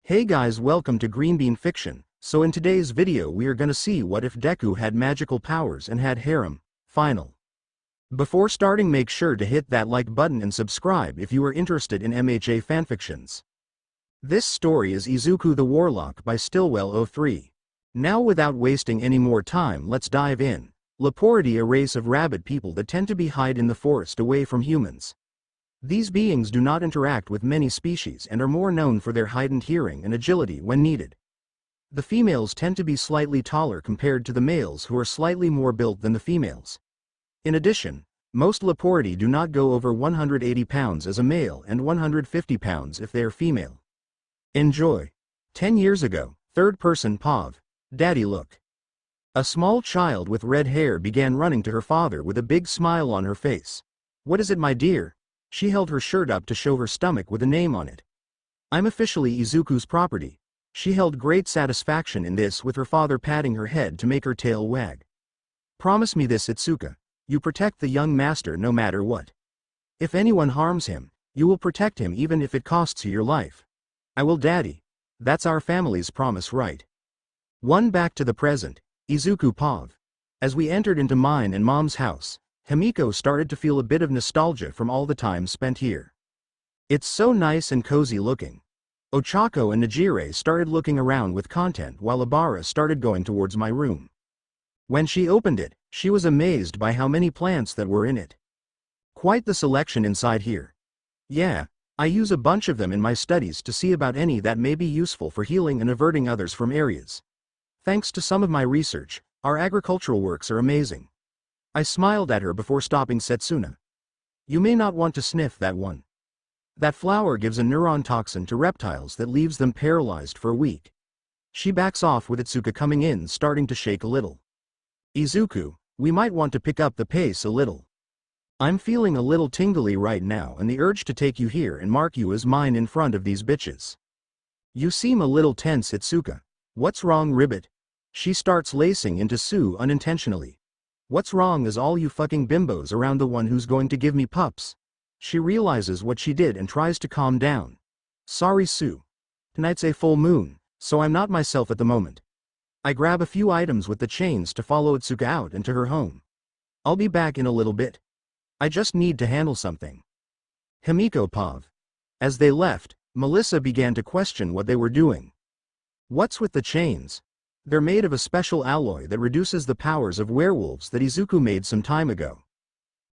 Hey guys, welcome to Greenbean Fiction. So in today's video we are gonna see what if Deku had magical powers and had harem. Final. Before starting, make sure to hit that like button and subscribe if you are interested in MHA fanfictions. This story is Izuku the Warlock by Stillwell03. Now without wasting any more time, let's dive in. Leporidi, a race of rabbit people that tend to hide in the forest away from humans. These beings do not interact with many species and are more known for their heightened hearing and agility when needed. The females tend to be slightly taller compared to the males, who are slightly more built than the females. In addition, most Leporidi do not go over 180 pounds as a male and 150 pounds if they are female. Enjoy. 10 years ago, third person Pav. Daddy, look. A small child with red hair began running to her father with a big smile on her face. What is it, my dear? She held her shirt up to show her stomach with a name on it. I'm officially Izuku's property. She held great satisfaction in this, with her father patting her head to make her tail wag. Promise me this, Itsuka. You protect the young master no matter what. If anyone harms him, you will protect him even if it costs you your life. I will, Daddy. That's our family's promise, right? Back to the present. Izuku Pav. As we entered into mine and Mom's house, Himiko started to feel a bit of nostalgia from all the time spent here. It's so nice and cozy looking. Ochako and Najire started looking around with content while Abara started going towards my room. When she opened it, she was amazed by how many plants that were in it. Quite the selection inside here. Yeah, I use a bunch of them in my studies to see about any that may be useful for healing and averting others from areas. Thanks to some of my research, our agricultural works are amazing. I smiled at her before stopping Setsuna. You may not want to sniff that one. That flower gives a neuron toxin to reptiles that leaves them paralyzed for a week. She backs off with Itsuka coming in, starting to shake a little. Izuku, we might want to pick up the pace a little. I'm feeling a little tingly right now, and the urge to take you here and mark you as mine in front of these bitches. You seem a little tense, Itsuka. What's wrong, Ribbit? She starts lacing into Sue unintentionally. What's wrong is all you fucking bimbos around the one who's going to give me pups. She realizes what she did and tries to calm down. Sorry, Sue. Tonight's a full moon, so I'm not myself at the moment. I grab a few items with the chains to follow Itsuka out and to her home. I'll be back in a little bit. I just need to handle something. Himiko Pav. As they left, Melissa began to question what they were doing. What's with the chains? They're made of a special alloy that reduces the powers of werewolves that Izuku made some time ago.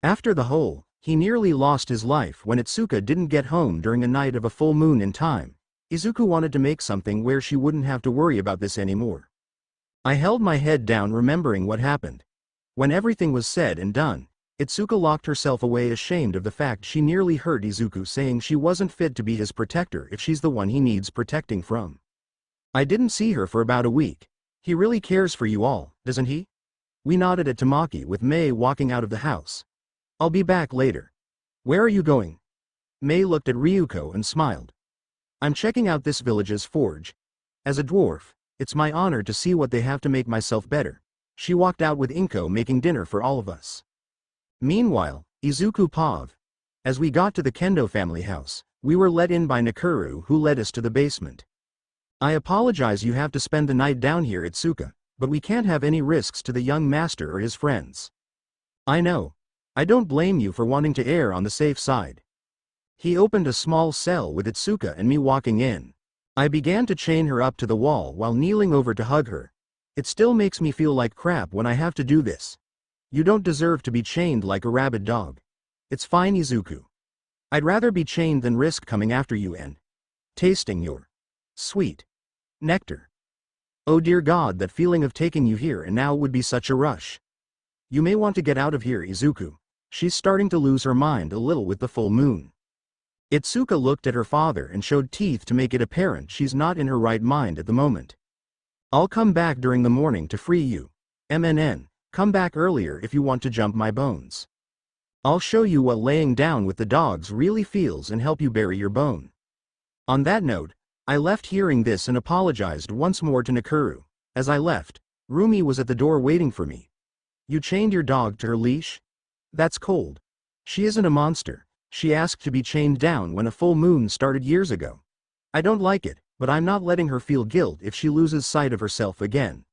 After the whole, he nearly lost his life when Itsuka didn't get home during a night of a full moon in time. Izuku wanted to make something where she wouldn't have to worry about this anymore. I held my head down, remembering what happened. When everything was said and done, Itsuka locked herself away, ashamed of the fact she nearly hurt Izuku, saying she wasn't fit to be his protector if she's the one he needs protecting from. I didn't see her for about a week. He really cares for you all, doesn't he? We nodded at Tamaki, with Mei walking out of the house. I'll be back later. Where are you going? Mei looked at Ryuko and smiled. I'm checking out this village's forge. As a dwarf, it's my honor to see what they have to make myself better. She walked out with Inko, making dinner for all of us. Meanwhile, Izuku Pav. As we got to the Kendo family house, we were let in by Nakuru, who led us to the basement. I apologize you have to spend the night down here, Itsuka, but we can't have any risks to the young master or his friends. I know. I don't blame you for wanting to err on the safe side. He opened a small cell with Itsuka and me walking in. I began to chain her up to the wall while kneeling over to hug her. It still makes me feel like crap when I have to do this. You don't deserve to be chained like a rabid dog. It's fine, Izuku. I'd rather be chained than risk coming after you and tasting your sweet nectar. Oh dear God, that feeling of taking you here and now would be such a rush. You may want to get out of here, Izuku. She's starting to lose her mind a little with the full moon. Itsuka looked at her father and showed teeth to make it apparent she's not in her right mind at the moment. I'll come back during the morning to free you. MNN, come back earlier if you want to jump my bones. I'll show you what laying down with the dogs really feels and help you bury your bone. On that note, I left hearing this and apologized once more to Nakuru. As I left, Rumi was at the door waiting for me. You chained your dog to her leash? That's cold. She isn't a monster. She asked to be chained down when a full moon started years ago. I don't like it. but I'm not letting her feel guilt if she loses sight of herself again.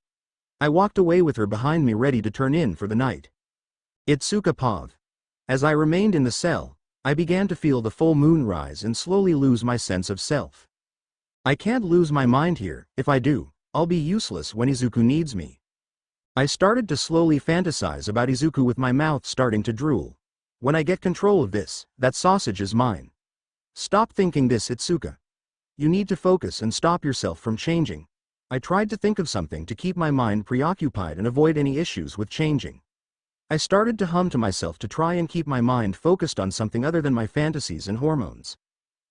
I walked away with her behind me ready to turn in for the night. Itsuka Pav. As I remained in the cell, I began to feel the full moon rise and slowly lose my sense of self. I can't lose my mind here. If I do, I'll be useless when Izuku needs me. I started to slowly fantasize about Izuku with my mouth starting to drool. When I get control of this, that sausage is mine. Stop thinking this, Itsuka. You need to focus and stop yourself from changing. I tried to think of something to keep my mind preoccupied and avoid any issues with changing. I started to hum to myself to try and keep my mind focused on something other than my fantasies and hormones.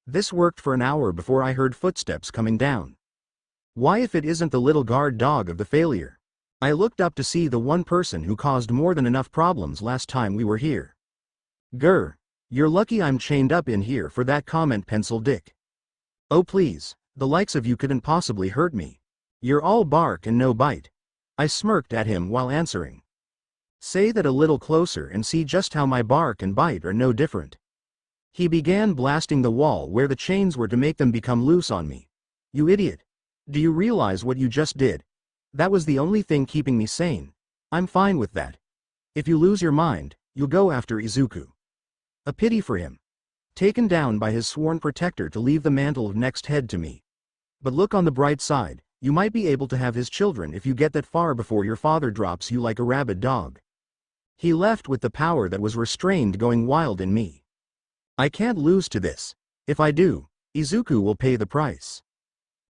This worked for an hour before I heard footsteps coming down. Why if it isn't the little guard dog of the failure? I looked up to see the one person who caused more than enough problems last time we were here. Grr, you're lucky I'm chained up in here for that comment, pencil dick. Oh please, the likes of you couldn't possibly hurt me. You're all bark and no bite. I smirked at him while answering. Say that a little closer and see just how my bark and bite are no different. He began blasting the wall where the chains were to make them become loose on me. You idiot. Do you realize what you just did? That was the only thing keeping me sane. I'm fine with that. If you lose your mind, you'll go after Izuku. A pity for him. Taken down by his sworn protector to leave the mantle of next head to me. But look on the bright side, you might be able to have his children if you get that far before your father drops you like a rabid dog. He left with the power that was restrained going wild in me. I can't lose to this. If I do, Izuku will pay the price.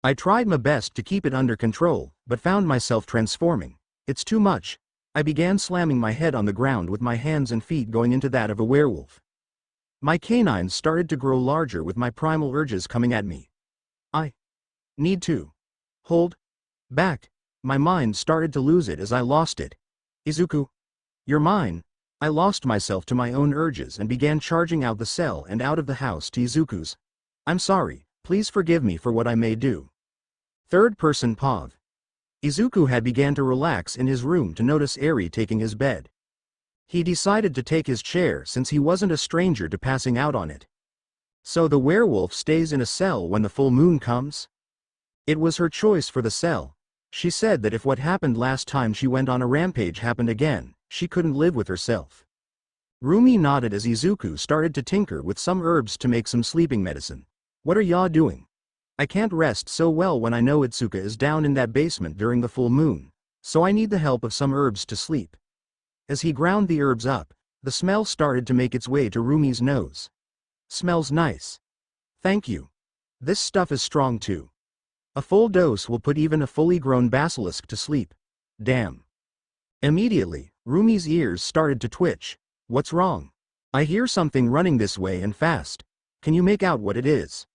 I tried my best to keep it under control, but found myself transforming. It's too much. I began slamming my head on the ground with my hands and feet going into that of a werewolf. My canines started to grow larger with my primal urges coming at me. I need to hold back. My mind started to lose it as I lost it. Izuku, you're mine. I lost myself to my own urges and began charging out the cell and out of the house to Izuku's. I'm sorry, please forgive me for what I may do. Third person Pav. Izuku had began to relax in his room to notice Eri taking his bed. He decided to take his chair since he wasn't a stranger to passing out on it. So the werewolf stays in a cell when the full moon comes? It was her choice for the cell. She said that if what happened last time she went on a rampage happened again, she couldn't live with herself. Rumi nodded as Izuku started to tinker with some herbs to make some sleeping medicine. What are y'all doing? I can't rest so well when I know Itsuka is down in that basement during the full moon, so I need the help of some herbs to sleep. As he ground the herbs up, the smell started to make its way to Rumi's nose. Smells nice. Thank you. This stuff is strong too. A full dose will put even a fully grown basilisk to sleep. Damn. Immediately, Rumi's ears started to twitch. What's wrong? I hear something running this way and fast. Can you make out what it is?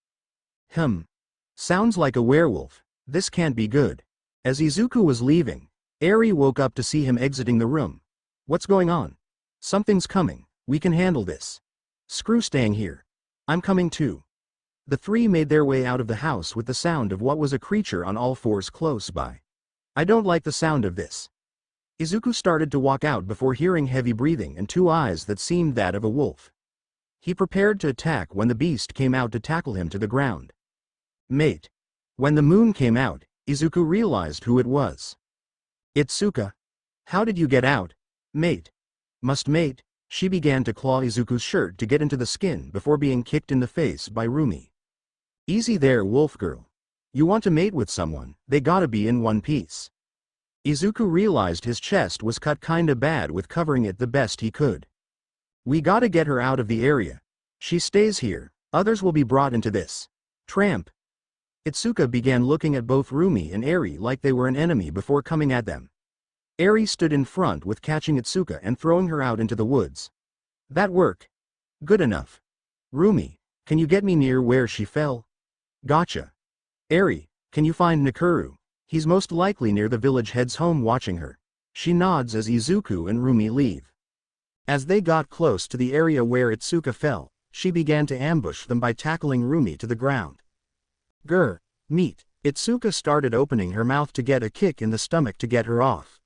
Sounds like a werewolf. This can't be good. As Izuku was leaving, Eri woke up to see him exiting the room. What's going on? Something's coming. We can handle this. Screw staying here. I'm coming too. The three made their way out of the house with the sound of what was a creature on all fours close by. I don't like the sound of this. Izuku started to walk out before hearing heavy breathing and two eyes that seemed that of a wolf. He prepared to attack when the beast came out to tackle him to the ground. Mate. When the moon came out, Izuku realized who it was. Itsuka. How did you get out? Mate. Mate. She began to claw Izuku's shirt to get into the skin before being kicked in the face by Rumi. Easy there, wolf girl. You want to mate with someone, they gotta be in one piece. Izuku realized his chest was cut kinda bad with covering it the best he could. We gotta get her out of the area. She stays here, others will be brought into this. Tramp. Itsuka began looking at both Rumi and Eri like they were an enemy before coming at them. Eri stood in front with catching Itsuka and throwing her out into the woods. That worked. Good enough. Rumi, can you get me near where she fell? Gotcha. Eri, can you find Nakuru? He's most likely near the village head's home watching her. She nods as Izuku and Rumi leave. As they got close to the area where Itsuka fell, she began to ambush them by tackling Rumi to the ground. Grr, meat. Itsuka started opening her mouth to get a kick in the stomach to get her off.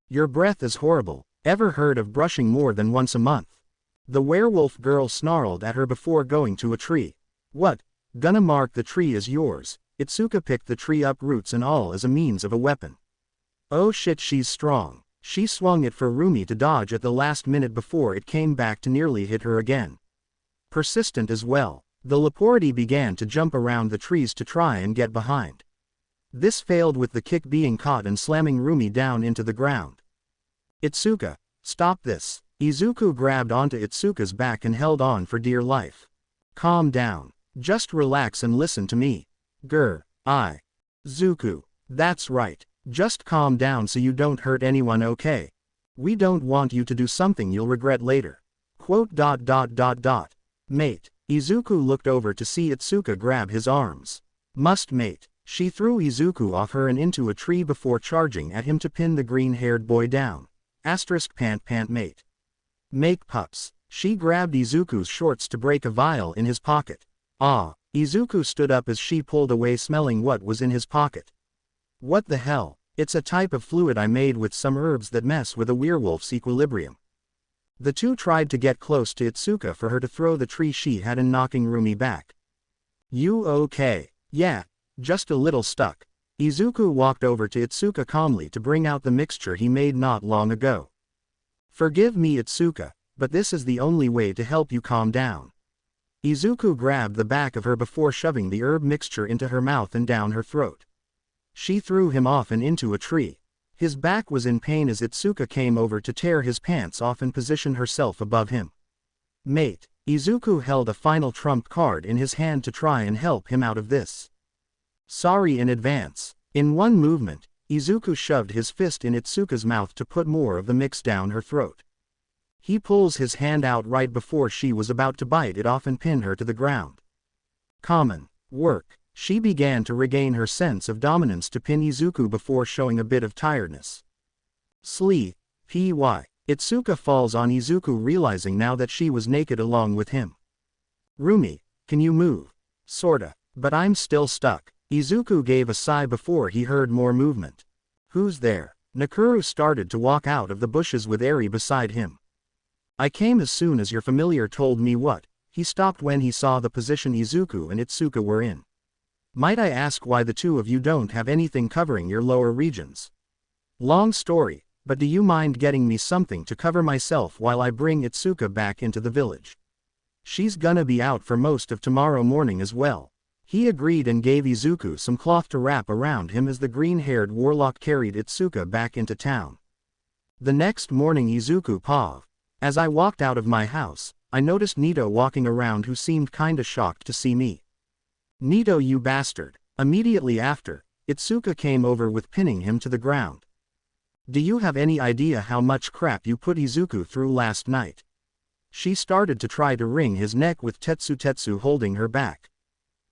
Your breath is horrible. Ever heard of brushing more than once a month? The werewolf girl snarled at her before going to a tree. What? Gonna mark the tree as yours. Itsuka picked the tree up, roots and all, as a means of a weapon. Oh shit, she's strong. She swung it for Rumi to dodge at the last minute before it came back to nearly hit her again. Persistent as well, the Lepority began to jump around the trees to try and get behind. This failed, with the kick being caught and slamming Rumi down into the ground. Itsuka, stop this. Izuku grabbed onto Itsuka's back and held on for dear life. Calm down. Just relax and listen to me. Zuku. That's right. Just calm down so you don't hurt anyone, okay? We don't want you to do something you'll regret later. Mate. Izuku looked over to see Itsuka grab his arms. Mate. She threw Izuku off her and into a tree before charging at him to pin the green-haired boy down. Mate. Make pups. She grabbed Izuku's shorts to break a vial in his pocket. Izuku stood up as she pulled away, smelling what was in his pocket. What the hell? It's a type of fluid I made with some herbs that mess with a werewolf's equilibrium. The two tried to get close to Itsuka for her to throw the tree she had in, knocking Rumi back. You okay? Yeah, just a little stuck. Izuku walked over to Itsuka calmly to bring out the mixture he made not long ago. Forgive me, Itsuka, but this is the only way to help you calm down. Izuku grabbed the back of her before shoving the herb mixture into her mouth and down her throat. She threw him off and into a tree. His back was in pain as Itsuka came over to tear his pants off and position herself above him. Mate. Izuku held a final trump card in his hand to try and help him out of this. Sorry in advance. In one movement, Izuku shoved his fist in Itsuka's mouth to put more of the mix down her throat. He pulls his hand out right before she was about to bite it off and pin her to the ground. Common work. She began to regain her sense of dominance to pin Izuku before showing a bit of tiredness. Sleep. Itsuka falls on Izuku, realizing now that she was naked along with him. Rumi, can you move? Sorta, but I'm still stuck. Izuku gave a sigh before he heard more movement. Who's there? Nakuru started to walk out of the bushes with Eri beside him. I came as soon as your familiar told me what. He stopped when he saw the position Izuku and Itsuka were in. Might I ask why the two of you don't have anything covering your lower regions? Long story, but do you mind getting me something to cover myself while I bring Itsuka back into the village? She's gonna be out for most of tomorrow morning as well. He agreed and gave Izuku some cloth to wrap around him as the green-haired warlock carried Itsuka back into town. The next morning, Izuku Pav. As I walked out of my house, I noticed Nito walking around, who seemed kinda shocked to see me. Nito, you bastard. Immediately after, Itsuka came over with pinning him to the ground. Do you have any idea how much crap you put Izuku through last night? She started to try to wring his neck with Tetsu holding her back.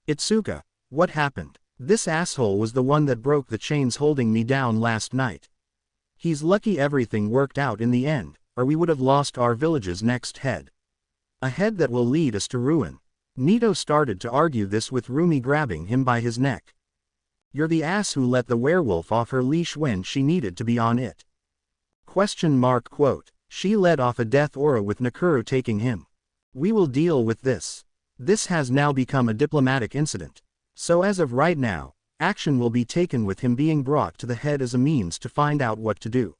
Itsuka, what happened? This asshole was the one that broke the chains holding me down last night. He's lucky everything worked out in the end, or we would have lost our village's next head. A head that will lead us to ruin. Nito started to argue this with Rumi grabbing him by his neck. You're the ass who let the werewolf off her leash when she needed to be on it. ? She let off a death aura with Nakuru taking him. We will deal with this. This has now become a diplomatic incident. So as of right now, action will be taken with him being brought to the head as a means to find out what to do.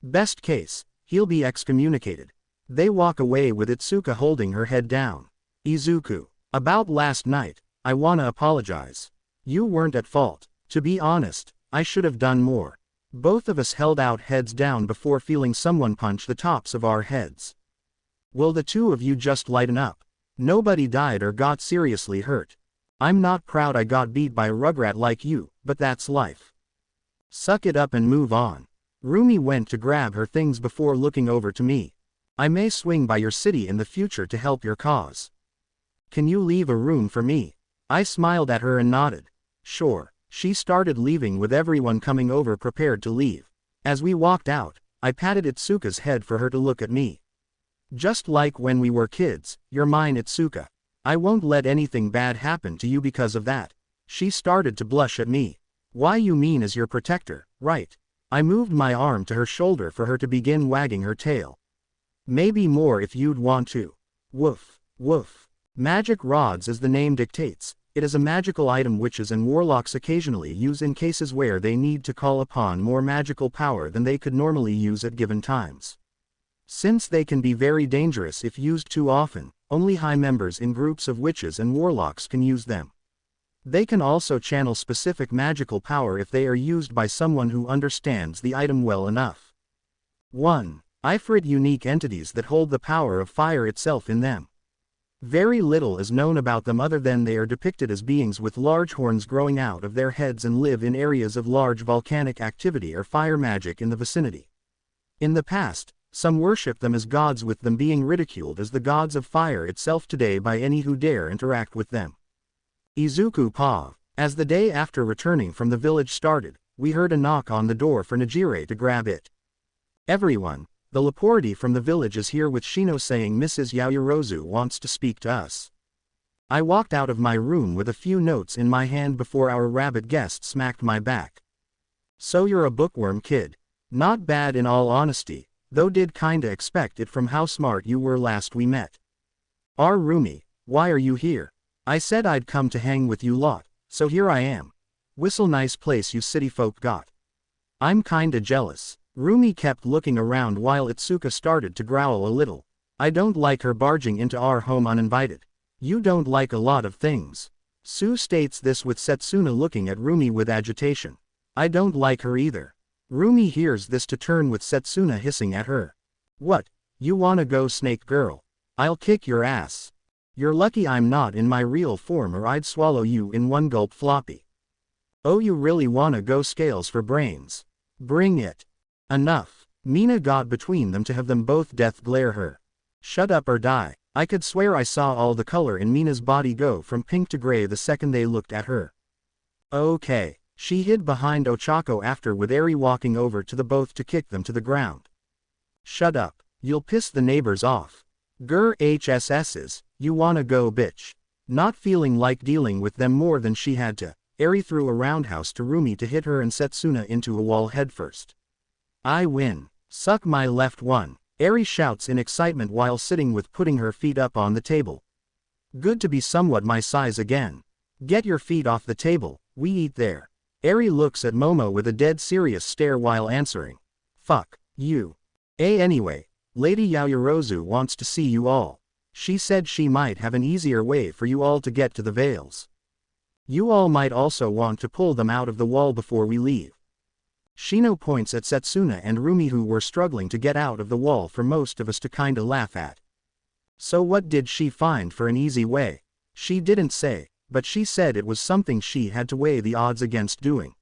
Best case, he'll be excommunicated. They walk away with Itsuka holding her head down. Izuku, about last night, I wanna apologize. You weren't at fault. To be honest, I should have done more. Both of us held out heads down before feeling someone punch the tops of our heads. Will the two of you just lighten up? Nobody died or got seriously hurt. I'm not proud I got beat by a rugrat like you, but that's life. Suck it up and move on. Rumi went to grab her things before looking over to me. I may swing by your city in the future to help your cause. Can you leave a room for me? I smiled at her and nodded. Sure. She started leaving with everyone coming over prepared to leave. As we walked out, I patted Itsuka's head for her to look at me. Just like when we were kids, you're mine, Itsuka. I won't let anything bad happen to you because of that. She started to blush at me. Why, you mean as your protector, right? I moved my arm to her shoulder for her to begin wagging her tail. Maybe more if you'd want to. Woof, woof. Magic rods as the name dictates. It is a magical item witches and warlocks occasionally use in cases where they need to call upon more magical power than they could normally use at given times. Since they can be very dangerous if used too often, only high members in groups of witches and warlocks can use them. They can also channel specific magical power if they are used by someone who understands the item well enough. 1. Ifrit unique entities that hold the power of fire itself in them. Very little is known about them other than they are depicted as beings with large horns growing out of their heads and live in areas of large volcanic activity or fire magic in the vicinity. In the past, some worship them as gods, with them being ridiculed as the gods of fire itself today by any who dare interact with them. Izuku Pav. As the day after returning from the village started, we heard a knock on the door for Najire to grab it. Everyone, the Laporti from the village is here with Shino, saying Mrs. Yaoyorozu wants to speak to us. I walked out of my room with a few notes in my hand before our rabbit guest smacked my back. So you're a bookworm kid. Not bad in all honesty, though did kinda expect it from how smart you were last we met. Rumi, why are you here? I said I'd come to hang with you lot, so here I am. Whistle, nice place you city folk got. I'm kinda jealous. Rumi kept looking around while Itsuka started to growl a little. I don't like her barging into our home uninvited. You don't like a lot of things. Sue states this with Setsuna looking at Rumi with agitation. I don't like her either. Rumi hears this to turn with Setsuna hissing at her. What, you wanna go, snake girl? I'll kick your ass. You're lucky I'm not in my real form or I'd swallow you in one gulp, floppy. Oh, you really wanna go, scales for brains? Bring it. Enough. Mina got between them to have them both death glare her. Shut up or die. I could swear I saw all the color in Mina's body go from pink to gray the second they looked at her. Okay. She hid behind Ochako after, with Eri walking over to the both to kick them to the ground. Shut up. You'll piss the neighbors off. Grr HSS's, you wanna go, bitch. Not feeling like dealing with them more than she had to, Eri threw a roundhouse to Rumi to hit her and Setsuna into a wall headfirst. I win. Suck my left one, Eri shouts in excitement while sitting with putting her feet up on the table. Good to be somewhat my size again. Get your feet off the table, we eat there. Eri looks at Momo with a dead serious stare while answering. Fuck you. Anyway, Lady Yaoyorozu wants to see you all. She said she might have an easier way for you all to get to the Vales. You all might also want to pull them out of the wall before we leave. Shino points at Setsuna and Rumi, who were struggling to get out of the wall for most of us to kinda laugh at. So what did she find for an easy way? She didn't say, but she said it was something she had to weigh the odds against doing.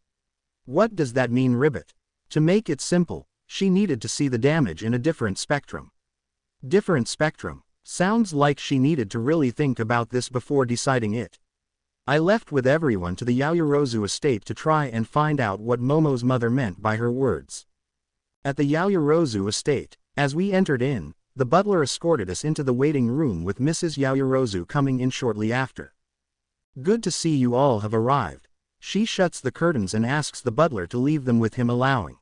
What does that mean, Ribbit? To make it simple, she needed to see the damage in a different spectrum. Different spectrum. Sounds like she needed to really think about this before deciding it. I left with everyone to the Yaoyorozu estate to try and find out what Momo's mother meant by her words. At the Yaoyorozu estate, as we entered in, the butler escorted us into the waiting room with Mrs. Yaoyorozu coming in shortly after. Good to see you all have arrived. She shuts the curtains and asks the butler to leave them with him, allowing.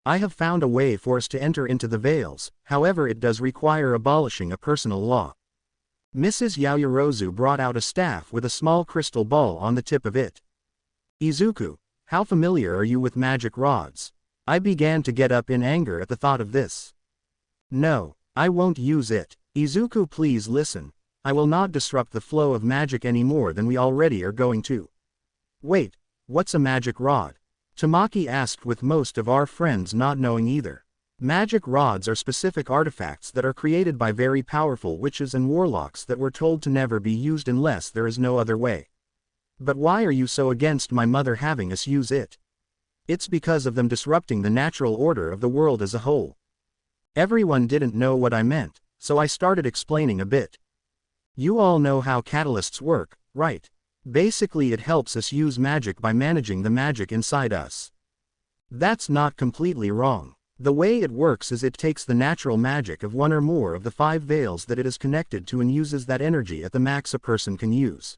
I have found a way for us to enter into the Vales, however it does require abolishing a personal law. Mrs. Yaoyorozu brought out a staff with a small crystal ball on the tip of it. Izuku, how familiar are you with magic rods? I began to get up in anger at the thought of this. No, I won't use it. Izuku, please listen. I will not disrupt the flow of magic any more than we already are going to. Wait, what's a magic rod? Tamaki asked, with most of our friends not knowing either. Magic rods are specific artifacts that are created by very powerful witches and warlocks that were told to never be used unless there is no other way. But why are you so against my mother having us use it? It's because of them disrupting the natural order of the world as a whole. Everyone didn't know what I meant, so I started explaining a bit. You all know how catalysts work, right? Basically it helps us use magic by managing the magic inside us. That's not completely wrong. The way it works is it takes the natural magic of one or more of the 5 Vales that it is connected to and uses that energy at the max a person can use.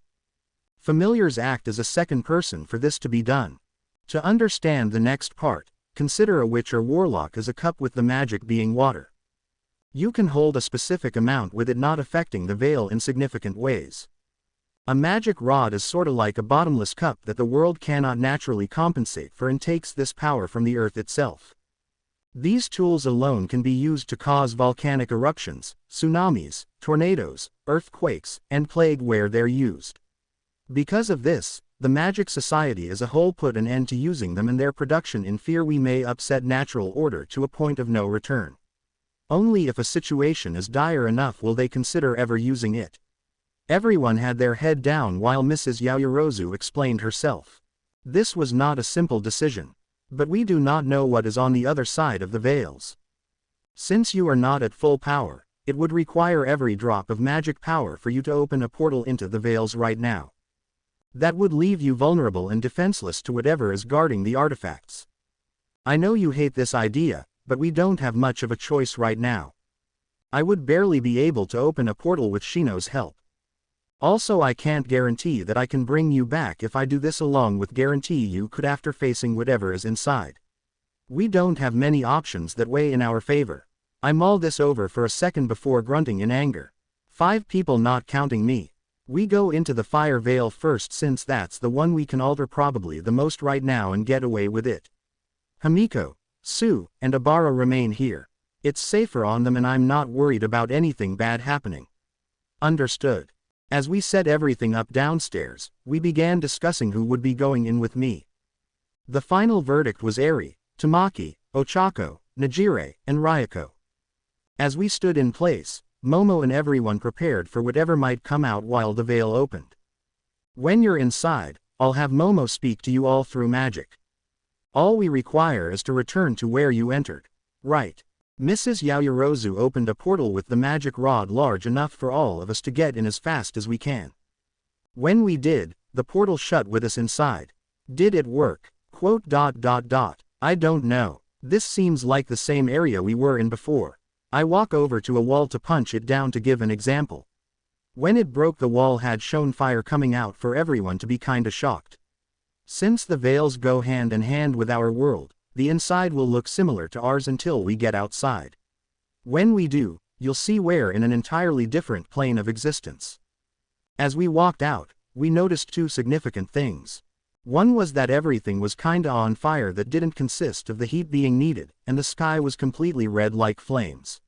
Familiars act as a second person for this to be done. To understand the next part, consider a witch or warlock as a cup with the magic being water. You can hold a specific amount with it not affecting the Vale in significant ways. A magic rod is sorta like a bottomless cup that the world cannot naturally compensate for and takes this power from the earth itself. These tools alone can be used to cause volcanic eruptions, tsunamis, tornadoes, earthquakes, and plague where they're used. Because of this, the Magic Society as a whole put an end to using them and their production in fear we may upset natural order to a point of no return. Only if a situation is dire enough will they consider ever using it. Everyone had their head down while Mrs. Yaoyorozu explained herself. This was not a simple decision. But we do not know what is on the other side of the veils. Since you are not at full power, it would require every drop of magic power for you to open a portal into the veils right now. That would leave you vulnerable and defenseless to whatever is guarding the artifacts. I know you hate this idea, but we don't have much of a choice right now. I would barely be able to open a portal with Shino's help. Also, I can't guarantee that I can bring you back if I do this along with guarantee you could after facing whatever is inside. We don't have many options that weigh in our favor. I mull this over for a second before grunting in anger. 5 people not counting me. We go into the fire veil first since that's the one we can alter probably the most right now and get away with it. Hamiko, Sue, and Abara remain here. It's safer on them and I'm not worried about anything bad happening. Understood. As we set everything up downstairs, we began discussing who would be going in with me. The final verdict was Eri, Tamaki, Ochako, Najire, and Ryako. As we stood in place, Momo and everyone prepared for whatever might come out while the veil opened. When you're inside, I'll have Momo speak to you all through magic. All we require is to return to where you entered. Right. Mrs. Yaoyorozu opened a portal with the magic rod large enough for all of us to get in as fast as we can. When we did, the portal shut with us inside. Did it work? I don't know. This seems like the same area we were in before. I walk over to a wall to punch it down to give an example. When it broke, the wall had shown fire coming out for everyone to be kinda shocked. Since the veils go hand in hand with our world, the inside will look similar to ours until we get outside. When we do, you'll see we're in an entirely different plane of existence. As we walked out, we noticed 2 significant things. One was that everything was kinda on fire that didn't consist of the heat being needed, and the sky was completely red like flames.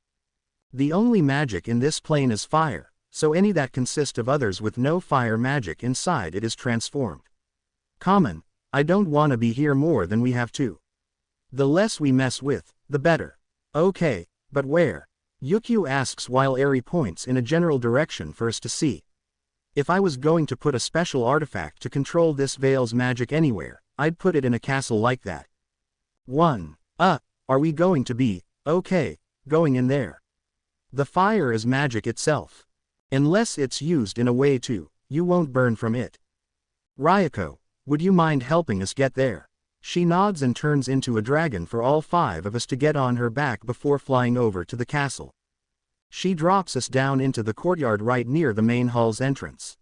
The only magic in this plane is fire, so any that consist of others with no fire magic inside it is transformed. Common, I don't wanna be here more than we have to. The less we mess with, the better. Okay, but where? Yukio asks while Eri points in a general direction for us to see. If I was going to put a special artifact to control this veil's magic anywhere, I'd put it in a castle like that. 1. Are we going to be, okay, going in there? The fire is magic itself. Unless it's used in a way you won't burn from it. Ryako, would you mind helping us get there? She nods and turns into a dragon for all 5 of us to get on her back before flying over to the castle. She drops us down into the courtyard right near the main hall's entrance.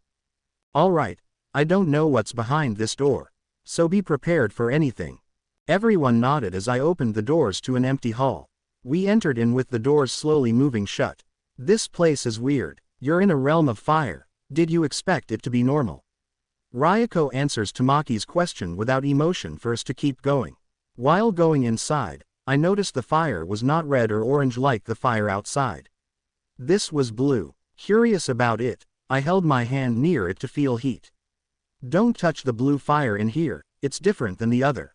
Alright, I don't know what's behind this door, so be prepared for anything. Everyone nodded as I opened the doors to an empty hall. We entered in with the doors slowly moving shut. This place is weird. You're in a realm of fire. Did you expect it to be normal? Ryako answers Tamaki's question without emotion for us to keep going. While going inside, I noticed the fire was not red or orange like the fire outside. This was blue. Curious about it, I held my hand near it to feel heat. Don't touch the blue fire in here, it's different than the other.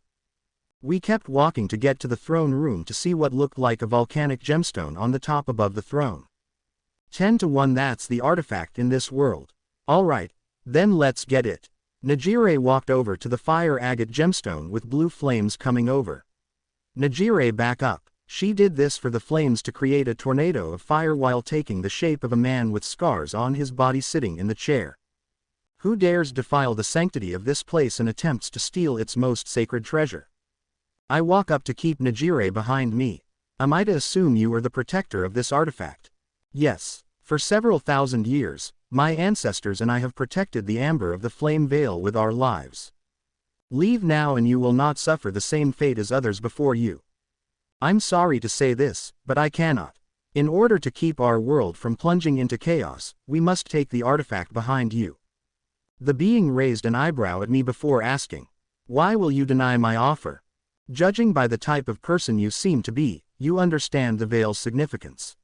We kept walking to get to the throne room to see what looked like a volcanic gemstone on the top above the throne. 10-1 that's the artifact in this world. Alright. Then let's get it. Najire walked over to the fire agate gemstone with blue flames coming over. Najire, back up. She did this for the flames to create a tornado of fire while taking the shape of a man with scars on his body sitting in the chair. Who dares defile the sanctity of this place and attempts to steal its most sacred treasure? I walk up to keep Najire behind me. Am I to assume you are the protector of this artifact? Yes. For several thousand years, my ancestors and I have protected the amber of the flame veil with our lives. Leave now and you will not suffer the same fate as others before you. I'm sorry to say this, but I cannot. In order to keep our world from plunging into chaos, we must take the artifact behind you. The being raised an eyebrow at me before asking, "Why will you deny my offer? Judging by the type of person you seem to be, you understand the veil's significance.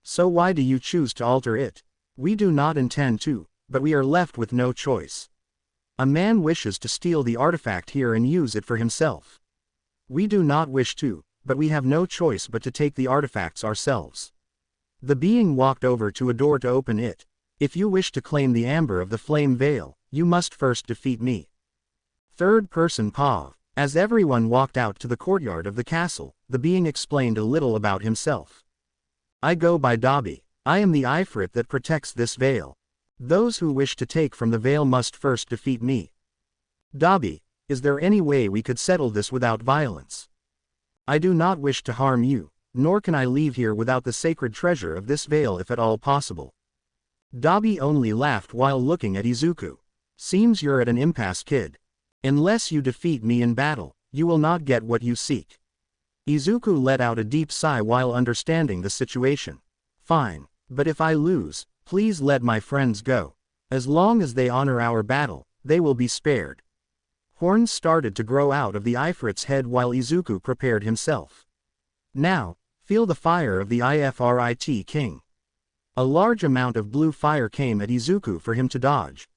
So why do you choose to alter it?" "We do not intend to, but we are left with no choice. A man wishes to steal the artifact here and use it for himself. We do not wish to, but we have no choice but to take the artifacts ourselves." The being walked over to a door to open it. "If you wish to claim the amber of the flame veil, you must first defeat me." Third person Pav. As everyone walked out to the courtyard of the castle, the being explained a little about himself. "I go by Dabi. I am the Ifrit that protects this veil. Those who wish to take from the veil must first defeat me. Dabi, is there any way we could settle this without violence? I do not wish to harm you, nor can I leave here without the sacred treasure of this veil if at all possible." Dabi only laughed while looking at Izuku. "Seems you're at an impasse, kid. Unless you defeat me in battle, you will not get what you seek." Izuku let out a deep sigh while understanding the situation. "Fine, but if I lose, please let my friends go. As long as they honor our battle, they will be spared." Horns started to grow out of the Ifrit's head while Izuku prepared himself. "Now, feel the fire of the Ifrit king." A large amount of blue fire came at Izuku for him to dodge.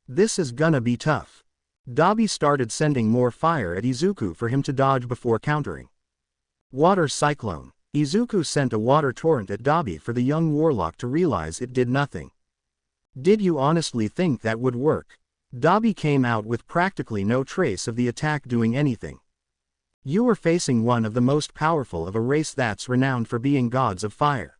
"This is gonna be tough." Dabi started sending more fire at Izuku for him to dodge before countering. Water cyclone. Izuku sent a water torrent at Dabi for the young warlock to realize it did nothing. "Did you honestly think that would work?" Dabi came out with practically no trace of the attack doing anything. "You were facing one of the most powerful of a race that's renowned for being gods of fire.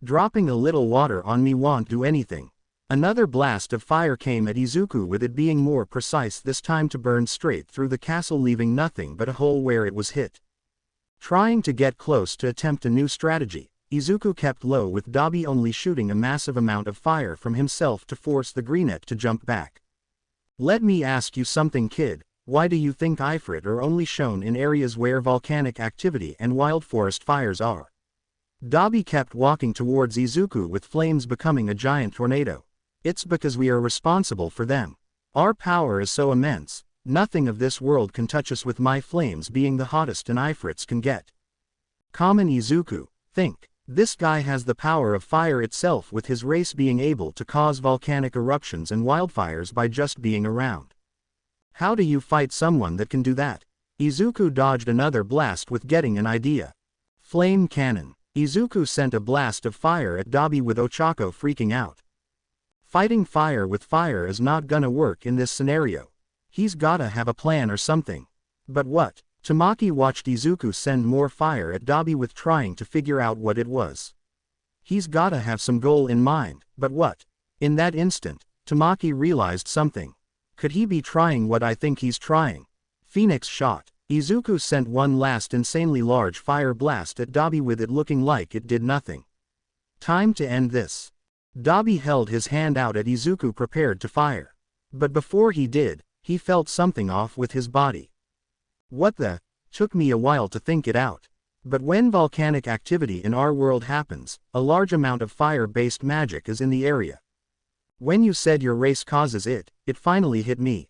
Dropping a little water on me won't do anything." Another blast of fire came at Izuku, with it being more precise this time to burn straight through the castle, leaving nothing but a hole where it was hit. Trying to get close to attempt a new strategy, Izuku kept low with Dabi only shooting a massive amount of fire from himself to force the greenet to jump back. "Let me ask you something, kid. Why do you think Ifrit are only shown in areas where volcanic activity and wild forest fires are?" Dabi kept walking towards Izuku with flames becoming a giant tornado. "It's because we are responsible for them. Our power is so immense, nothing of this world can touch us, with my flames being the hottest an Ifrits can get." Common Izuku, think. This guy has the power of fire itself, with his race being able to cause volcanic eruptions and wildfires by just being around. How do you fight someone that can do that? Izuku dodged another blast with getting an idea. Flame cannon. Izuku sent a blast of fire at Dabi with Ochako freaking out. Fighting fire with fire is not gonna work in this scenario. He's gotta have a plan or something. But what? Tamaki watched Izuku send more fire at Dabi with trying to figure out what it was. He's gotta have some goal in mind, but what? In that instant, Tamaki realized something. Could he be trying what I think he's trying? Phoenix shot. Izuku sent one last insanely large fire blast at Dabi with it looking like it did nothing. Time to end this. Dabi held his hand out at Izuku, prepared to fire. But before he did, he felt something off with his body. What the? Took me a while to think it out. But when volcanic activity in our world happens, a large amount of fire-based magic is in the area. When you said your race causes it, it finally hit me.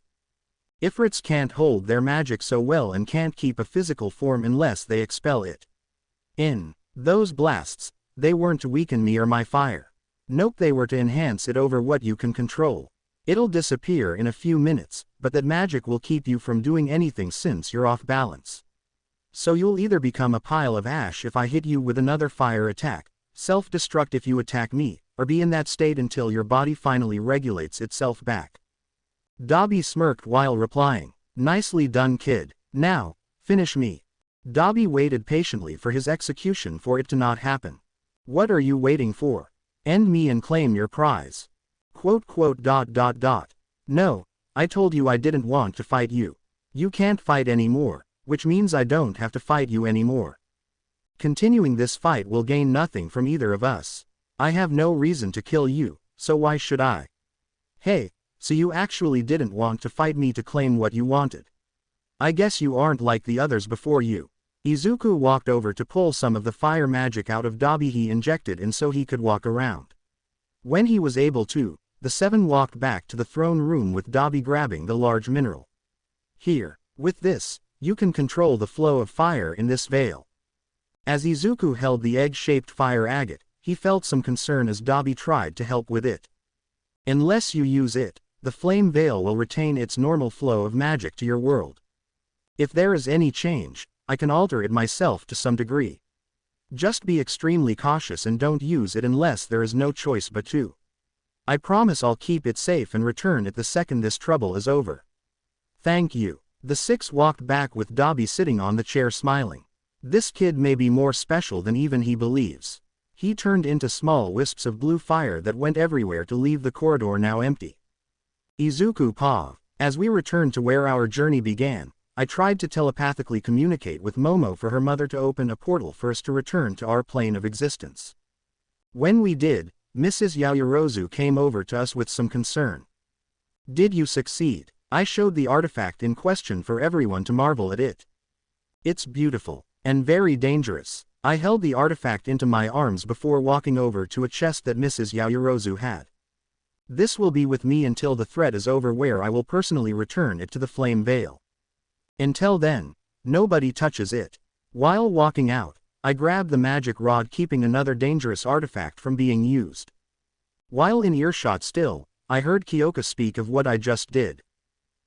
Ifrits can't hold their magic so well and can't keep a physical form unless they expel it. Those blasts, they weren't to weaken me or my fire. Nope, they were to enhance it over what you can control. It'll disappear in a few minutes, but that magic will keep you from doing anything since you're off balance. So you'll either become a pile of ash if I hit you with another fire attack, self-destruct if you attack me, or be in that state until your body finally regulates itself back. Dabi smirked while replying, "Nicely done, kid. Now, finish me." Dabi waited patiently for his execution for it to not happen. "What are you waiting for? End me and claim your prize." "No, I told you I didn't want to fight you. You can't fight anymore, which means I don't have to fight you anymore. Continuing this fight will gain nothing from either of us. I have no reason to kill you, so why should I?" "Hey, so you actually didn't want to fight me to claim what you wanted? I guess you aren't like the others before you." Izuku walked over to pull some of the fire magic out of Dabi he injected in so he could walk around. When he was able to, the seven walked back to the throne room with Dabi grabbing the large mineral. Here, with this, you can control the flow of fire in this veil. As Izuku held the egg-shaped fire agate, he felt some concern as Dabi tried to help with it. Unless you use it, the flame veil will retain its normal flow of magic to your world. If there is any change, I can alter it myself to some degree. Just be extremely cautious and don't use it unless there is no choice but to. I promise I'll keep it safe and return it the second this trouble is over. Thank you. The six walked back with Dabi sitting on the chair smiling. This kid may be more special than even he believes. He turned into small wisps of blue fire that went everywhere to leave the corridor now empty. Izuku Pav. As we returned to where our journey began, I tried to telepathically communicate with Momo for her mother to open a portal for us to return to our plane of existence. When we did, Mrs. Yaoyorozu came over to us with some concern. Did you succeed? I showed the artifact in question for everyone to marvel at it. It's beautiful, and very dangerous. I held the artifact into my arms before walking over to a chest that Mrs. Yaoyorozu had. This will be with me until the threat is over, where I will personally return it to the flame veil. Until then, nobody touches it. While walking out, I grabbed the magic rod, keeping another dangerous artifact from being used. While in earshot still, I heard Kyoka speak of what I just did.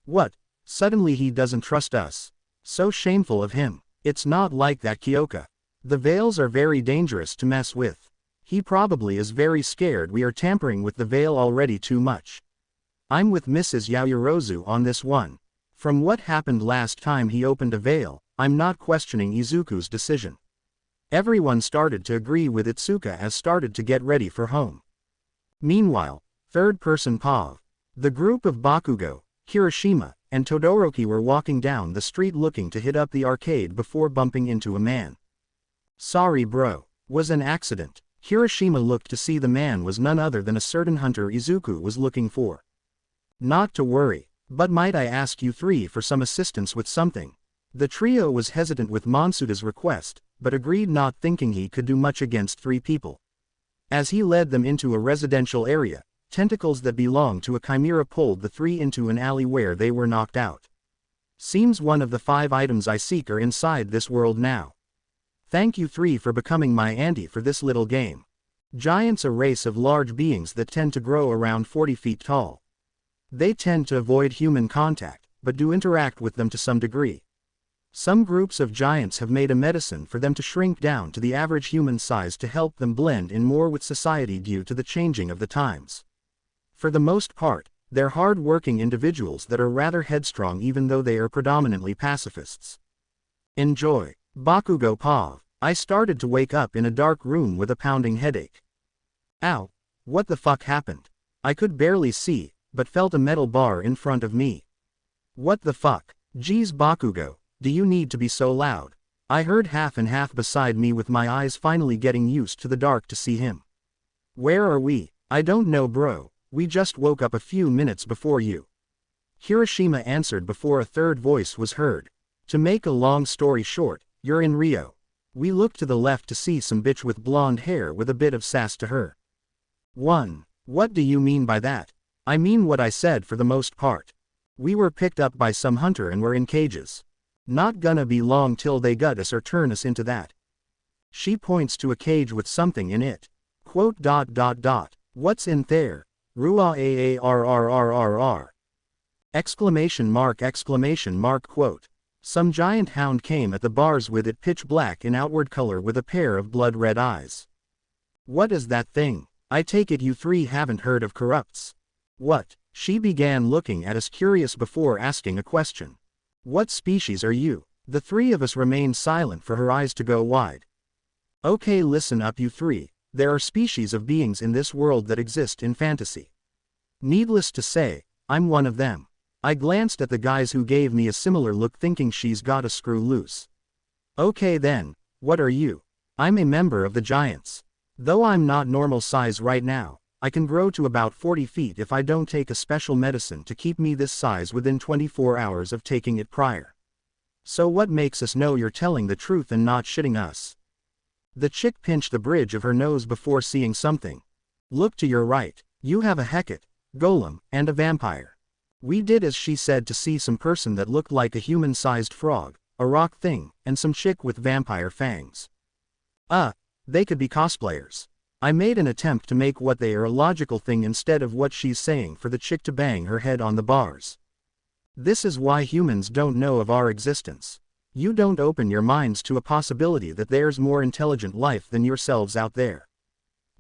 What? Suddenly he doesn't trust us. So shameful of him. It's not like that, Kyoka. The veils are very dangerous to mess with. He probably is very scared we are tampering with the veil already too much. I'm with Mrs. Yaoyorozu on this one. From what happened last time he opened a veil, I'm not questioning Izuku's decision. Everyone started to agree with Itsuka as started to get ready for home. Meanwhile, third-person Pav. The group of Bakugo, Kirishima, and Todoroki were walking down the street looking to hit up the arcade before bumping into a man. Sorry bro, was an accident. Kirishima looked to see the man was none other than a certain hunter Izuku was looking for. Not to worry, but might I ask you three for some assistance with something? The trio was hesitant with Monsuda's request, but agreed, not thinking he could do much against three people. As he led them into a residential area, tentacles that belonged to a chimera pulled the three into an alley where they were knocked out. Seems one of the 5 items I seek are inside this world now. Thank you three for becoming my ante for this little game. Giants, a race of large beings that tend to grow around 40 feet tall. They tend to avoid human contact, but do interact with them to some degree. Some groups of giants have made a medicine for them to shrink down to the average human size to help them blend in more with society due to the changing of the times. For the most part, they're hard-working individuals that are rather headstrong even though they are predominantly pacifists. Enjoy. Bakugo Pav. I started to wake up in a dark room with a pounding headache. Ow. What the fuck happened? I could barely see, but felt a metal bar in front of me. What the fuck? Geez Bakugo, do you need to be so loud? I heard half and half beside me with my eyes finally getting used to the dark to see him. Where are we? I don't know bro, we just woke up a few minutes before you. Kirishima answered before a third voice was heard. To make a long story short, you're in Rio. We looked to the left to see some bitch with blonde hair with a bit of sass to her. 1. What do you mean by that? I mean what I said for the most part. We were picked up by some hunter and were in cages. Not gonna be long till they gut us or turn us into that. She points to a cage with something in it. Quote ... What's in there? Rua aarrrrr. Exclamation mark. Quote. Some giant hound came at the bars with it pitch black in outward color with a pair of blood-red eyes. What is that thing? I take it you three haven't heard of corrupts. What? She began looking at us curious before asking a question. What species are you? The three of us remained silent for her eyes to go wide. Okay, listen up you three, there are species of beings in this world that exist in fantasy. Needless to say, I'm one of them. I glanced at the guys who gave me a similar look thinking she's got a screw loose. Okay then, what are you? I'm a member of the giants. Though I'm not normal size right now, I can grow to about 40 feet if I don't take a special medicine to keep me this size within 24 hours of taking it prior. So what makes us know you're telling the truth and not shitting us? The chick pinched the bridge of her nose before seeing something. Look to your right, you have a Hecate. golem, and a vampire. We did as she said to see some person that looked like a human-sized frog, a rock thing, and some chick with vampire fangs. They could be cosplayers. I made an attempt to make what they are a logical thing instead of what she's saying for the chick to bang her head on the bars. This is why humans don't know of our existence. You don't open your minds to a possibility that there's more intelligent life than yourselves out there.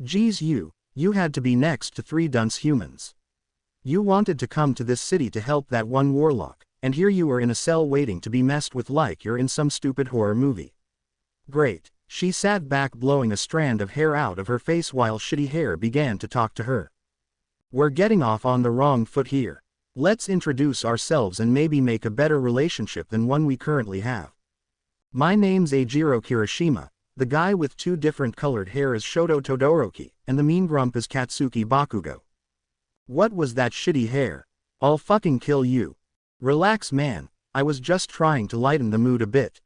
Geez, you had to be next to 3 dunce humans. You wanted to come to this city to help that one warlock, and here you are in a cell waiting to be messed with like you're in some stupid horror movie. Great. She sat back blowing a strand of hair out of her face while Shitty Hair began to talk to her. We're getting off on the wrong foot here. Let's introduce ourselves and maybe make a better relationship than one we currently have. My name's Eijiro Kirishima, the guy with 2 different colored hair is Shoto Todoroki, and the mean grump is Katsuki Bakugo. What was that shitty hair? I'll fucking kill you. Relax man, I was just trying to lighten the mood a bit.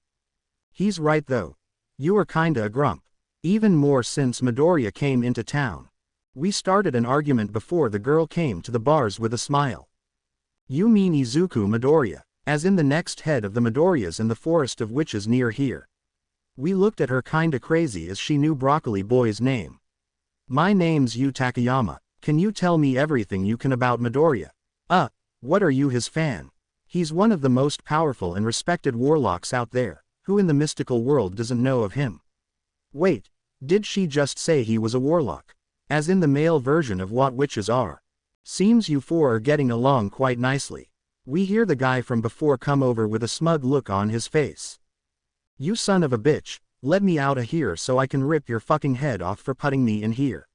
He's right though. You are kinda a grump. Even more since Midoriya came into town. We started an argument before the girl came to the bars with a smile. You mean Izuku Midoriya, as in the next head of the Midoriyas in the Forest of Witches near here. We looked at her kinda crazy as she knew Broccoli Boy's name. My name's Yu Takayama, can you tell me everything you can about Midoriya? What are you his fan? He's one of the most powerful and respected warlocks out there. Who in the mystical world doesn't know of him? Wait, did she just say he was a warlock? As in the male version of what witches are. Seems you 4 are getting along quite nicely. We hear the guy from before come over with a smug look on his face. You son of a bitch, let me out of here so I can rip your fucking head off for putting me in here.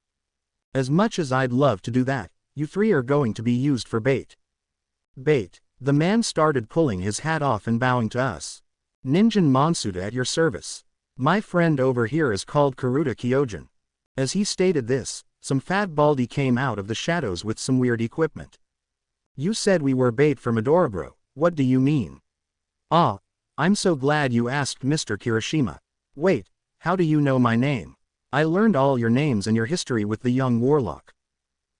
As much as I'd love to do that, you 3 are going to be used for bait. Bait. The man started pulling his hat off and bowing to us. Ninjin Monsuda at your service. My friend over here is called Karuta Kyojin. As he stated this, some fat baldy came out of the shadows with some weird equipment. You said we were bait for Midoriya bro, what do you mean? I'm so glad you asked Mr. Kirishima. Wait, how do you know my name? I learned all your names and your history with the young warlock.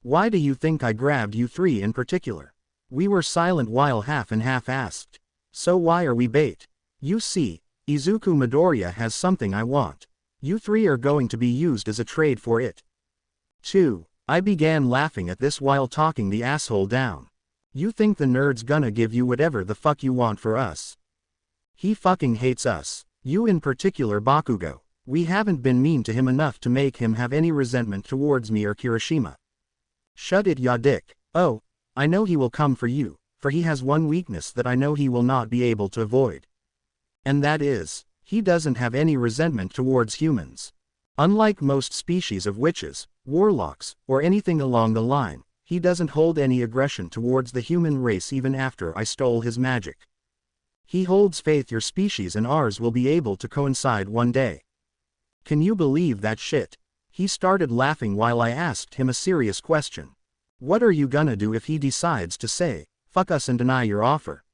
Why do you think I grabbed you 3 in particular? We were silent while half and half asked. So why are we bait? You see, Izuku Midoriya has something I want. You 3 are going to be used as a trade for it. 2. I began laughing at this while talking the asshole down. You think the nerd's gonna give you whatever the fuck you want for us? He fucking hates us. You in particular Bakugo. We haven't been mean to him enough to make him have any resentment towards me or Kirishima. Shut it ya dick. Oh, I know he will come for you, for he has one weakness that I know he will not be able to avoid. And that is, he doesn't have any resentment towards humans. Unlike most species of witches, warlocks, or anything along the line, he doesn't hold any aggression towards the human race even after I stole his magic. He holds faith your species and ours will be able to coincide one day. Can you believe that shit? He started laughing while I asked him a serious question. What are you gonna do if he decides to say, fuck us and deny your offer?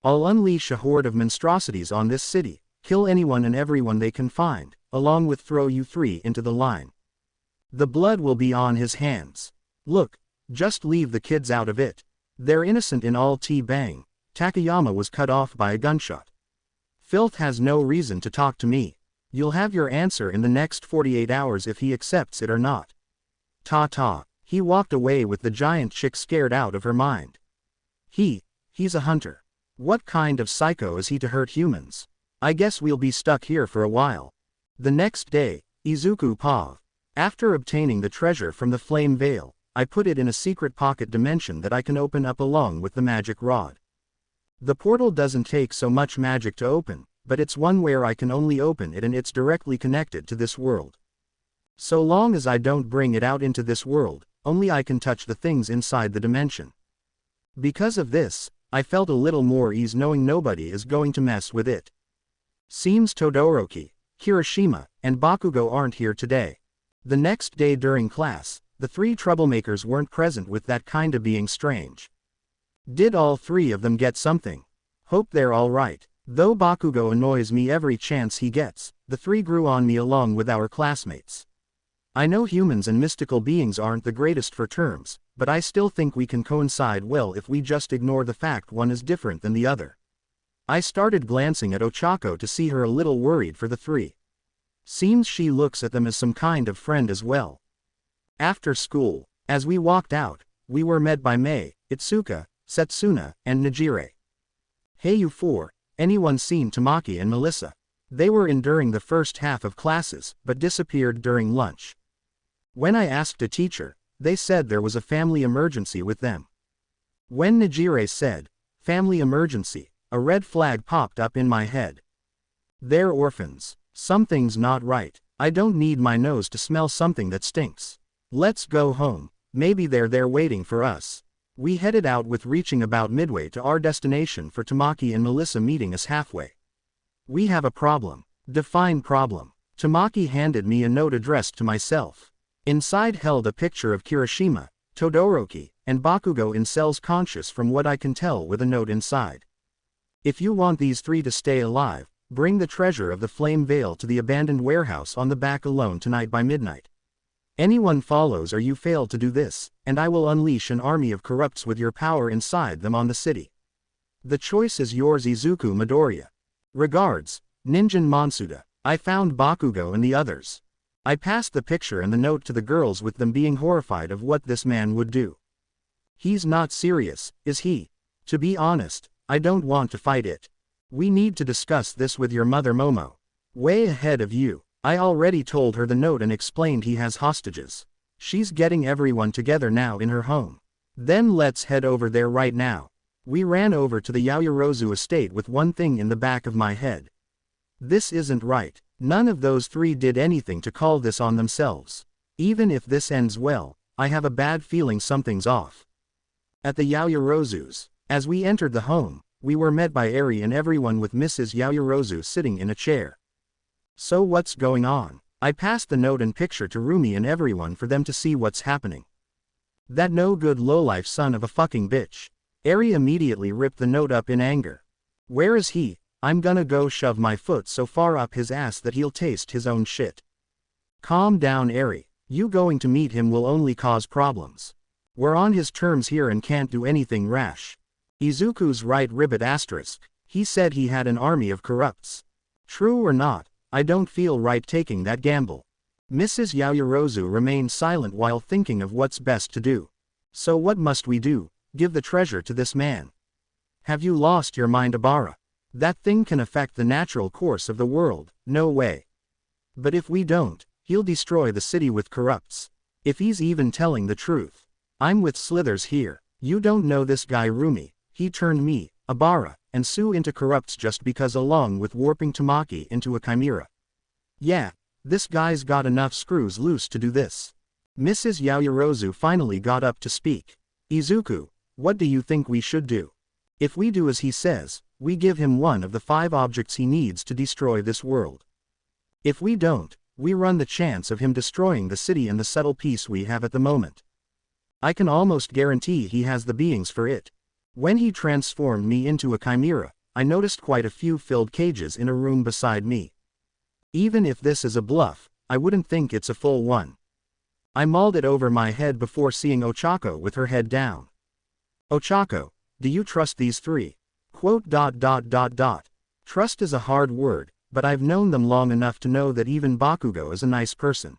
I'll unleash a horde of monstrosities on this city, kill anyone and everyone they can find, along with throw you 3 into the line. The blood will be on his hands. Look, just leave the kids out of it. They're innocent in all bang. Takayama was cut off by a gunshot. Filth has no reason to talk to me. You'll have your answer in the next 48 hours if he accepts it or not. Ta-ta. He walked away with the giant chick scared out of her mind. He's a hunter. What kind of psycho is he to hurt humans? I guess we'll be stuck here for a while. The next day, Izuku Pav. After obtaining the treasure from the flame veil, I put it in a secret pocket dimension that I can open up along with the magic rod. The portal doesn't take so much magic to open, but it's one where I can only open it and it's directly connected to this world. So long as I don't bring it out into this world, only I can touch the things inside the dimension. Because of this, I felt a little more ease knowing nobody is going to mess with it. Seems Todoroki, Kirishima, and Bakugo aren't here today. The next day during class, the 3 troublemakers weren't present with that kinda being strange. Did all 3 of them get something? Hope they're alright. Though Bakugo annoys me every chance he gets, the 3 grew on me along with our classmates. I know humans and mystical beings aren't the greatest for terms, but I still think we can coincide well if we just ignore the fact one is different than the other. I started glancing at Ochako to see her a little worried for the three. Seems she looks at them as some kind of friend as well. After school, as we walked out, we were met by Mei, Itsuka, Setsuna, and Najire. Hey you four, anyone seen Tamaki and Melissa? They were in during the first half of classes, but disappeared during lunch. When I asked a teacher, they said there was a family emergency with them. When Najire said, family emergency, a red flag popped up in my head. They're orphans. Something's not right. I don't need my nose to smell something that stinks. Let's go home. Maybe they're there waiting for us. We headed out with reaching about midway to our destination for Tamaki and Melissa meeting us halfway. We have a problem. Define problem. Tamaki handed me a note addressed to myself. Inside held a picture of Kirishima, Todoroki, and Bakugo in cells conscious from what I can tell with a note inside. If you want these three to stay alive, bring the treasure of the flame veil to the abandoned warehouse on the back alone tonight by midnight. Anyone follows or you fail to do this, and I will unleash an army of corrupts with your power inside them on the city. The choice is yours, Izuku Midoriya. Regards, Ninjin Monsuda. I found Bakugo and the others. I passed the picture and the note to the girls with them being horrified of what this man would do. He's not serious, is he? To be honest, I don't want to fight it. We need to discuss this with your mother Momo. Way ahead of you. I already told her the note and explained he has hostages. She's getting everyone together now in her home. Then let's head over there right now. We ran over to the Yaoyorozu estate with one thing in the back of my head. This isn't right. None of those three did anything to call this on themselves. Even if this ends well, I have a bad feeling something's off. At the Yaoyorozus, as we entered the home, we were met by Eri and everyone with Mrs. Yaoyorozu sitting in a chair. So what's going on? I passed the note and picture to Rumi and everyone for them to see what's happening. That no good lowlife son of a fucking bitch. Eri immediately ripped the note up in anger. Where is he? I'm gonna go shove my foot so far up his ass that he'll taste his own shit. Calm down, Eri. You going to meet him will only cause problems. We're on his terms here and can't do anything rash. Izuku's right ribbit asterisk. He said he had an army of corrupts. True or not, I don't feel right taking that gamble. Mrs. Yaoyorozu remained silent while thinking of what's best to do. So what must we do? Give the treasure to this man. Have you lost your mind, Abara? That thing can affect the natural course of the world, no way. But if we don't, he'll destroy the city with corrupts. If he's even telling the truth. I'm with Slithers here. You don't know this guy Rumi. He turned me, Abara, and Sue into corrupts just because along with warping Tamaki into a chimera. Yeah, this guy's got enough screws loose to do this. Mrs. Yaoyorozu finally got up to speak. Izuku, what do you think we should do? If we do as he says, we give him one of the 5 objects he needs to destroy this world. If we don't, we run the chance of him destroying the city and the subtle peace we have at the moment. I can almost guarantee he has the beings for it. When he transformed me into a chimera, I noticed quite a few filled cages in a room beside me. Even if this is a bluff, I wouldn't think it's a full one. I mulled it over my head before seeing Ochako with her head down. Ochako, do you trust these three? Trust is a hard word, but I've known them long enough to know that even Bakugo is a nice person.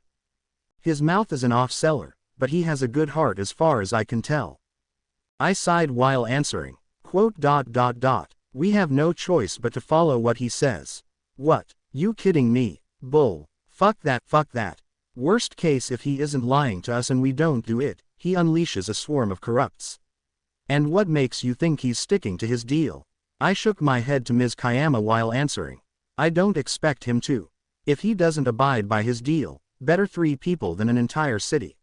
His mouth is an off-seller, but he has a good heart as far as I can tell. I sighed while answering. We have no choice but to follow what he says. What? You kidding me? Bull. Fuck that. Worst case, if he isn't lying to us and we don't do it, he unleashes a swarm of corrupts. And what makes you think he's sticking to his deal? I shook my head to Ms. Kayama while answering. I don't expect him to. If he doesn't abide by his deal, better 3 people than an entire city.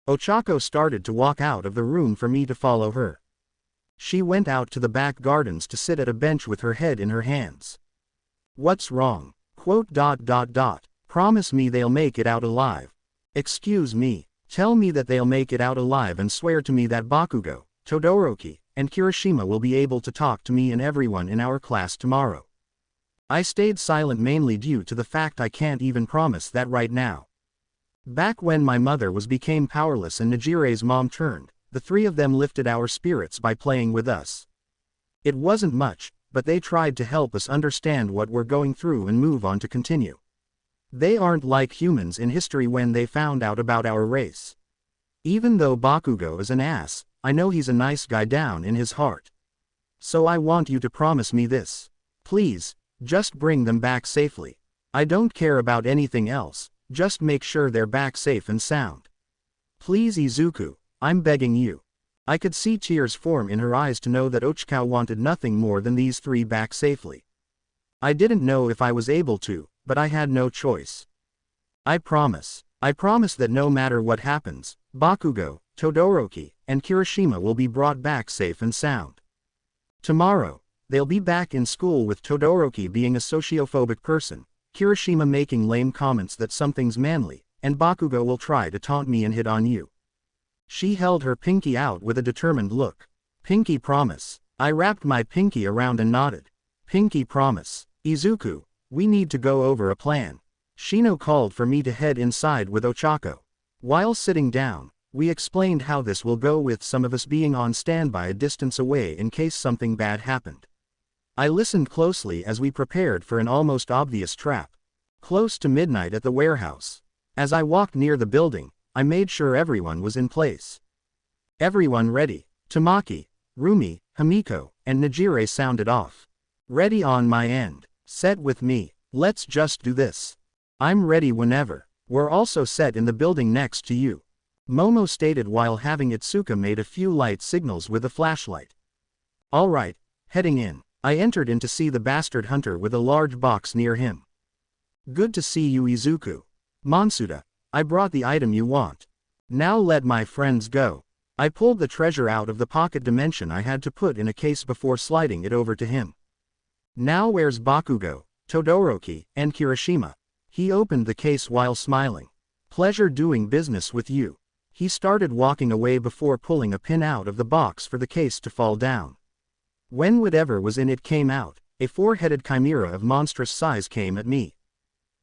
Ochako started to walk out of the room for me to follow her. She went out to the back gardens to sit at a bench with her head in her hands. What's wrong? Promise me they'll make it out alive. Excuse me. Tell me that they'll make it out alive and swear to me that Bakugo, Todoroki, and Kirishima will be able to talk to me and everyone in our class tomorrow. I stayed silent mainly due to the fact I can't even promise that right now. Back when my mother became powerless and Najire's mom turned, the three of them lifted our spirits by playing with us. It wasn't much, but they tried to help us understand what we're going through and move on to continue. They aren't like humans in history when they found out about our race. Even though Bakugo is an ass, I know he's a nice guy down in his heart. So I want you to promise me this. Please, just bring them back safely. I don't care about anything else, just make sure they're back safe and sound. Please Izuku, I'm begging you. I could see tears form in her eyes to know that Ochako wanted nothing more than these three back safely. I didn't know if I was able to, but I had no choice. I promise that no matter what happens, Bakugo, Todoroki, and Kirishima will be brought back safe and sound. Tomorrow, they'll be back in school with Todoroki being a sociophobic person, Kirishima making lame comments that something's manly, and Bakugo will try to taunt me and hit on you. She held her pinky out with a determined look. Pinky promise. I wrapped my pinky around and nodded. Pinky promise. Izuku, we need to go over a plan. Shino called for me to head inside with Ochako. While sitting down, we explained how this will go with some of us being on standby a distance away in case something bad happened. I listened closely as we prepared for an almost obvious trap. Close to midnight at the warehouse. As I walked near the building, I made sure everyone was in place. Everyone ready. Tamaki, Rumi, Hamiko, and Najire sounded off. Ready on my end. Set with me. Let's just do this. I'm ready whenever. We're also set in the building next to you. Momo stated while having Itsuka made a few light signals with a flashlight. Alright, heading in. I entered in to see the bastard hunter with a large box near him. Good to see you Izuku. Monsuda, I brought the item you want. Now let my friends go. I pulled the treasure out of the pocket dimension I had to put in a case before sliding it over to him. Now where's Bakugo, Todoroki, and Kirishima? He opened the case while smiling. Pleasure doing business with you. He started walking away before pulling a pin out of the box for the case to fall down. When whatever was in it came out, a four-headed chimera of monstrous size came at me.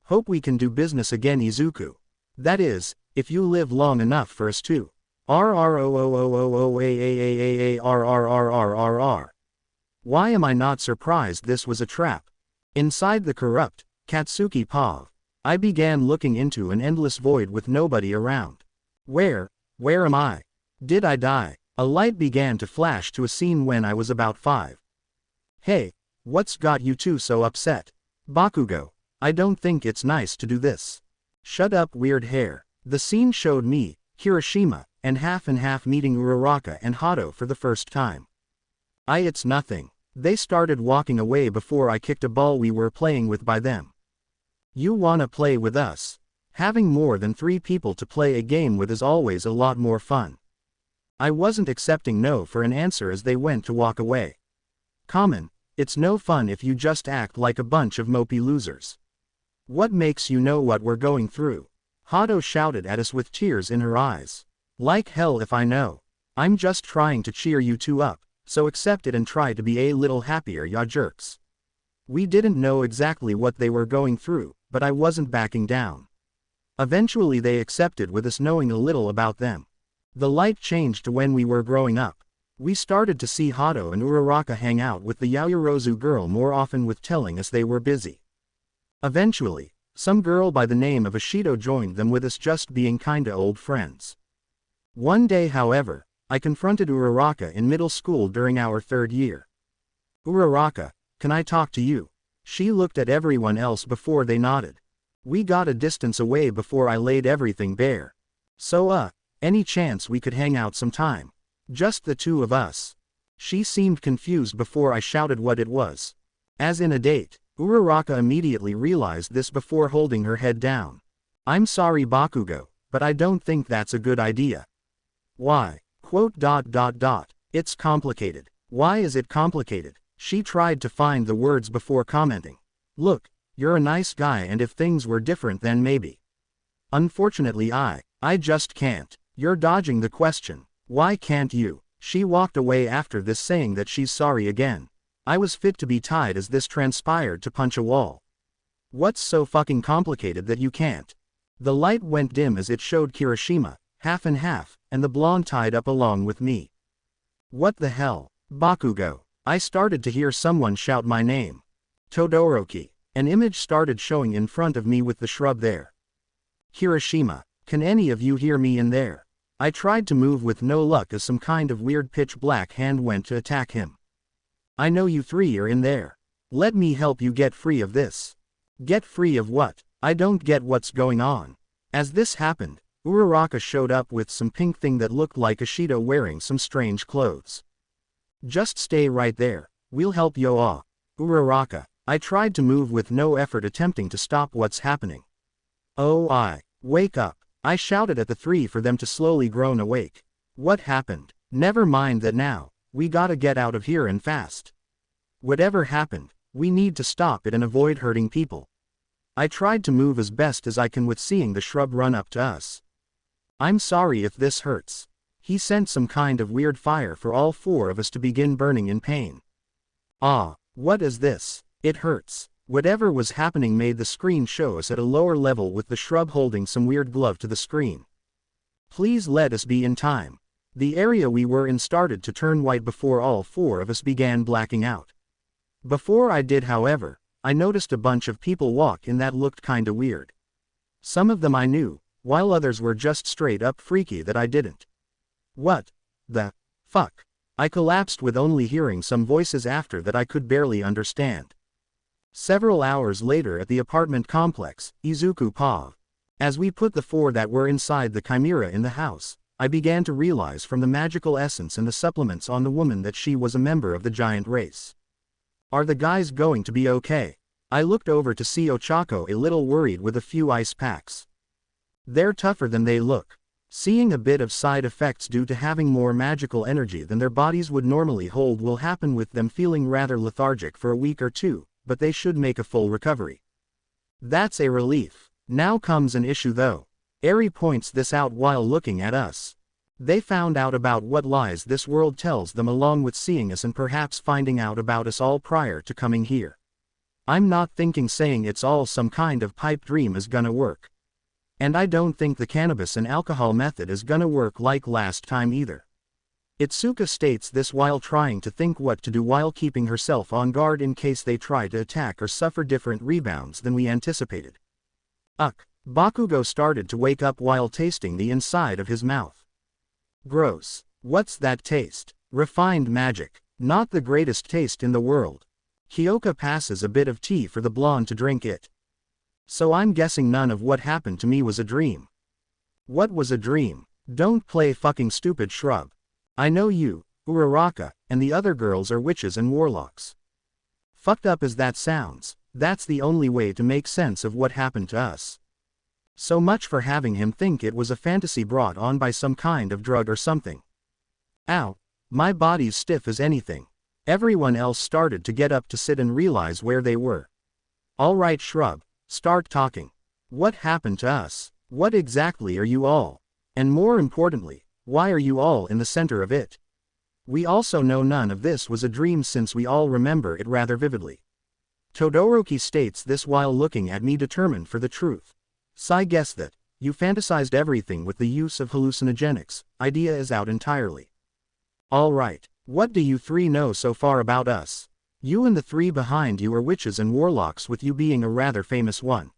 Hope we can do business again Izuku. That is, if you live long enough for us to. RROOOOOAAAARRRRRRR. Why am I not surprised this was a trap? Inside the corrupt, Katsuki Pav. I began looking into an endless void with nobody around. Where am I? Did I die? A light began to flash to a scene when I was about 5. Hey, what's got you two so upset? Bakugo, I don't think it's nice to do this. Shut up weird hair. The scene showed me, Kirishima, and half meeting Uraraka and Hato for the first time. It's nothing. They started walking away before I kicked a ball we were playing with by them. You wanna play with us? Having more than 3 people to play a game with is always a lot more fun. I wasn't accepting no for an answer as they went to walk away. Common, it's no fun if you just act like a bunch of mopey losers. What makes you know what we're going through? Hato shouted at us with tears in her eyes. Like hell if I know. I'm just trying to cheer you two up, so accept it and try to be a little happier ya jerks. We didn't know exactly what they were going through, but I wasn't backing down. Eventually they accepted with us knowing a little about them. The light changed to when we were growing up. We started to see Hato and Uraraka hang out with the Yaoyorozu girl more often with telling us they were busy. Eventually, some girl by the name of Ashido joined them with us just being kinda old friends. One day however, I confronted Uraraka in middle school during our 3rd year. Uraraka, can I talk to you? She looked at everyone else before they nodded. We got a distance away before I laid everything bare. So any chance we could hang out sometime? Just the two of us. She seemed confused before I shouted what it was. As in a date, Uraraka immediately realized this before holding her head down. I'm sorry Bakugo, but I don't think that's a good idea. Why? It's complicated. Why is it complicated? She tried to find the words before commenting. Look, you're a nice guy and if things were different then maybe. Unfortunately I just can't. You're dodging the question. Why can't you? She walked away after this saying that she's sorry again. I was fit to be tied as this transpired to punch a wall. What's so fucking complicated that you can't? The light went dim as it showed Kirishima, half and half, and the blonde tied up along with me. What the hell? Bakugo. I started to hear someone shout my name. Todoroki. An image started showing in front of me with the shrub there. Kirishima. Can any of you hear me in there? I tried to move with no luck as some kind of weird pitch black hand went to attack him. I know you three are in there. Let me help you get free of this. Get free of what? I don't get what's going on. As this happened, Uraraka showed up with some pink thing that looked like Ashido wearing some strange clothes. Just stay right there, we'll help you. Uraraka. I tried to move with no effort attempting to stop what's happening. Oh, wake up. I shouted at the three for them to slowly groan awake. What happened? Never mind that now, we gotta get out of here and fast. Whatever happened, we need to stop it and avoid hurting people. I tried to move as best as I can with seeing the shrub run up to us. I'm sorry if this hurts. He sent some kind of weird fire for all four of us to begin burning in pain. What is this? It hurts. Whatever was happening made the screen show us at a lower level with the shrub holding some weird glove to the screen. Please let us be in time. The area we were in started to turn white before all four of us began blacking out. Before I did, however, I noticed a bunch of people walk in that looked kinda weird. Some of them I knew, while others were just straight up freaky that I didn't. What the fuck? I collapsed with only hearing some voices after that I could barely understand. Several hours later at the apartment complex, Izuku Pav. As we put the four that were inside the chimera in the house, I began to realize from the magical essence and the supplements on the woman that she was a member of the giant race. Are the guys going to be okay? I looked over to see Ochako a little worried with a few ice packs. They're tougher than they look. Seeing a bit of side effects due to having more magical energy than their bodies would normally hold will happen with them feeling rather lethargic for a week or two, but they should make a full recovery. That's a relief. Now comes an issue though. Eri points this out while looking at us. They found out about what lies this world tells them along with seeing us and perhaps finding out about us all prior to coming here. I'm not thinking saying it's all some kind of pipe dream is gonna work. And I don't think the cannabis and alcohol method is gonna work like last time either. Itsuka states this while trying to think what to do while keeping herself on guard in case they try to attack or suffer different rebounds than we anticipated. Bakugo started to wake up while tasting the inside of his mouth. Gross. What's that taste? Refined magic. Not the greatest taste in the world. Kyoka passes a bit of tea for the blonde to drink it. So I'm guessing none of what happened to me was a dream. What was a dream? Don't play fucking stupid, shrub. I know you, Uraraka, and the other girls are witches and warlocks. Fucked up as that sounds, that's the only way to make sense of what happened to us. So much for having him think it was a fantasy brought on by some kind of drug or something. Ow, my body's stiff as anything. Everyone else started to get up to sit and realize where they were. Alright, shrub, start talking. What happened to us? What exactly are you all? And more importantly, why are you all in the center of it? We also know none of this was a dream since we all remember it rather vividly. Todoroki states this while looking at me determined for the truth. I guess that, you fantasized everything with the use of hallucinogenics, idea is out entirely. Alright, what do you three know so far about us? You and the three behind you are witches and warlocks, with you being a rather famous one.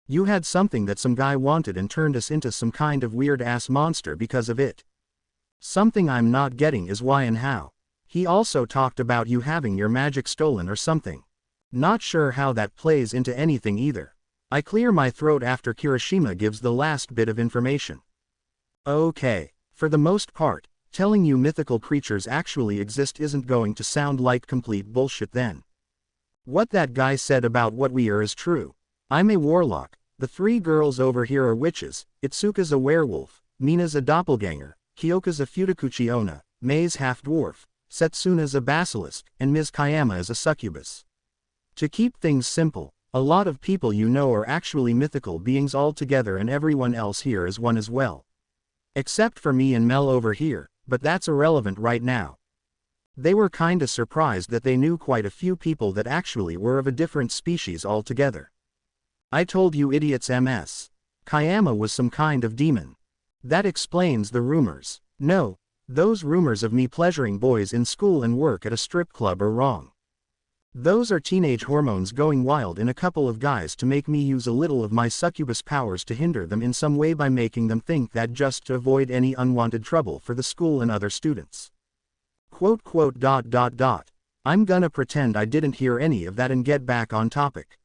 You had something that some guy wanted and turned us into some kind of weird-ass monster because of it. Something I'm not getting is why and how. He also talked about you having your magic stolen or something. Not sure how that plays into anything either. I clear my throat after Kirishima gives the last bit of information. Okay, for the most part, telling you mythical creatures actually exist isn't going to sound like complete bullshit then. What that guy said about what we are is true. I'm a warlock, the three girls over here are witches, Itsuka's a werewolf, Mina's a doppelganger, Kyoka's a Futakuchi Onna, Mei's half-dwarf, Setsuna's a basilisk, and Ms. Kayama is a succubus. To keep things simple, a lot of people you know are actually mythical beings altogether, and everyone else here is one as well. Except for me and Mel over here, but that's irrelevant right now. They were kinda surprised that they knew quite a few people that actually were of a different species altogether. I told you idiots, MS. Kayama was some kind of demon. That explains the rumors. No, those rumors of me pleasuring boys in school and work at a strip club are wrong. Those are teenage hormones going wild in a couple of guys to make me use a little of my succubus powers to hinder them in some way by making them think that just to avoid any unwanted trouble for the school and other students. I'm gonna pretend I didn't hear any of that and get back on topic.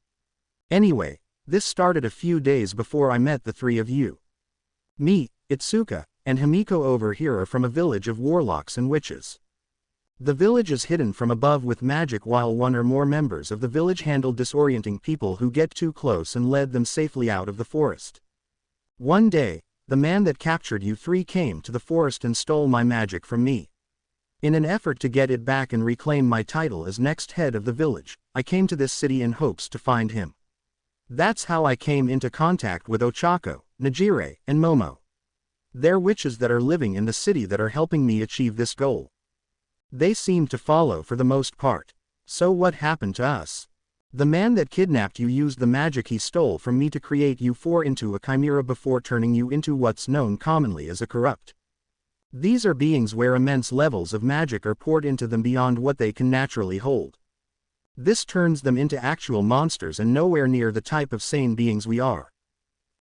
Anyway, this started a few days before I met the three of you. Me, Itsuka, and Himiko over here are from a village of warlocks and witches. The village is hidden from above with magic while one or more members of the village handle disorienting people who get too close and led them safely out of the forest. One day, the man that captured you three came to the forest and stole my magic from me. In an effort to get it back and reclaim my title as next head of the village, I came to this city in hopes to find him. That's how I came into contact with Ochako, Najire, and Momo. They're witches that are living in the city that are helping me achieve this goal. They seem to follow for the most part. So what happened to us? The man that kidnapped you used the magic he stole from me to create you four into a chimera before turning you into what's known commonly as a corrupt. These are beings where immense levels of magic are poured into them beyond what they can naturally hold. This turns them into actual monsters and nowhere near the type of sane beings we are.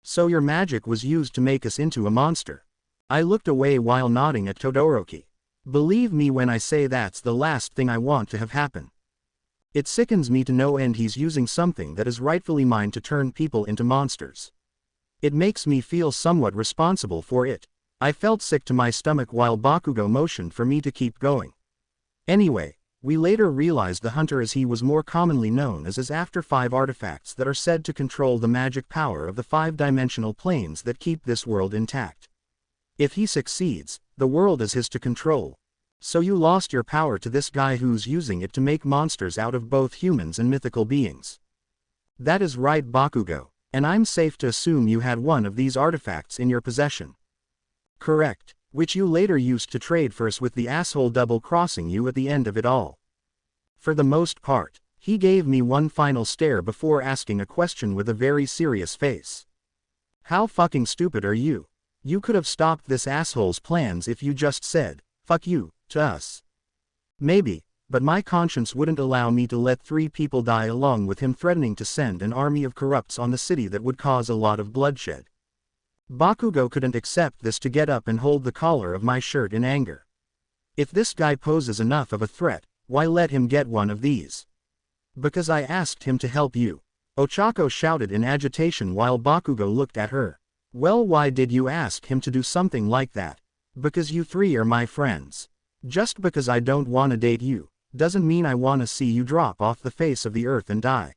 So your magic was used to make us into a monster. I looked away while nodding at Todoroki. Believe me when I say that's the last thing I want to have happen. It sickens me to no end he's using something that is rightfully mine to turn people into monsters. It makes me feel somewhat responsible for it. I felt sick to my stomach while Bakugo motioned for me to keep going. Anyway, we later realized the hunter as he was more commonly known as is after 5 artifacts that are said to control the magic power of the 5-dimensional planes that keep this world intact. If he succeeds, the world is his to control. So you lost your power to this guy who's using it to make monsters out of both humans and mythical beings. That is right, Bakugo, and I'm safe to assume you had one of these artifacts in your possession. Correct, which you later used to trade for us with the asshole double-crossing you at the end of it all. For the most part, he gave me one final stare before asking a question with a very serious face. How fucking stupid are you? You could have stopped this asshole's plans if you just said, "Fuck you," to us. Maybe, but my conscience wouldn't allow me to let 3 people die along with him threatening to send an army of corrupts on the city that would cause a lot of bloodshed. Bakugo couldn't accept this to get up and hold the collar of my shirt in anger. If this guy poses enough of a threat, why let him get one of these? Because I asked him to help you. Ochako shouted in agitation while Bakugo looked at her. Well, why did you ask him to do something like that? Because you 3 are my friends. Just because I don't wanna date you, doesn't mean I wanna see you drop off the face of the earth and die.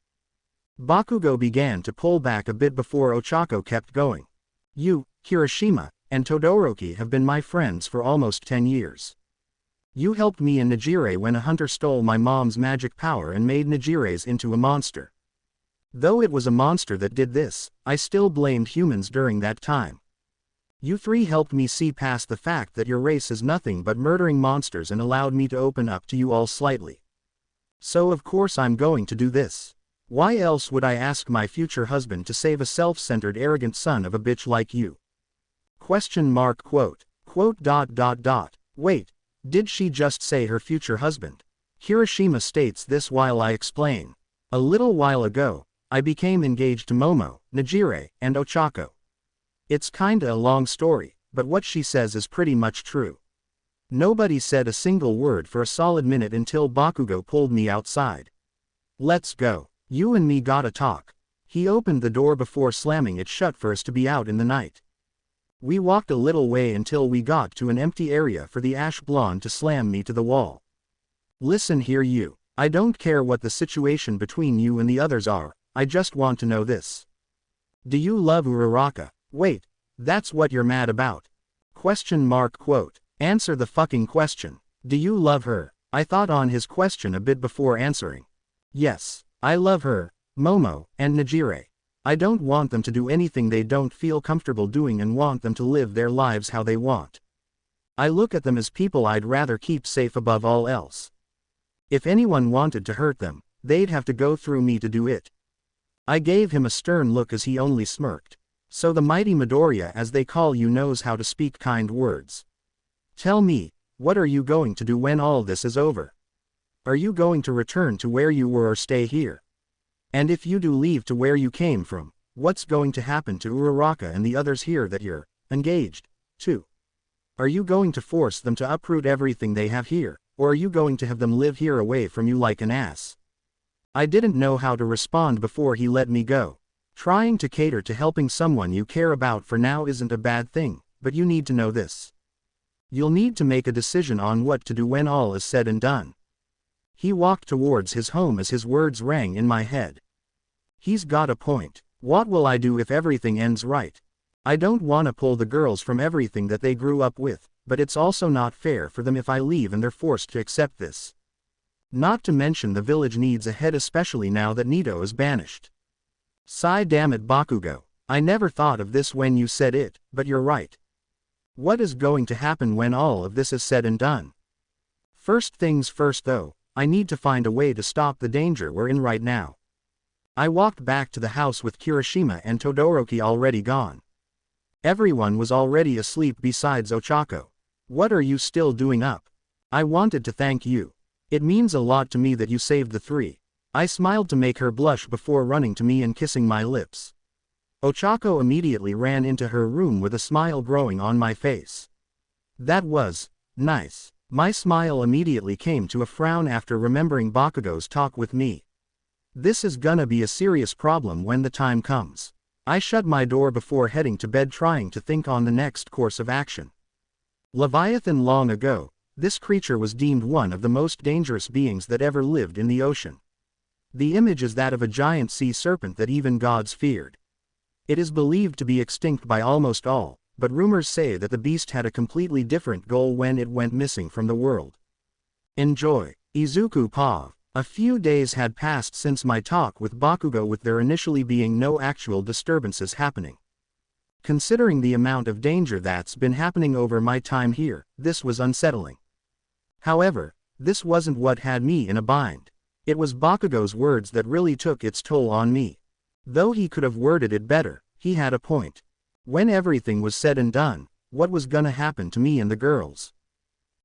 Bakugo began to pull back a bit before Ochako kept going. You, Kirishima, and Todoroki have been my friends for almost 10 years. You helped me and Najire when a hunter stole my mom's magic power and made Najire's into a monster. Though it was a monster that did this, I still blamed humans during that time. You 3 helped me see past the fact that your race is nothing but murdering monsters and allowed me to open up to you all slightly. So of course I'm going to do this. Why else would I ask my future husband to save a self-centered arrogant son of a bitch like you? Wait, did she just say her future husband? Kirishima states this while I explain. A little while ago, I became engaged to Momo, Najire, and Ochako. It's kinda a long story, but what she says is pretty much true. Nobody said a single word for a solid minute until Bakugo pulled me outside. Let's go. You and me gotta talk. He opened the door before slamming it shut for us to be out in the night. We walked a little way until we got to an empty area for the ash blonde to slam me to the wall. Listen here you, I don't care what the situation between you and the others are, I just want to know this. Do you love Uraraka? Wait, that's what you're mad about? Answer the fucking question. Do you love her? I thought on his question a bit before answering. Yes, I love her, Momo, and Najire. I don't want them to do anything they don't feel comfortable doing and want them to live their lives how they want. I look at them as people I'd rather keep safe above all else. If anyone wanted to hurt them, they'd have to go through me to do it. I gave him a stern look as he only smirked. So the mighty Midoriya, as they call you, knows how to speak kind words. Tell me, what are you going to do when all this is over? Are you going to return to where you were or stay here? And if you do leave to where you came from, what's going to happen to Uraraka and the others here that you're engaged to? Are you going to force them to uproot everything they have here, or are you going to have them live here away from you like an ass? I didn't know how to respond before he let me go. Trying to cater to helping someone you care about for now isn't a bad thing, but you need to know this. You'll need to make a decision on what to do when all is said and done. He walked towards his home as his words rang in my head. He's got a point. What will I do if everything ends right? I don't want to pull the girls from everything that they grew up with, but it's also not fair for them if I leave and they're forced to accept this. Not to mention the village needs a head, especially now that Nito is banished. Sigh, damn it, Bakugo. I never thought of this when you said it, but you're right. What is going to happen when all of this is said and done? First things first though, I need to find a way to stop the danger we're in right now. I walked back to the house with Kirishima and Todoroki already gone. Everyone was already asleep besides Ochako. What are you still doing up? I wanted to thank you. It means a lot to me that you saved the three. I smiled to make her blush before running to me and kissing my lips. Ochako immediately ran into her room with a smile growing on my face. That was nice. My smile immediately came to a frown after remembering Bakugo's talk with me. This is gonna be a serious problem when the time comes. I shut my door before heading to bed, trying to think on the next course of action. Leviathan. Long ago, this creature was deemed one of the most dangerous beings that ever lived in the ocean. The image is that of a giant sea serpent that even gods feared. It is believed to be extinct by almost all, but rumors say that the beast had a completely different goal when it went missing from the world. Enjoy. Izuku Pav. A few days had passed since my talk with Bakugo, with there initially being no actual disturbances happening. Considering the amount of danger that's been happening over my time here, this was unsettling. However, this wasn't what had me in a bind. It was Bakugo's words that really took its toll on me. Though he could have worded it better, he had a point. When everything was said and done, what was gonna happen to me and the girls?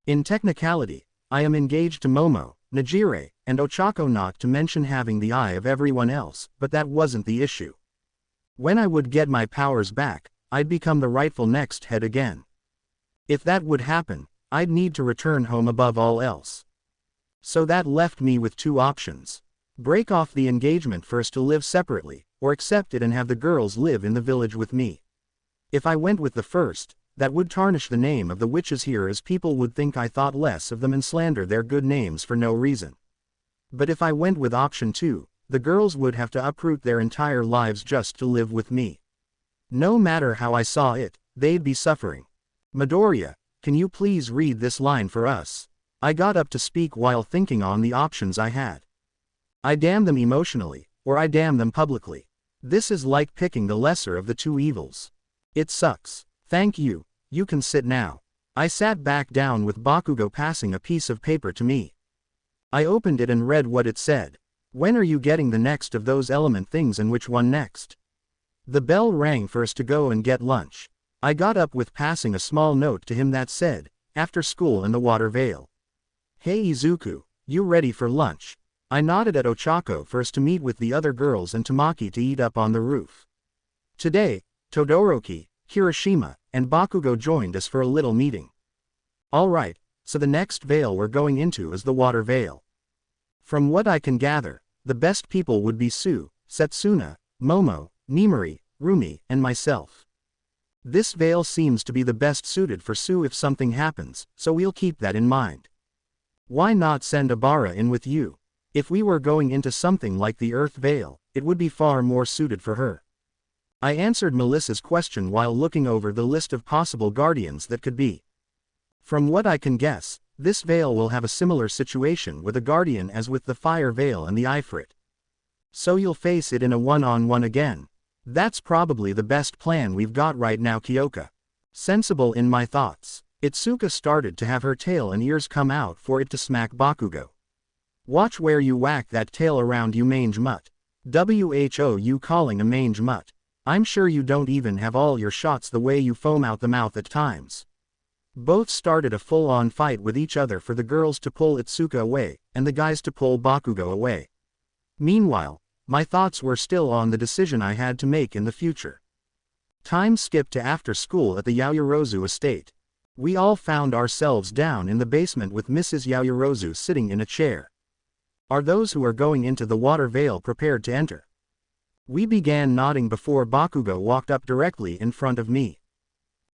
In technicality, I am engaged to Momo, Najire, and Ochako, not to mention having the eye of everyone else, but that wasn't the issue. When I would get my powers back, I'd become the rightful next head again. If that would happen, I'd need to return home above all else. So that left me with two options. Break off the engagement first to live separately, or accept it and have the girls live in the village with me. If I went with the first, that would tarnish the name of the witches here, as people would think I thought less of them and slander their good names for no reason. But if I went with option 2, the girls would have to uproot their entire lives just to live with me. No matter how I saw it, they'd be suffering. Midoriya, can you please read this line for us? I got up to speak while thinking on the options I had. I damn them emotionally, or I damn them publicly. This is like picking the lesser of the two evils. It sucks. Thank you, you can sit now. I sat back down with Bakugo passing a piece of paper to me. I opened it and read what it said. When are you getting the next of those element things, and which one next? The bell rang for us to go and get lunch. I got up with passing a small note to him that said, after school in the Water Vale. Hey Izuku, you ready for lunch? I nodded at Ochako first to meet with the other girls and Tamaki to eat up on the roof. Today, Todoroki, Kirishima, and Bakugo joined us for a little meeting. Alright, so the next vale we're going into is the Water Vale. From what I can gather, the best people would be Sue, Setsuna, Momo, Nimari, Rumi, and myself. This vale seems to be the best suited for Sue if something happens, so we'll keep that in mind. Why not send Abara in with you? If we were going into something like the Earth Vale, it would be far more suited for her. I answered Melissa's question while looking over the list of possible guardians that could be. From what I can guess, this Vale will have a similar situation with a guardian as with the Fire Vale and the Ifrit. So you'll face it in a one-on-one again. That's probably the best plan we've got right now, Kyoka. Sensible in my thoughts. Itsuka started to have her tail and ears come out for it to smack Bakugo. Watch where you whack that tail around, you mange mutt. Who you calling a mange mutt? I'm sure you don't even have all your shots the way you foam out the mouth at times. Both started a full-on fight with each other for the girls to pull Itsuka away, and the guys to pull Bakugo away. Meanwhile, my thoughts were still on the decision I had to make in the future. Time skipped to after school at the Yaoyorozu estate. We all found ourselves down in the basement with Mrs. Yaoyorozu sitting in a chair. Are those who are going into the water veil prepared to enter? We began nodding before Bakugo walked up directly in front of me.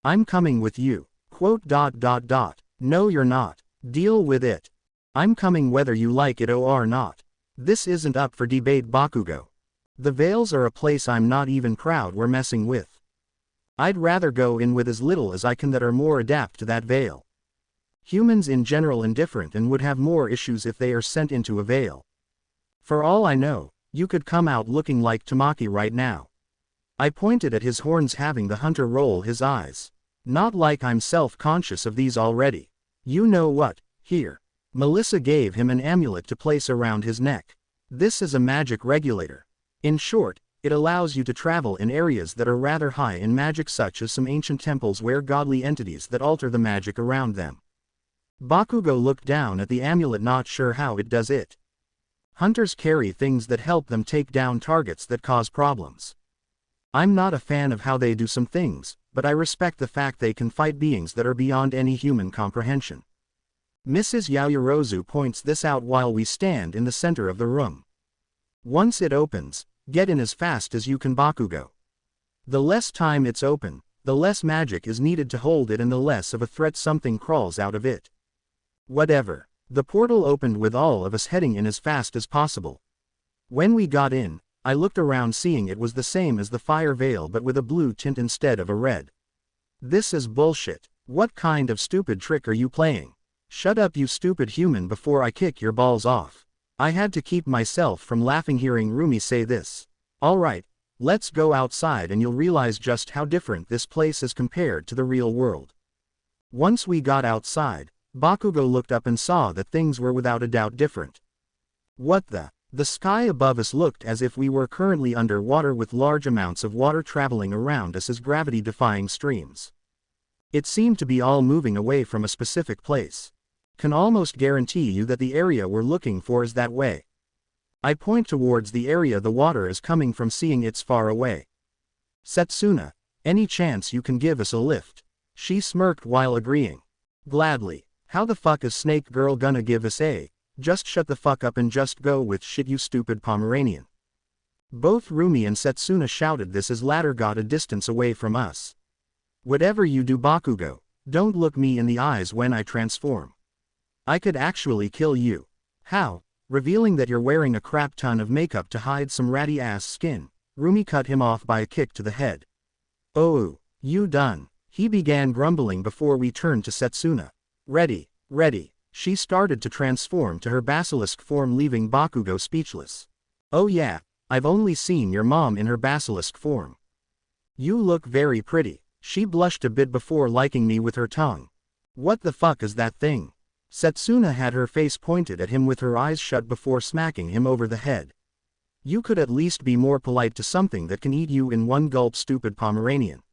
I'm coming with you. ... No you're not. Deal with it. I'm coming whether you like it or not. This isn't up for debate, Bakugo. The veils are a place I'm not even proud we're messing with. I'd rather go in with as little as I can that are more adapt to that veil. Humans in general indifferent and would have more issues if they are sent into a veil. For all I know, you could come out looking like Tamaki right now. I pointed at his horns, having the hunter roll his eyes. Not like I'm self-conscious of these already. You know what, here. Melissa gave him an amulet to place around his neck. This is a magic regulator. In short, it allows you to travel in areas that are rather high in magic, such as some ancient temples where godly entities that alter the magic around them. Bakugo looked down at the amulet, not sure how it does it. Hunters carry things that help them take down targets that cause problems. I'm not a fan of how they do some things, but I respect the fact they can fight beings that are beyond any human comprehension. Mrs. Yaoyorozu points this out while we stand in the center of the room. Once it opens, get in as fast as you can, Bakugo. The less time it's open, the less magic is needed to hold it and the less of a threat something crawls out of it. Whatever. The portal opened with all of us heading in as fast as possible. When we got in, I looked around, seeing it was the same as the fire veil but with a blue tint instead of a red. This is bullshit. What kind of stupid trick are you playing? Shut up, you stupid human, before I kick your balls off. I had to keep myself from laughing hearing Rumi say this. Alright, let's go outside and you'll realize just how different this place is compared to the real world. Once we got outside, Bakugo looked up and saw that things were without a doubt different. What the? The sky above us looked as if we were currently underwater, with large amounts of water traveling around us as gravity-defying streams. It seemed to be all moving away from a specific place. Can almost guarantee you that the area we're looking for is that way. I point towards the area the water is coming from, seeing it's far away. Setsuna, any chance you can give us a lift? She smirked while agreeing. Gladly. How the fuck is Snake Girl gonna give us a? Just shut the fuck up and just go with shit, you stupid Pomeranian. Both Rumi and Setsuna shouted this as latter got a distance away from us. Whatever you do, Bakugo, don't look me in the eyes when I transform. I could actually kill you. How? Revealing that you're wearing a crap ton of makeup to hide some ratty ass skin, Rumi cut him off by a kick to the head. Oh, you done? He began grumbling before we turned to Setsuna. Ready. She started to transform to her basilisk form, leaving Bakugo speechless. Oh yeah, I've only seen your mom in her basilisk form. You look very pretty. She blushed a bit before liking me with her tongue. What the fuck is that thing? Setsuna had her face pointed at him with her eyes shut before smacking him over the head. You could at least be more polite to something that can eat you in one gulp, stupid Pomeranian.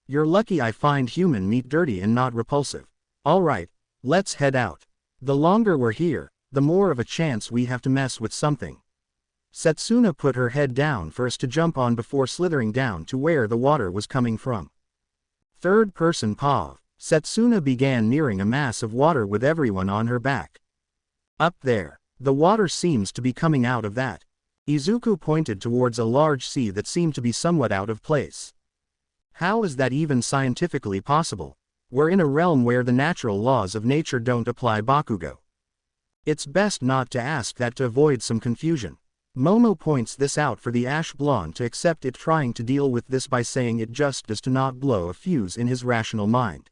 You're lucky I find human meat dirty and not repulsive. Alright, let's head out. The longer we're here, the more of a chance we have to mess with something. Setsuna put her head down for us to jump on before slithering down to where the water was coming from. Third person POV. Setsuna began nearing a mass of water with everyone on her back. Up there. The water seems to be coming out of that. Izuku pointed towards a large sea that seemed to be somewhat out of place. How is that even scientifically possible? We're in a realm where the natural laws of nature don't apply, Bakugo. It's best not to ask that to avoid some confusion. Momo points this out for the ash blonde to accept it, trying to deal with this by saying it just as to not blow a fuse in his rational mind.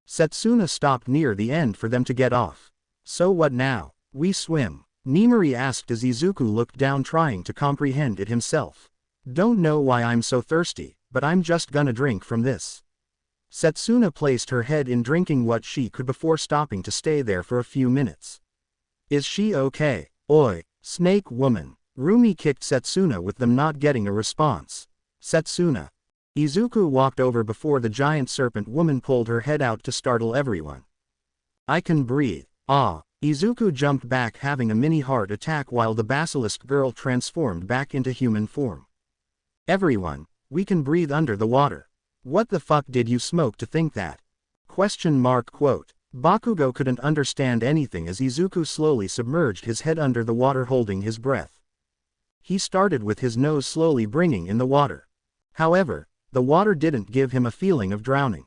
Setsuna stopped near the end for them to get off. So what now? We swim? Nimari asked as Izuku looked down, trying to comprehend it himself. Don't know why I'm so thirsty, but I'm just gonna drink from this. Setsuna placed her head in, drinking what she could before stopping to stay there for a few minutes. Is she okay? Oi, snake woman. Rumi kicked Setsuna with them not getting a response. Setsuna. Izuku walked over before the giant serpent woman pulled her head out to startle everyone. I can breathe. Ah. Izuku jumped back having a mini heart attack while the basilisk girl transformed back into human form. Everyone, we can breathe under the water. What the fuck did you smoke to think that? Quote. Bakugo couldn't understand anything as Izuku slowly submerged his head under the water holding his breath. He started with his nose slowly bringing in the water. However, the water didn't give him a feeling of drowning.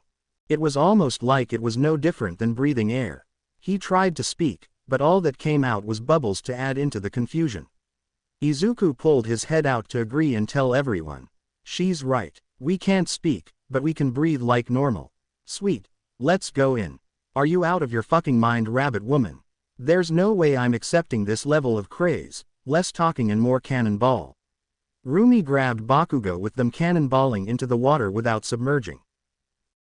It was almost like it was no different than breathing air. He tried to speak, but all that came out was bubbles to add into the confusion. Izuku pulled his head out to agree and tell everyone. She's right. We can't speak, but we can breathe like normal. Sweet. Let's go in. Are you out of your fucking mind, rabbit woman? There's no way I'm accepting this level of craze. Less talking and more cannonball. Rumi grabbed Bakugo with them cannonballing into the water without submerging.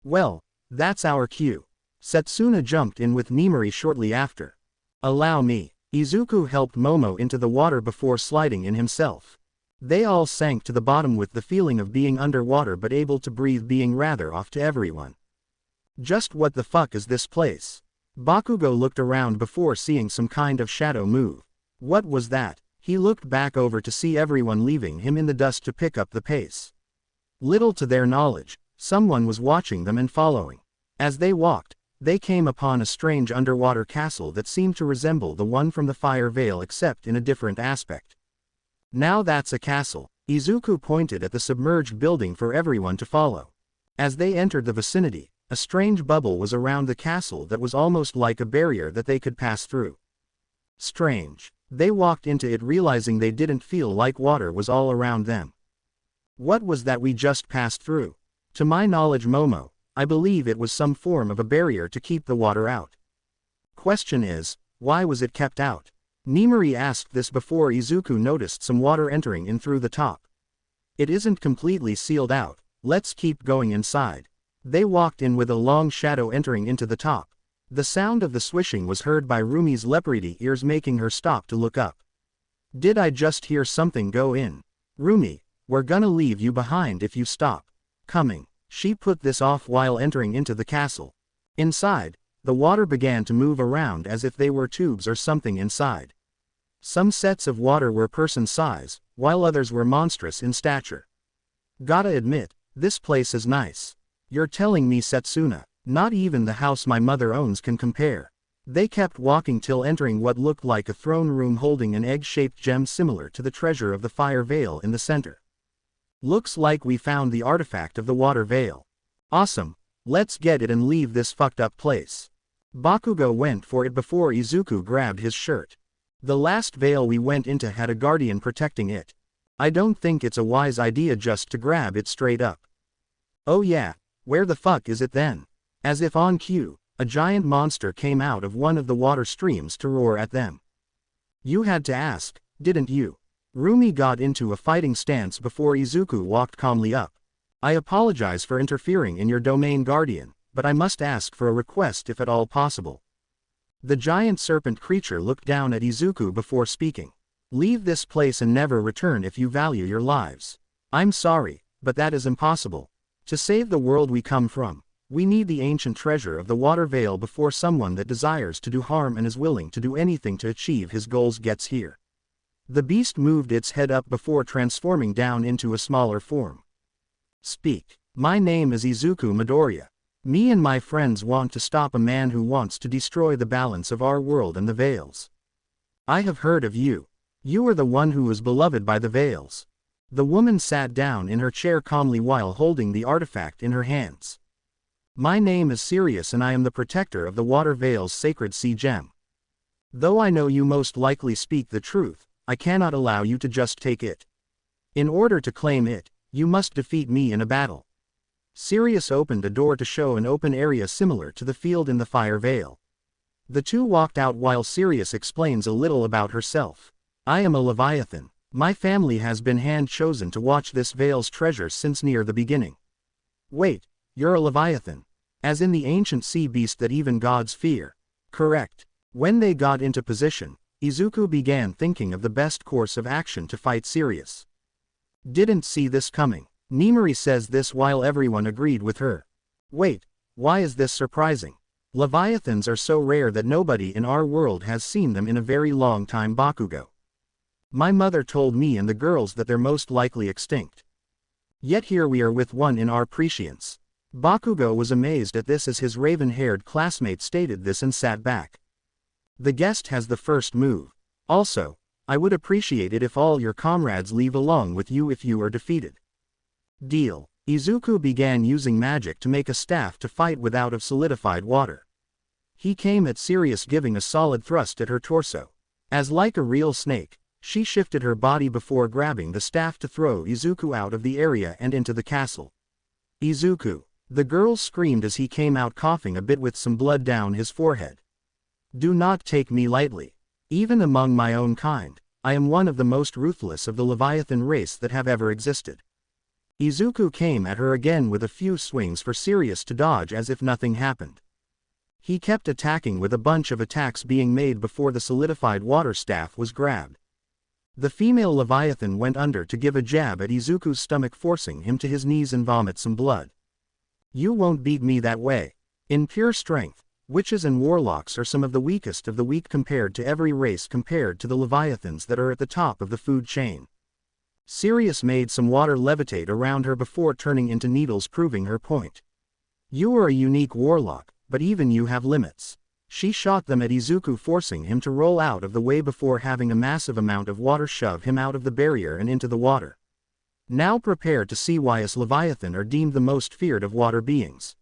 Well, that's our cue. Setsuna jumped in with Nimari shortly after. Allow me. Izuku helped Momo into the water before sliding in himself. They all sank to the bottom with the feeling of being underwater but able to breathe being rather off to everyone. Just what the fuck is this place? Bakugo looked around before seeing some kind of shadow move. What was that? He looked back over to see everyone leaving him in the dust to pick up the pace. Little to their knowledge, someone was watching them and following. As they walked, they came upon a strange underwater castle that seemed to resemble the one from the Fire Veil except in a different aspect. Now that's a castle. Izuku pointed at the submerged building for everyone to follow. As they entered the vicinity, a strange bubble was around the castle that was almost like a barrier that they could pass through. Strange. They walked into it realizing they didn't feel like water was all around them. What was that we just passed through? To my knowledge, Momo, I believe it was some form of a barrier to keep the water out. Question is, why was it kept out? Nimari asked this before Izuku noticed some water entering in through the top. It isn't completely sealed out, let's keep going inside. They walked in with a long shadow entering into the top. The sound of the swishing was heard by Rumi's leopardy ears making her stop to look up. Did I just hear something go in? Rumi, we're gonna leave you behind if you stop coming. She put this off while entering into the castle. Inside, the water began to move around as if they were tubes or something inside. Some sets of water were person size, while others were monstrous in stature. Gotta admit, this place is nice. You're telling me, Setsuna, not even the house my mother owns can compare. They kept walking till entering what looked like a throne room holding an egg-shaped gem similar to the treasure of the Fire Veil in the center. Looks like we found the artifact of the Water Veil. Awesome, let's get it and leave this fucked up place. Bakugo went for it before Izuku grabbed his shirt. The last veil we went into had a guardian protecting it. I don't think it's a wise idea just to grab it straight up. Oh yeah, where the fuck is it then? As if on cue, a giant monster came out of one of the water streams to roar at them. You had to ask, didn't you? Rumi got into a fighting stance before Izuku walked calmly up. I apologize for interfering in your domain, guardian, but I must ask for a request if at all possible. The giant serpent creature looked down at Izuku before speaking. Leave this place and never return if you value your lives. I'm sorry, but that is impossible. To save the world we come from, we need the ancient treasure of the Water Veil before someone that desires to do harm and is willing to do anything to achieve his goals gets here. The beast moved its head up before transforming down into a smaller form. Speak. My name is Izuku Midoriya. Me and my friends want to stop a man who wants to destroy the balance of our world and the Veils. I have heard of you. You are the one who is beloved by the Veils. The woman sat down in her chair calmly while holding the artifact in her hands. My name is Sirius and I am the protector of the Water Veil's sacred sea gem. Though I know you most likely speak the truth, I cannot allow you to just take it. In order to claim it, you must defeat me in a battle. Sirius opened a door to show an open area similar to the field in the Fire Veil. The two walked out while Sirius explains a little about herself. I am a Leviathan. My family has been hand-chosen to watch this Veil's treasure since near the beginning. Wait, you're a Leviathan? As in the ancient sea beast that even gods fear? Correct. When they got into position, Izuku began thinking of the best course of action to fight Sirius. Didn't see this coming. Nemuri says this while everyone agreed with her. Wait, why is this surprising? Leviathans are so rare that nobody in our world has seen them in a very long time. Bakugo. My mother told me and the girls that they're most likely extinct. Yet here we are with one in our prescience. Bakugo was amazed at this as his raven-haired classmate stated this and sat back. The guest has the first move. Also, I would appreciate it if all your comrades leave along with you if you are defeated. Deal. Izuku began using magic to make a staff to fight with out of solidified water. He came at Sirius giving a solid thrust at her torso. As like a real snake, she shifted her body before grabbing the staff to throw Izuku out of the area and into the castle. Izuku. The girl screamed as he came out coughing a bit with some blood down his forehead. Do not take me lightly. Even among my own kind, I am one of the most ruthless of the Leviathan race that have ever existed. Izuku came at her again with a few swings for Sirius to dodge as if nothing happened. He kept attacking with a bunch of attacks being made before the solidified water staff was grabbed. The female Leviathan went under to give a jab at Izuku's stomach, forcing him to his knees and vomit some blood. You won't beat me that way. In pure strength, witches and warlocks are some of the weakest of the weak compared to every race compared to the Leviathans that are at the top of the food chain. Sirius made some water levitate around her before turning into needles, proving her point. You are a unique warlock, but even you have limits. She shot them at Izuku, forcing him to roll out of the way before having a massive amount of water shove him out of the barrier and into the water. Now prepare to see why us Leviathan are deemed the most feared of water beings.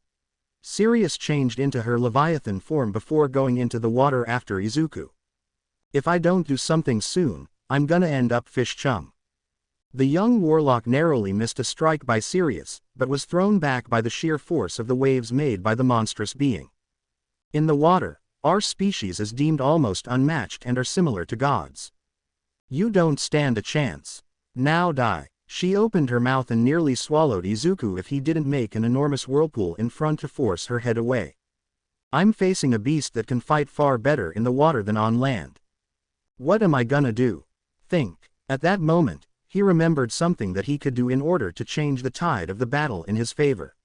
Sirius changed into her Leviathan form before going into the water after Izuku. If I don't do something soon, I'm gonna end up fish chum. The young warlock narrowly missed a strike by Sirius, but was thrown back by the sheer force of the waves made by the monstrous being. In the water, our species is deemed almost unmatched and are similar to gods. You don't stand a chance. Now die. She opened her mouth and nearly swallowed Izuku if he didn't make an enormous whirlpool in front to force her head away. I'm facing a beast that can fight far better in the water than on land. What am I gonna do? Think. At that moment, he remembered something that he could do in order to change the tide of the battle in his favor.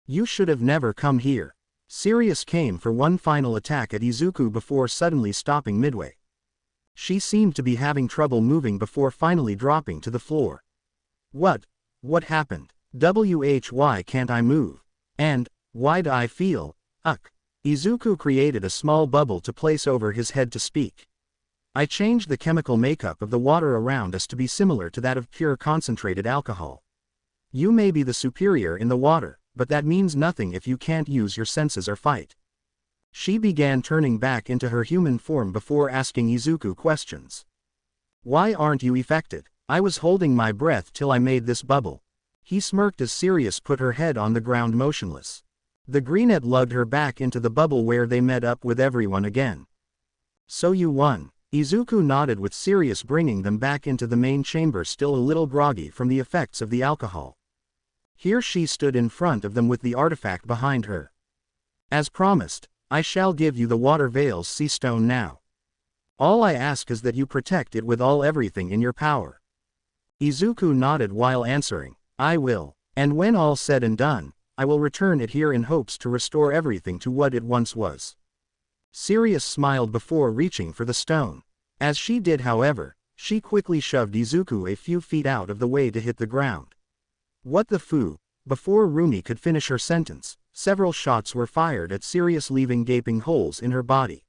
You should have never come here. Sirius came for one final attack at Izuku before suddenly stopping midway. She seemed to be having trouble moving before finally dropping to the floor. What happened? Why can't I move? And, why do I feel, Izuku created a small bubble to place over his head to speak. I changed the chemical makeup of the water around us to be similar to that of pure concentrated alcohol. You may be the superior in the water, but that means nothing if you can't use your senses or fight. She began turning back into her human form before asking Izuku questions. Why aren't you affected? I was holding my breath till I made this bubble. He smirked as Sirius put her head on the ground motionless. The greenette lugged her back into the bubble where they met up with everyone again. So you won. Izuku nodded with Sirius bringing them back into the main chamber, still a little groggy from the effects of the alcohol. Here she stood in front of them with the artifact behind her. As promised, I shall give you the Water Veil's sea stone now. All I ask is that you protect it with everything in your power. Izuku nodded while answering, I will, and when all said and done, I will return it here in hopes to restore everything to what it once was. Sirius smiled before reaching for the stone. As she did, however, she quickly shoved Izuku a few feet out of the way to hit the ground. What the foo? Before Rumi could finish her sentence, several shots were fired at Sirius, leaving gaping holes in her body.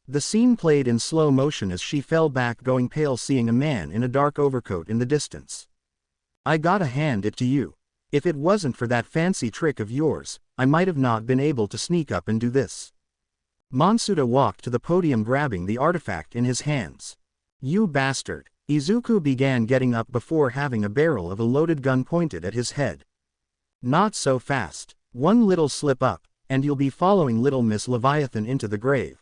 The scene played in slow motion as she fell back, going pale, seeing a man in a dark overcoat in the distance. I gotta hand it to you. If it wasn't for that fancy trick of yours, I might have not been able to sneak up and do this. Monsuda walked to the podium, grabbing the artifact in his hands. You bastard. Izuku began getting up before having a barrel of a loaded gun pointed at his head. Not so fast. One little slip up, and you'll be following Little Miss Leviathan into the grave.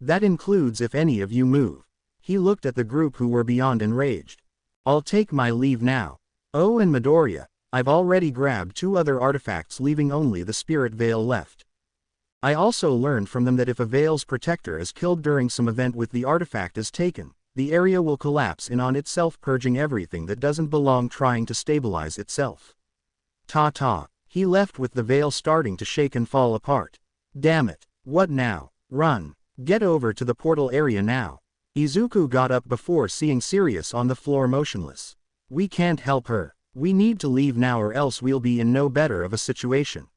That includes if any of you move. He looked at the group who were beyond enraged. I'll take my leave now. Oh, and Midoriya, I've already grabbed 2 other artifacts, leaving only the spirit veil left. I also learned from them that if a veil's protector is killed during some event with the artifact is taken, the area will collapse in on itself, purging everything that doesn't belong, trying to stabilize itself. Ta-ta. He left with the veil starting to shake and fall apart. Damn it. What now? Run. Get over to the portal area now. Izuku got up before seeing Sirius on the floor motionless. We can't help her. We need to leave now or else we'll be in no better of a situation.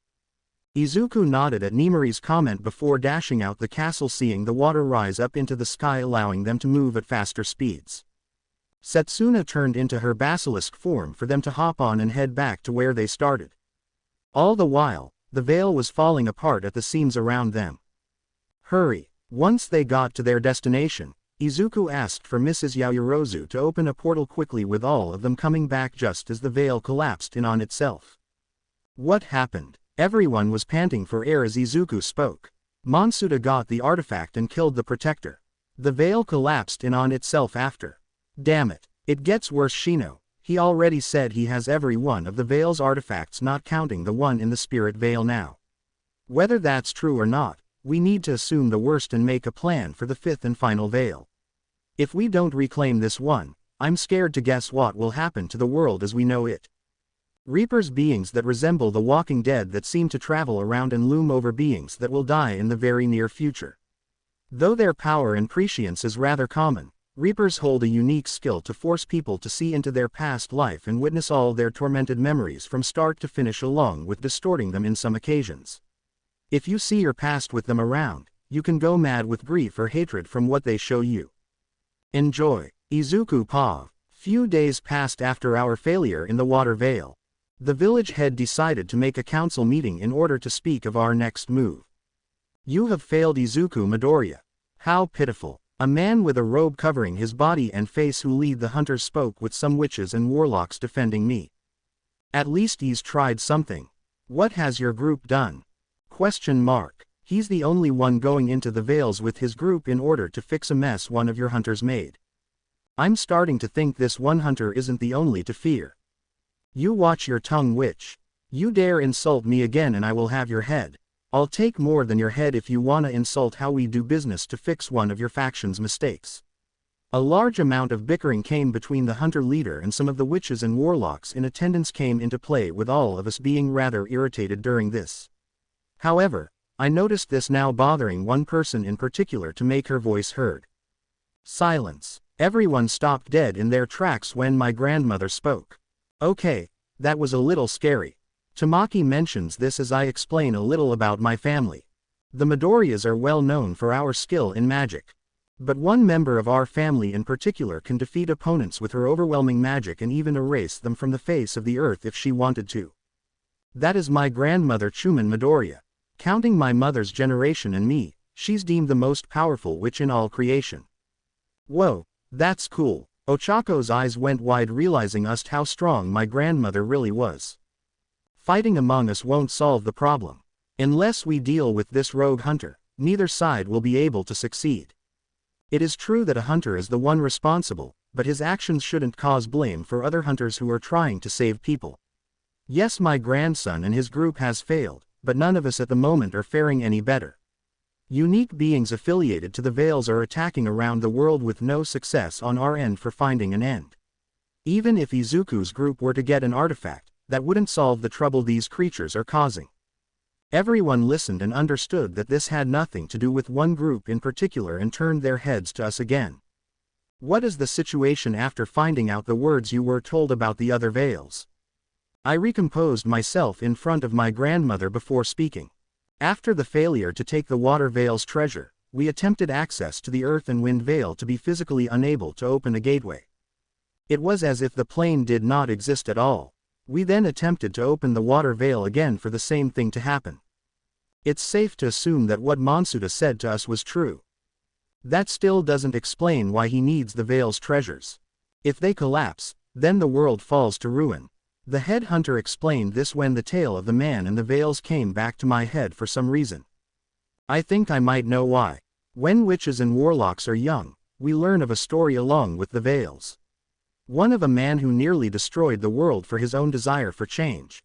Izuku nodded at Nemori's comment before dashing out the castle, seeing the water rise up into the sky, allowing them to move at faster speeds. Setsuna turned into her basilisk form for them to hop on and head back to where they started. All the while, the veil was falling apart at the seams around them. Hurry. Once they got to their destination, Izuku asked for Mrs. Yaoyorozu to open a portal quickly, with all of them coming back just as the veil collapsed in on itself. What happened? Everyone was panting for air as Izuku spoke. Monsuda got the artifact and killed the protector. The veil collapsed in on itself after. Damn it. It gets worse. Shino. He already said he has every one of the veil's artifacts, not counting the one in the spirit veil now. Whether that's true or not, we need to assume the worst and make a plan for the fifth and final veil. If we don't reclaim this one, I'm scared to guess what will happen to the world as we know it. Reapers, beings that resemble the walking dead that seem to travel around and loom over, beings that will die in the very near future. Though their power and prescience is rather common, Reapers hold a unique skill to force people to see into their past life and witness all their tormented memories from start to finish, along with distorting them in some occasions. If you see your past with them around, you can go mad with grief or hatred from what they show you. Enjoy. Izuku Pav. Few days passed after our failure in the Water Veil. The village head decided to make a council meeting in order to speak of our next move. You have failed, Izuku Midoriya. How pitiful. A man with a robe covering his body and face who lead the hunters spoke, with some witches and warlocks defending me. At least he's tried something. What has your group done? ? He's the only one going into the Veils with his group in order to fix a mess one of your hunters made. I'm starting to think this one hunter isn't the only to fear. You watch your tongue, witch. You dare insult me again and I will have your head. I'll take more than your head if you wanna insult how we do business to fix one of your faction's mistakes. A large amount of bickering came between the hunter leader and some of the witches and warlocks in attendance came into play, with all of us being rather irritated during this. However, I noticed this now bothering one person in particular to make her voice heard. Silence. Everyone stopped dead in their tracks when my grandmother spoke. Okay, that was a little scary. Tamaki mentions this as I explain a little about my family. The Midoriyas are well known for our skill in magic. But one member of our family in particular can defeat opponents with her overwhelming magic and even erase them from the face of the earth if she wanted to. That is my grandmother Chuman Midoriya. Counting my mother's generation and me, she's deemed the most powerful witch in all creation. Whoa, that's cool. Ochako's eyes went wide, realizing just how strong my grandmother really was. Fighting among us won't solve the problem. Unless we deal with this rogue hunter, neither side will be able to succeed. It is true that a hunter is the one responsible, but his actions shouldn't cause blame for other hunters who are trying to save people. Yes, my grandson and his group has failed, but none of us at the moment are faring any better. Unique beings affiliated to the Veils are attacking around the world with no success on our end for finding an end. Even if Izuku's group were to get an artifact, that wouldn't solve the trouble these creatures are causing. Everyone listened and understood that this had nothing to do with one group in particular and turned their heads to us again. What is the situation after finding out the words you were told about the other Veils? I recomposed myself in front of my grandmother before speaking. After the failure to take the Water Veil's treasure, we attempted access to the Earth and Wind Veil to be physically unable to open a gateway. It was as if the plane did not exist at all. We then attempted to open the Water Veil again for the same thing to happen. It's safe to assume that what Monsuda said to us was true. That still doesn't explain why he needs the Veil's treasures. If they collapse, then the world falls to ruin. The head hunter explained this when the tale of the man and the Veils came back to my head for some reason. I think I might know why. When witches and warlocks are young, we learn of a story along with the Veils. One of a man who nearly destroyed the world for his own desire for change.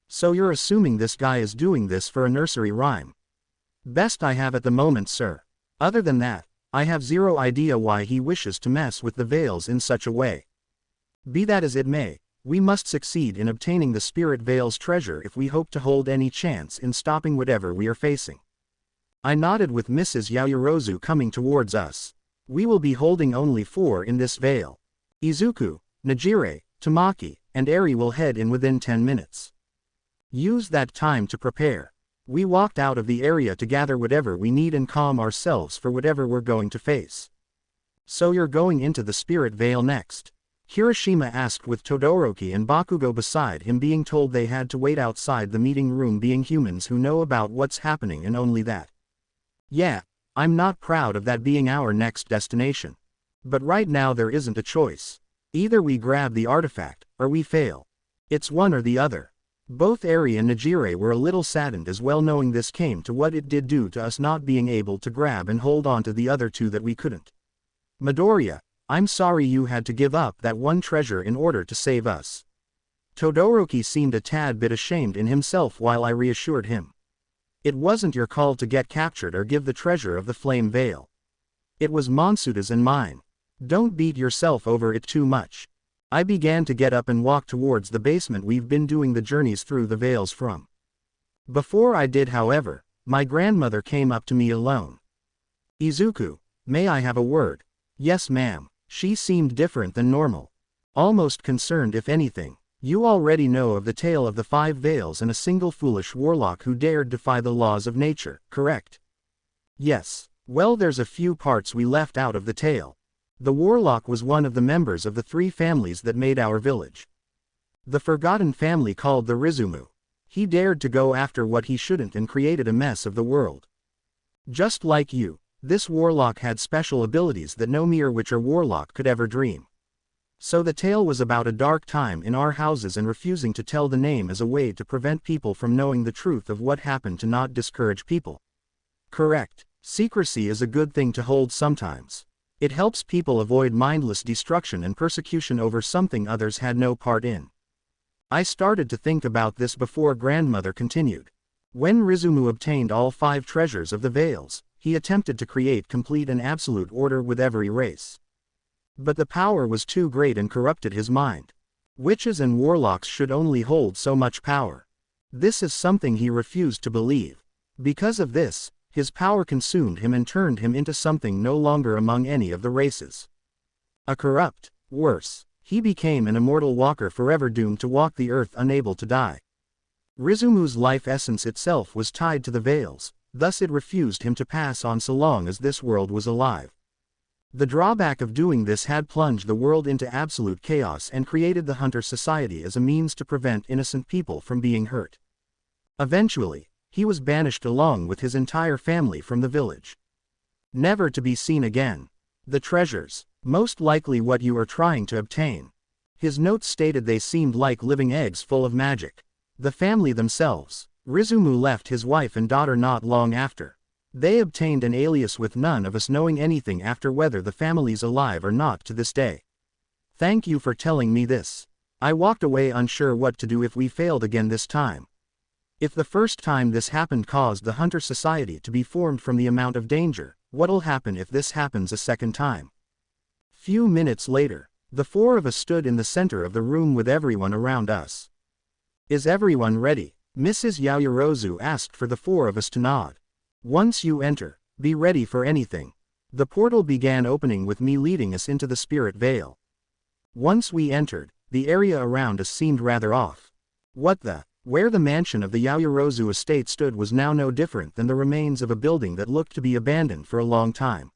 So you're assuming this guy is doing this for a nursery rhyme? Best I have at the moment, sir. Other than that, I have zero idea why he wishes to mess with the veils in such a way. Be that as it may, we must succeed in obtaining the Spirit Veil's treasure if we hope to hold any chance in stopping whatever we are facing. I nodded with Mrs. Yaoyorozu coming towards us. We will be holding only 4 in this veil. Izuku, Najire, Tamaki, and Eri will head in within 10 minutes. Use that time to prepare. We walked out of the area to gather whatever we need and calm ourselves for whatever we're going to face. So you're going into the Spirit Veil next? Kirishima asked with Todoroki and Bakugo beside him being told they had to wait outside the meeting room being humans who know about what's happening and only that. Yeah, I'm not proud of that being our next destination. But right now there isn't a choice. Either we grab the artifact, or we fail. It's one or the other. Both Eri and Najire were a little saddened as well knowing this came to what it did do to us not being able to grab and hold on to the other 2 that we couldn't. Midoriya, I'm sorry you had to give up that one treasure in order to save us. Todoroki seemed a tad bit ashamed in himself while I reassured him. It wasn't your call to get captured or give the treasure of the Flame Veil. It was Monsuda's and mine. Don't beat yourself over it too much. I began to get up and walk towards the basement we've been doing the journeys through the veils from. Before I did, however, my grandmother came up to me alone. Izuku, may I have a word? Yes, ma'am. She seemed different than normal. Almost concerned if anything. You already know of the tale of the 5 veils and a single foolish warlock who dared defy the laws of nature, correct? Yes. Well, there's a few parts we left out of the tale. The warlock was one of the members of the 3 families that made our village. The forgotten family called the Rizumu. He dared to go after what he shouldn't and created a mess of the world. Just like you. This warlock had special abilities that no mere witch or warlock could ever dream. So the tale was about a dark time in our houses and refusing to tell the name as a way to prevent people from knowing the truth of what happened to not discourage people. Correct. Secrecy is a good thing to hold sometimes. It helps people avoid mindless destruction and persecution over something others had no part in. I started to think about this before grandmother continued. When Rizumu obtained all 5 treasures of the veils, he attempted to create complete and absolute order with every race. But the power was too great and corrupted his mind. Witches and warlocks should only hold so much power. This is something he refused to believe. Because of this, his power consumed him and turned him into something no longer among any of the races. A corrupt, worse, he became an immortal walker forever doomed to walk the earth unable to die. Rizumu's life essence itself was tied to the veils. Thus it refused him to pass on so long as this world was alive. The drawback of doing this had plunged the world into absolute chaos and created the Hunter Society as a means to prevent innocent people from being hurt. Eventually, he was banished along with his entire family from the village. Never to be seen again. The treasures, most likely what you are trying to obtain. His notes stated they seemed like living eggs full of magic. The family themselves. Rizumu left his wife and daughter not long after. They obtained an alias with none of us knowing anything after whether the family's alive or not to this day. Thank you for telling me this. I walked away unsure what to do if we failed again this time. If the first time this happened caused the Hunter Society to be formed from the amount of danger, what'll happen if this happens a second time? Few minutes later, the 4 of us stood in the center of the room with everyone around us. Is everyone ready? Mrs. Yaoyorozu asked for the 4 of us to nod. Once you enter, be ready for anything. The portal began opening with me leading us into the Spirit Veil. Once we entered, the area around us seemed rather off. Where the mansion of the Yaoyorozu estate stood was now no different than the remains of a building that looked to be abandoned for a long time.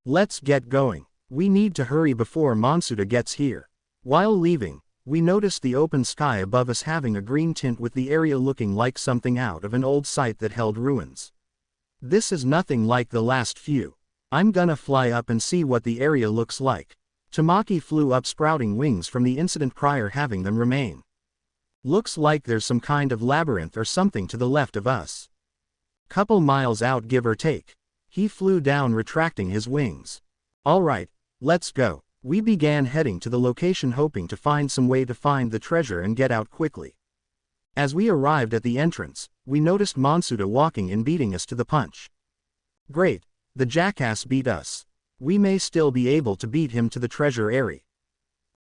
Let's get going. We need to hurry before Monsuda gets here. While leaving, we noticed the open sky above us having a green tint with the area looking like something out of an old site that held ruins. This is nothing like the last few. I'm gonna fly up and see what the area looks like. Tamaki flew up sprouting wings from the incident prior having them remain. Looks like there's some kind of labyrinth or something to the left of us. Couple miles out give or take. He flew down retracting his wings. Alright, let's go. We began heading to the location hoping to find some way to find the treasure and get out quickly. As we arrived at the entrance, we noticed Monsuda walking and beating us to the punch. Great, The jackass beat us. We may still be able to beat him to the treasure area.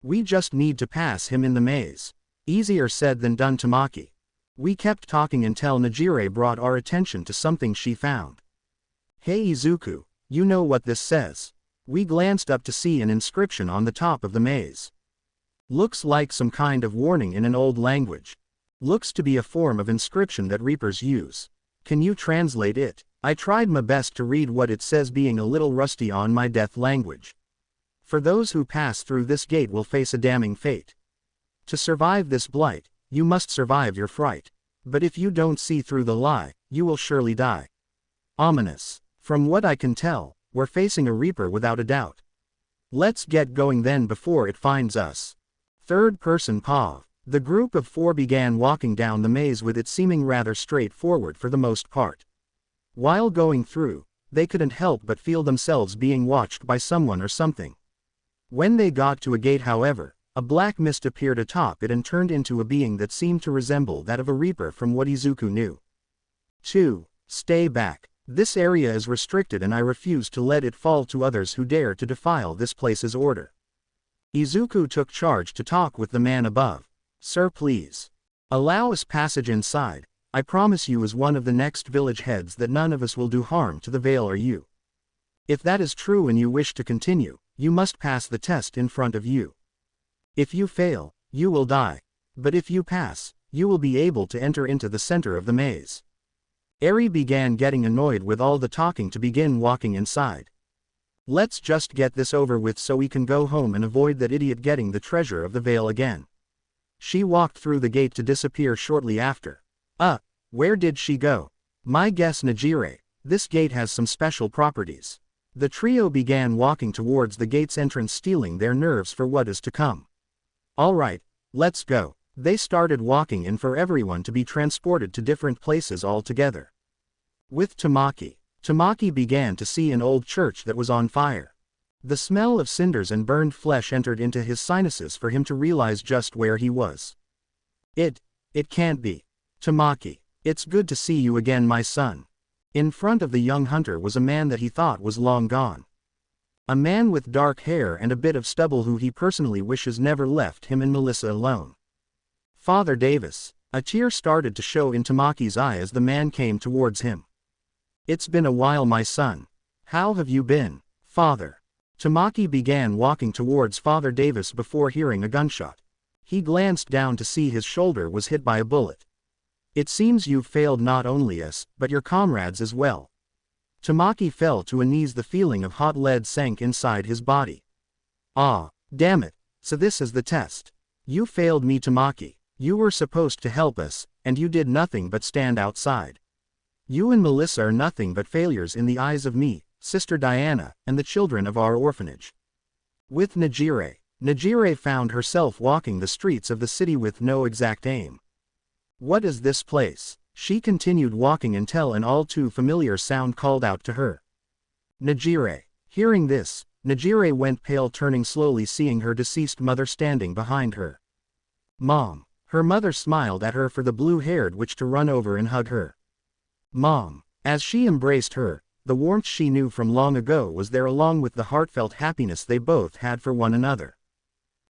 We just need to pass him in the maze. Easier said than done, Tamaki. We kept talking until Najire brought our attention to something she found. Hey Izuku, you know what this says? We glanced up to see an inscription on the top of the maze. Looks like some kind of warning in an old language. Looks to be a form of inscription that reapers use. Can you translate it? I tried my best to read what it says, being a little rusty on my death language. For those who pass through this gate will face a damning fate. To survive this blight, you must survive your fright. But if you don't see through the lie, you will surely die. Ominous. From what I can tell, we're facing a reaper without a doubt. Let's get going then before it finds us. Third person POV. The group of 4 began walking down the maze with it seeming rather straightforward for the most part. While going through, they couldn't help but feel themselves being watched by someone or something. When they got to a gate, however, a black mist appeared atop it and turned into a being that seemed to resemble that of a reaper from what Izuku knew. 2. Stay back. This area is restricted and I refuse to let it fall to others who dare to defile this place's order. Izuku took charge to talk with the man above. Sir, please. Allow us passage inside. I promise you as one of the next village heads that none of us will do harm to the Veil or you. If that is true and you wish to continue, you must pass the test in front of you. If you fail, you will die. But if you pass, you will be able to enter into the center of the maze. Eri began getting annoyed with all the talking to begin walking inside. Let's just get this over with so we can go home and avoid that idiot getting the treasure of the Veil again. She walked through the gate to disappear shortly after. Where did she go? My guess, Najire, this gate has some special properties. The trio began walking towards the gate's entrance, stealing their nerves for what is to come. Alright, let's go. They started walking in for everyone to be transported to different places altogether. With Tamaki began to see an old church that was on fire. The smell of cinders and burned flesh entered into his sinuses for him to realize just where he was. It can't be. Tamaki, it's good to see you again, my son. In front of the young hunter was a man that he thought was long gone. A man with dark hair and a bit of stubble who he personally wishes never left him and Melissa alone. Father Davis. A tear started to show in Tamaki's eye as the man came towards him. It's been a while, my son. How have you been, father? Tamaki began walking towards Father Davis before hearing a gunshot. He glanced down to see his shoulder was hit by a bullet. It seems you've failed not only us, but your comrades as well. Tamaki fell to his knees. The feeling of hot lead sank inside his body. Ah, damn it, so this is the test. You failed me, Tamaki. You were supposed to help us, and you did nothing but stand outside. You and Melissa are nothing but failures in the eyes of me, Sister Diana, and the children of our orphanage. With Najire found herself walking the streets of the city with no exact aim. What is this place? She continued walking until an all too familiar sound called out to her. Najire. Hearing this, Najire went pale, turning slowly, seeing her deceased mother standing behind her. Mom. Her mother smiled at her for the blue-haired witch to run over and hug her. Mom. As she embraced her, the warmth she knew from long ago was there, along with the heartfelt happiness they both had for one another.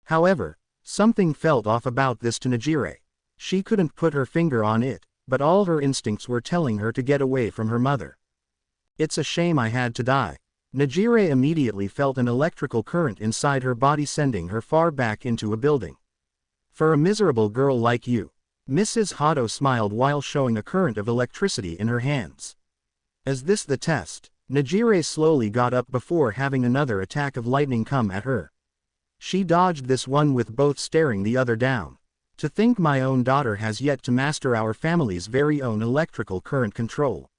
However, something felt off about this to Najire. She couldn't put her finger on it, but all her instincts were telling her to get away from her mother. It's a shame I had to die. Najire immediately felt an electrical current inside her body, sending her far back into a building. For a miserable girl like you. Mrs. Hato smiled while showing a current of electricity in her hands. Is this the test? Najire slowly got up before having another attack of lightning come at her. She dodged this one with both staring the other down. To think my own daughter has yet to master our family's very own electrical current control.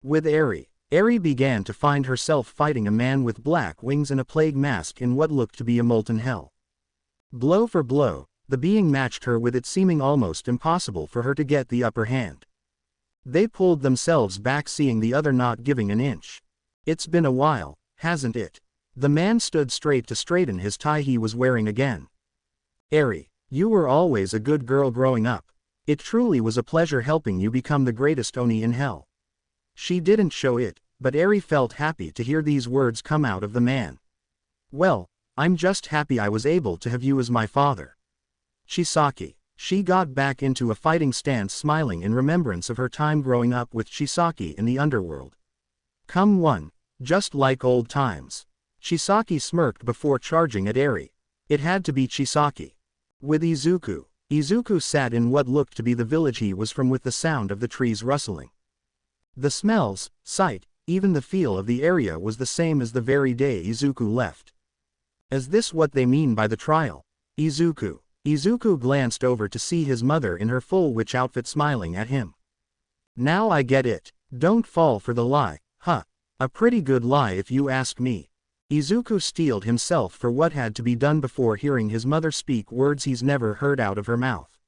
With Eri began to find herself fighting a man with black wings and a plague mask in what looked to be a molten hell. Blow for blow, the being matched her, with it seeming almost impossible for her to get the upper hand. They pulled themselves back, seeing the other not giving an inch. It's been a while, hasn't it? The man stood straight to straighten his tie he was wearing again. Eri. You were always a good girl growing up. It truly was a pleasure helping you become the greatest Oni in hell. She didn't show it, but Eri felt happy to hear these words come out of the man. Well, I'm just happy I was able to have you as my father. Chisaki. She got back into a fighting stance, smiling in remembrance of her time growing up with Chisaki in the underworld. Come on, just like old times. Chisaki smirked before charging at Eri. It had to be Chisaki. With Izuku. Izuku sat in what looked to be the village he was from with the sound of the trees rustling. The smells, sight, even the feel of the area was the same as the very day Izuku left. Is this what they mean by the trial? Izuku. Izuku glanced over to see his mother in her full witch outfit smiling at him. Now I get it. Don't fall for the lie, huh? A pretty good lie if you ask me. Izuku steeled himself for what had to be done before hearing his mother speak words he's never heard out of her mouth.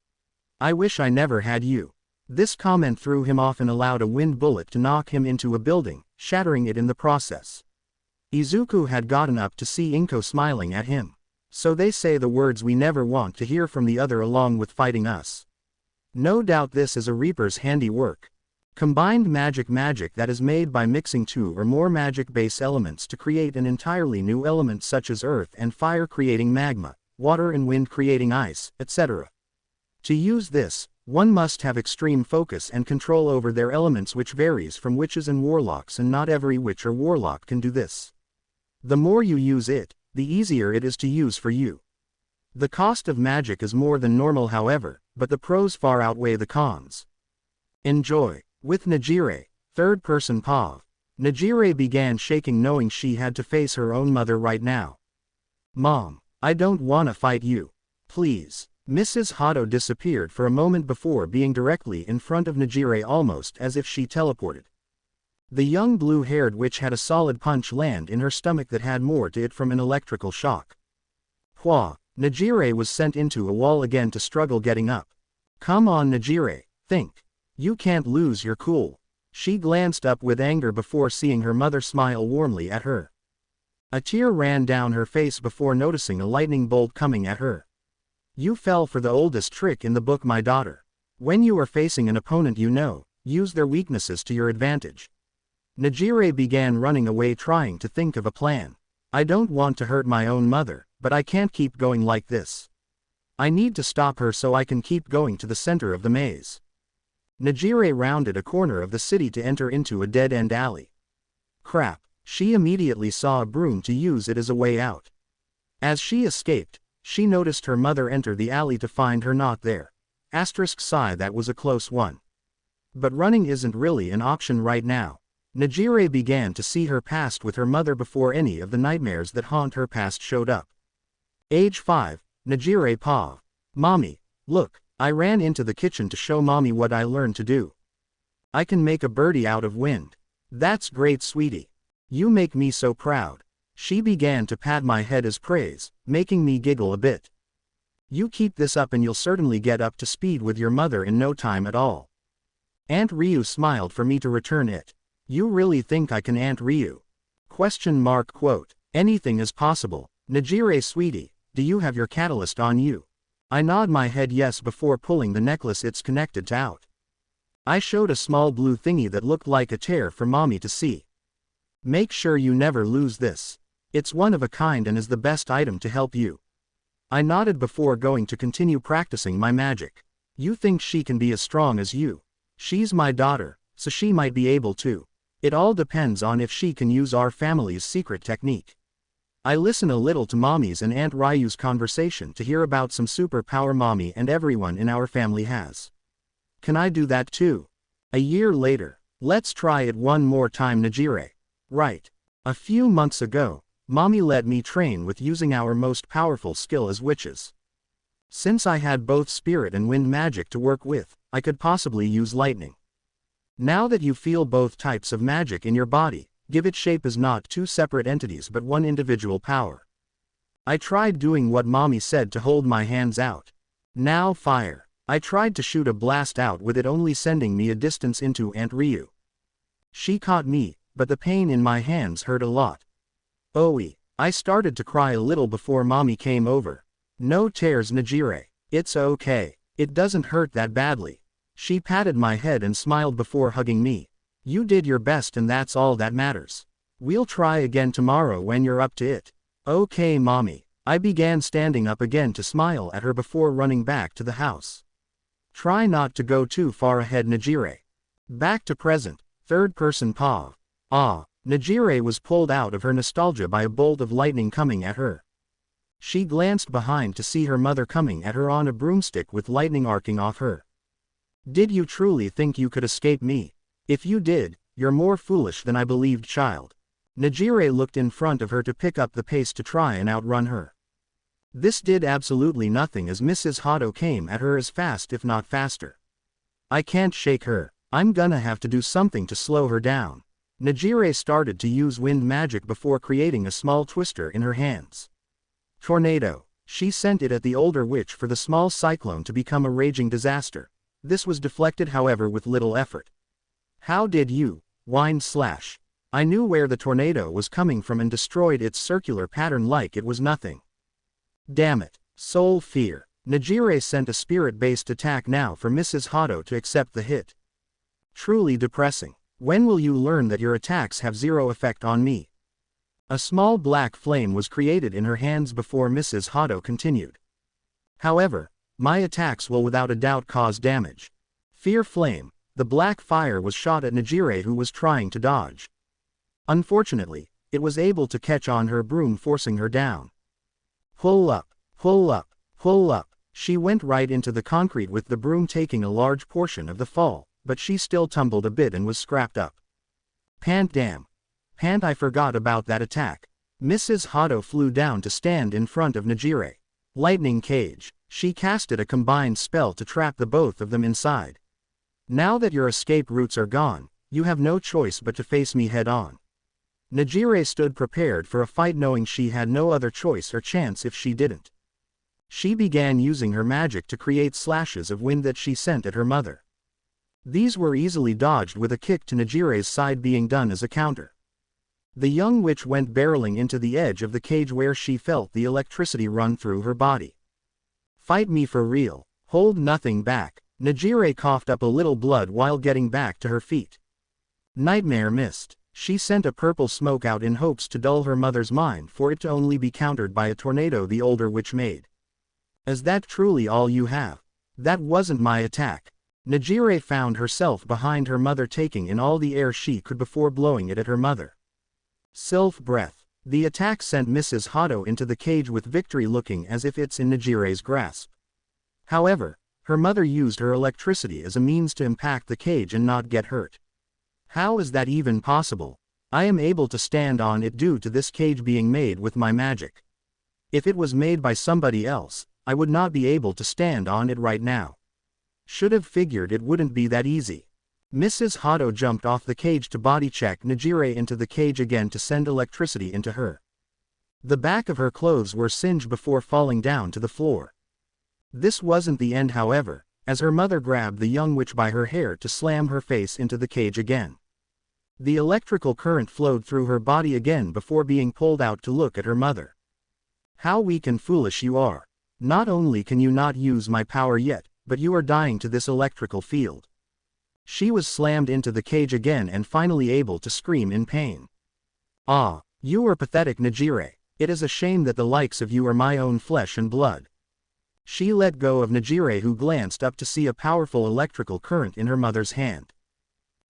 I wish I never had you. This comment threw him off and allowed a wind bullet to knock him into a building, shattering it in the process. Izuku had gotten up to see Inko smiling at him. So they say the words we never want to hear from the other along with fighting us. No doubt this is a Reaper's handiwork. Combined magic that is made by mixing two or more magic base elements to create an entirely new element such as earth and fire creating magma, water and wind creating ice, etc. To use this, one must have extreme focus and control over their elements, which varies from witches and warlocks, and not every witch or warlock can do this. The more you use it, the easier it is to use for you. The cost of magic is more than normal however, but the pros far outweigh the cons. Enjoy. With Nejire, third-person POV. Nejire began shaking knowing she had to face her own mother right now. Mom, I don't wanna fight you. Please. Mrs. Hado disappeared for a moment before being directly in front of Nejire, almost as if she teleported. The young blue-haired witch had a solid punch land in her stomach that had more to it from an electrical shock. Hua. Nejire was sent into a wall again to struggle getting up. Come on Nejire, think. You can't lose your cool. She glanced up with anger before seeing her mother smile warmly at her. A tear ran down her face before noticing a lightning bolt coming at her. You fell for the oldest trick in the book, my daughter. When you are facing an opponent you know, use their weaknesses to your advantage. Nejire began running away, trying to think of a plan. I don't want to hurt my own mother, but I can't keep going like this. I need to stop her so I can keep going to the center of the maze. Nejire rounded a corner of the city to enter into a dead-end alley. Crap, she immediately saw a broom to use it as a way out. As she escaped, she noticed her mother enter the alley to find her not there. Sigh, that was a close one. But running isn't really an option right now. Nejire began to see her past with her mother before any of the nightmares that haunt her past showed up. Age 5, Nejire POV. Mommy, look, I ran into the kitchen to show mommy what I learned to do. I can make a birdie out of wind. That's great, sweetie. You make me so proud. She began to pat my head as praise, making me giggle a bit. You keep this up and you'll certainly get up to speed with your mother in no time at all. Aunt Ryu smiled for me to return it. You really think I can, Aunt Ryu? Quote. Anything is possible. Nejire, sweetie, do you have your catalyst on you? I nod my head yes before pulling the necklace it's connected to out. I showed a small blue thingy that looked like a tear for mommy to see. Make sure you never lose this. It's one of a kind and is the best item to help you. I nodded before going to continue practicing my magic. You think she can be as strong as you? She's my daughter, so she might be able to. It all depends on if she can use our family's secret technique. I listen a little to mommy's and Aunt Ryu's conversation to hear about some superpower mommy and everyone in our family has. Can I do that too? A year later. Let's try it one more time, Nejire. Right. A few months ago, mommy let me train with using our most powerful skill as witches. Since I had both spirit and wind magic to work with, I could possibly use lightning. Now that you feel both types of magic in your body, give it shape as not two separate entities but one individual power. I tried doing what mommy said to hold my hands out. Now fire. I tried to shoot a blast out with it, only sending me a distance into Aunt Ryu. She caught me, but the pain in my hands hurt a lot. Owie. I started to cry a little before mommy came over. No tears, Nejire. It's okay. It doesn't hurt that badly. She patted my head and smiled before hugging me. You did your best and that's all that matters. We'll try again tomorrow when you're up to it. Okay, mommy. I began standing up again to smile at her before running back to the house. Try not to go too far ahead, Najire. Back to present, third person Pav. Najire was pulled out of her nostalgia by a bolt of lightning coming at her. She glanced behind to see her mother coming at her on a broomstick with lightning arcing off her. Did you truly think you could escape me? If you did, you're more foolish than I believed, child. Najire looked in front of her to pick up the pace to try and outrun her. This did absolutely nothing as Mrs. Hado came at her as fast if not faster. I can't shake her. I'm gonna have to do something to slow her down. Najire started to use wind magic before creating a small twister in her hands. Tornado. She sent it at the older witch for the small cyclone to become a raging disaster. This was deflected however with little effort. How did you? Whined Slash. I knew where the tornado was coming from and destroyed its circular pattern like it was nothing. Damn it. Soul Fear. Najire sent a spirit-based attack now for Mrs. Hado to accept the hit. Truly depressing. When will you learn that your attacks have zero effect on me? A small black flame was created in her hands before Mrs. Hado continued. However, my attacks will without a doubt cause damage. Fear Flame. The black fire was shot at Najire who was trying to dodge. Unfortunately, it was able to catch on her broom forcing her down. Pull up, pull up, pull up. She went right into the concrete with the broom taking a large portion of the fall, but she still tumbled a bit and was scrapped up. Pant damn. Pant, I forgot about that attack. Mrs. Hado flew down to stand in front of Najire. Lightning Cage. She casted a combined spell to trap the both of them inside. Now that your escape routes are gone, you have no choice but to face me head on. Najire stood prepared for a fight knowing she had no other choice or chance if she didn't. She began using her magic to create slashes of wind that she sent at her mother. These were easily dodged with a kick to Najire's side being done as a counter. The young witch went barreling into the edge of the cage where she felt the electricity run through her body. Fight me for real. Hold nothing back. Najire coughed up a little blood while getting back to her feet. Nightmare Mist. She sent a purple smoke out in hopes to dull her mother's mind for it to only be countered by a tornado the older witch made. Is that truly all you have? That wasn't my attack. Najire found herself behind her mother taking in all the air she could before blowing it at her mother. Sylph Breath. The attack sent Mrs. Hado into the cage with victory looking as if it's in Najire's grasp. However, her mother used her electricity as a means to impact the cage and not get hurt. How is that even possible? I am able to stand on it due to this cage being made with my magic. If it was made by somebody else, I would not be able to stand on it right now. Should have figured it wouldn't be that easy. Mrs. Hado jumped off the cage to body check Najire into the cage again to send electricity into her. The back of her clothes were singed before falling down to the floor. This wasn't the end however, as her mother grabbed the young witch by her hair to slam her face into the cage again. The electrical current flowed through her body again before being pulled out to look at her mother. How weak and foolish you are. Not only can you not use my power yet, but you are dying to this electrical field. She was slammed into the cage again and finally able to scream in pain. Ah, you are pathetic, Najire. It is a shame that the likes of you are my own flesh and blood. She let go of Najire who glanced up to see a powerful electrical current in her mother's hand.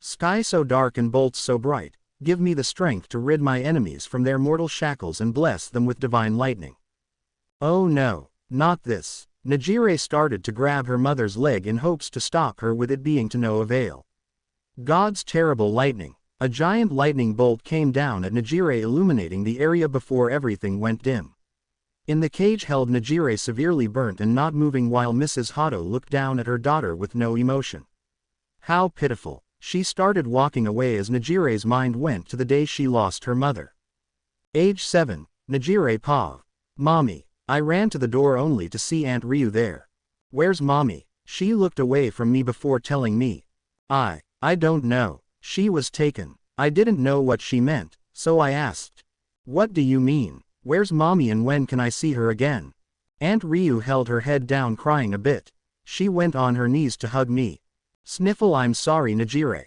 Sky so dark and bolts so bright, give me the strength to rid my enemies from their mortal shackles and bless them with divine lightning. Oh no, not this. Najire started to grab her mother's leg in hopes to stop her with it being to no avail. God's terrible lightning. A giant lightning bolt came down at Najire illuminating the area before everything went dim. In the cage held Najire severely burnt and not moving while Mrs. Hado looked down at her daughter with no emotion. How pitiful. She started walking away as Najire's mind went to the day she lost her mother. Age 7, Najire Pav. Mommy. I ran to the door only to see Aunt Ryu there. Where's Mommy? She looked away from me before telling me. I don't know. She was taken. I didn't know what she meant, so I asked. What do you mean? Where's Mommy and when can I see her again? Aunt Ryu held her head down crying a bit. She went on her knees to hug me. Sniffle, I'm sorry Najire.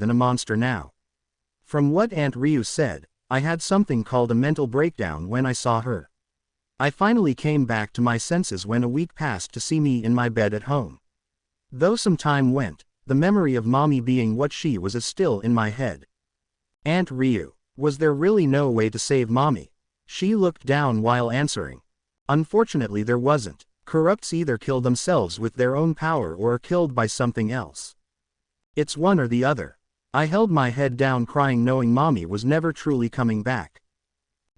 than a monster now. From what Aunt Ryu said, I had something called a mental breakdown when I saw her. I finally came back to my senses when a week passed to see me in my bed at home. Though some time went, the memory of mommy being what she was is still in my head. Aunt Ryu, was there really no way to save mommy? She looked down while answering. Unfortunately there wasn't. Corrupts either kill themselves with their own power or are killed by something else. It's one or the other. I held my head down crying knowing mommy was never truly coming back.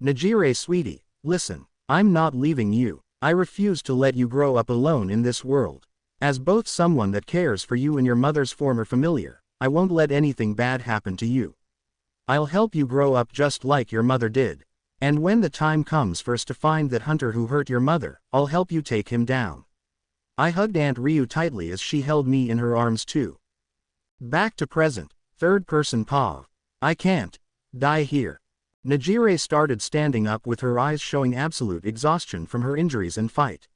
Nejire sweetie, listen, I'm not leaving you. I refuse to let you grow up alone in this world. As both someone that cares for you and your mother's former familiar, I won't let anything bad happen to you. I'll help you grow up just like your mother did. And when the time comes for us to find that hunter who hurt your mother, I'll help you take him down. I hugged Aunt Ryu tightly as she held me in her arms too. Back to present, third person POV. I can't die here. Nejire started standing up with her eyes showing absolute exhaustion from her injuries and fight.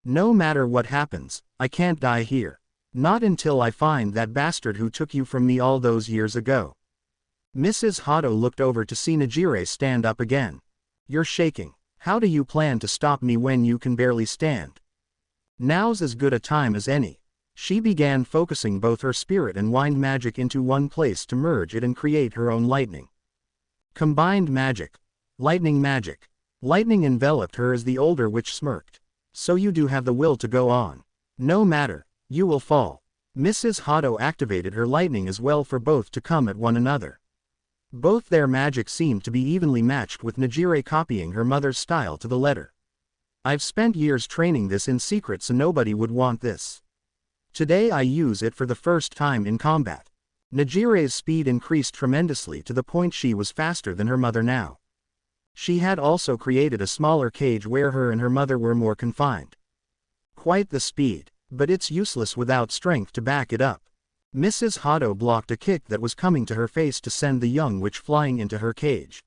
No matter what happens, I can't die here. Not until I find that bastard who took you from me all those years ago. Mrs. Hado looked over to see Nejire stand up again. You're shaking. How do you plan to stop me when you can barely stand? Now's as good a time as any. She began focusing both her spirit and wind magic into one place to merge it and create her own lightning. Combined magic. Lightning magic. Lightning enveloped her as the older witch smirked. So you do have the will to go on. No matter, you will fall. Mrs. Hado activated her lightning as well for both to come at one another. Both their magic seemed to be evenly matched with Nejire copying her mother's style to the letter. I've spent years training this in secret so nobody would want this. Today I use it for the first time in combat. Nejire's speed increased tremendously to the point she was faster than her mother now. She had also created a smaller cage where her and her mother were more confined. Quite the speed, but it's useless without strength to back it up. Mrs. Hado blocked a kick that was coming to her face to send the young witch flying into her cage.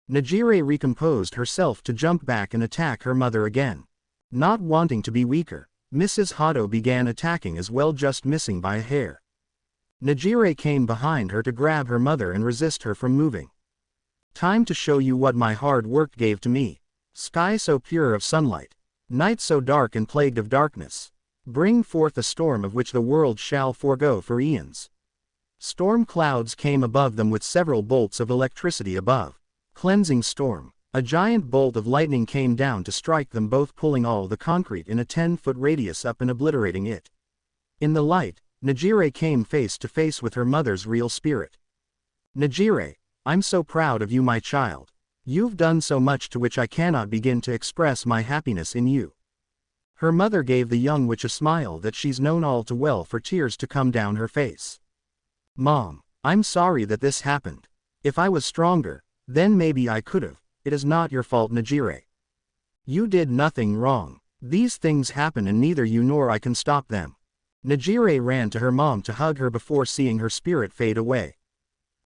Nejire recomposed herself to jump back and attack her mother again. Not wanting to be weaker, Mrs. Hado began attacking as well, just missing by a hair. Nejire came behind her to grab her mother and resist her from moving. Time to show you what my hard work gave to me. Sky so pure of sunlight. Night so dark and plagued of darkness. Bring forth a storm of which the world shall forego for eons. Storm clouds came above them with several bolts of electricity above. Cleansing storm. A giant bolt of lightning came down to strike them both, pulling all the concrete in a 10-foot radius up and obliterating it. In the light, Nejire came face to face with her mother's real spirit. Nejire, I'm so proud of you, my child. You've done so much to which I cannot begin to express my happiness in you. Her mother gave the young witch a smile that she's known all too well for tears to come down her face. Mom, I'm sorry that this happened. If I was stronger, then maybe I could've. It is not your fault, Nejire. You did nothing wrong. These things happen and neither you nor I can stop them. Nejire ran to her mom to hug her before seeing her spirit fade away.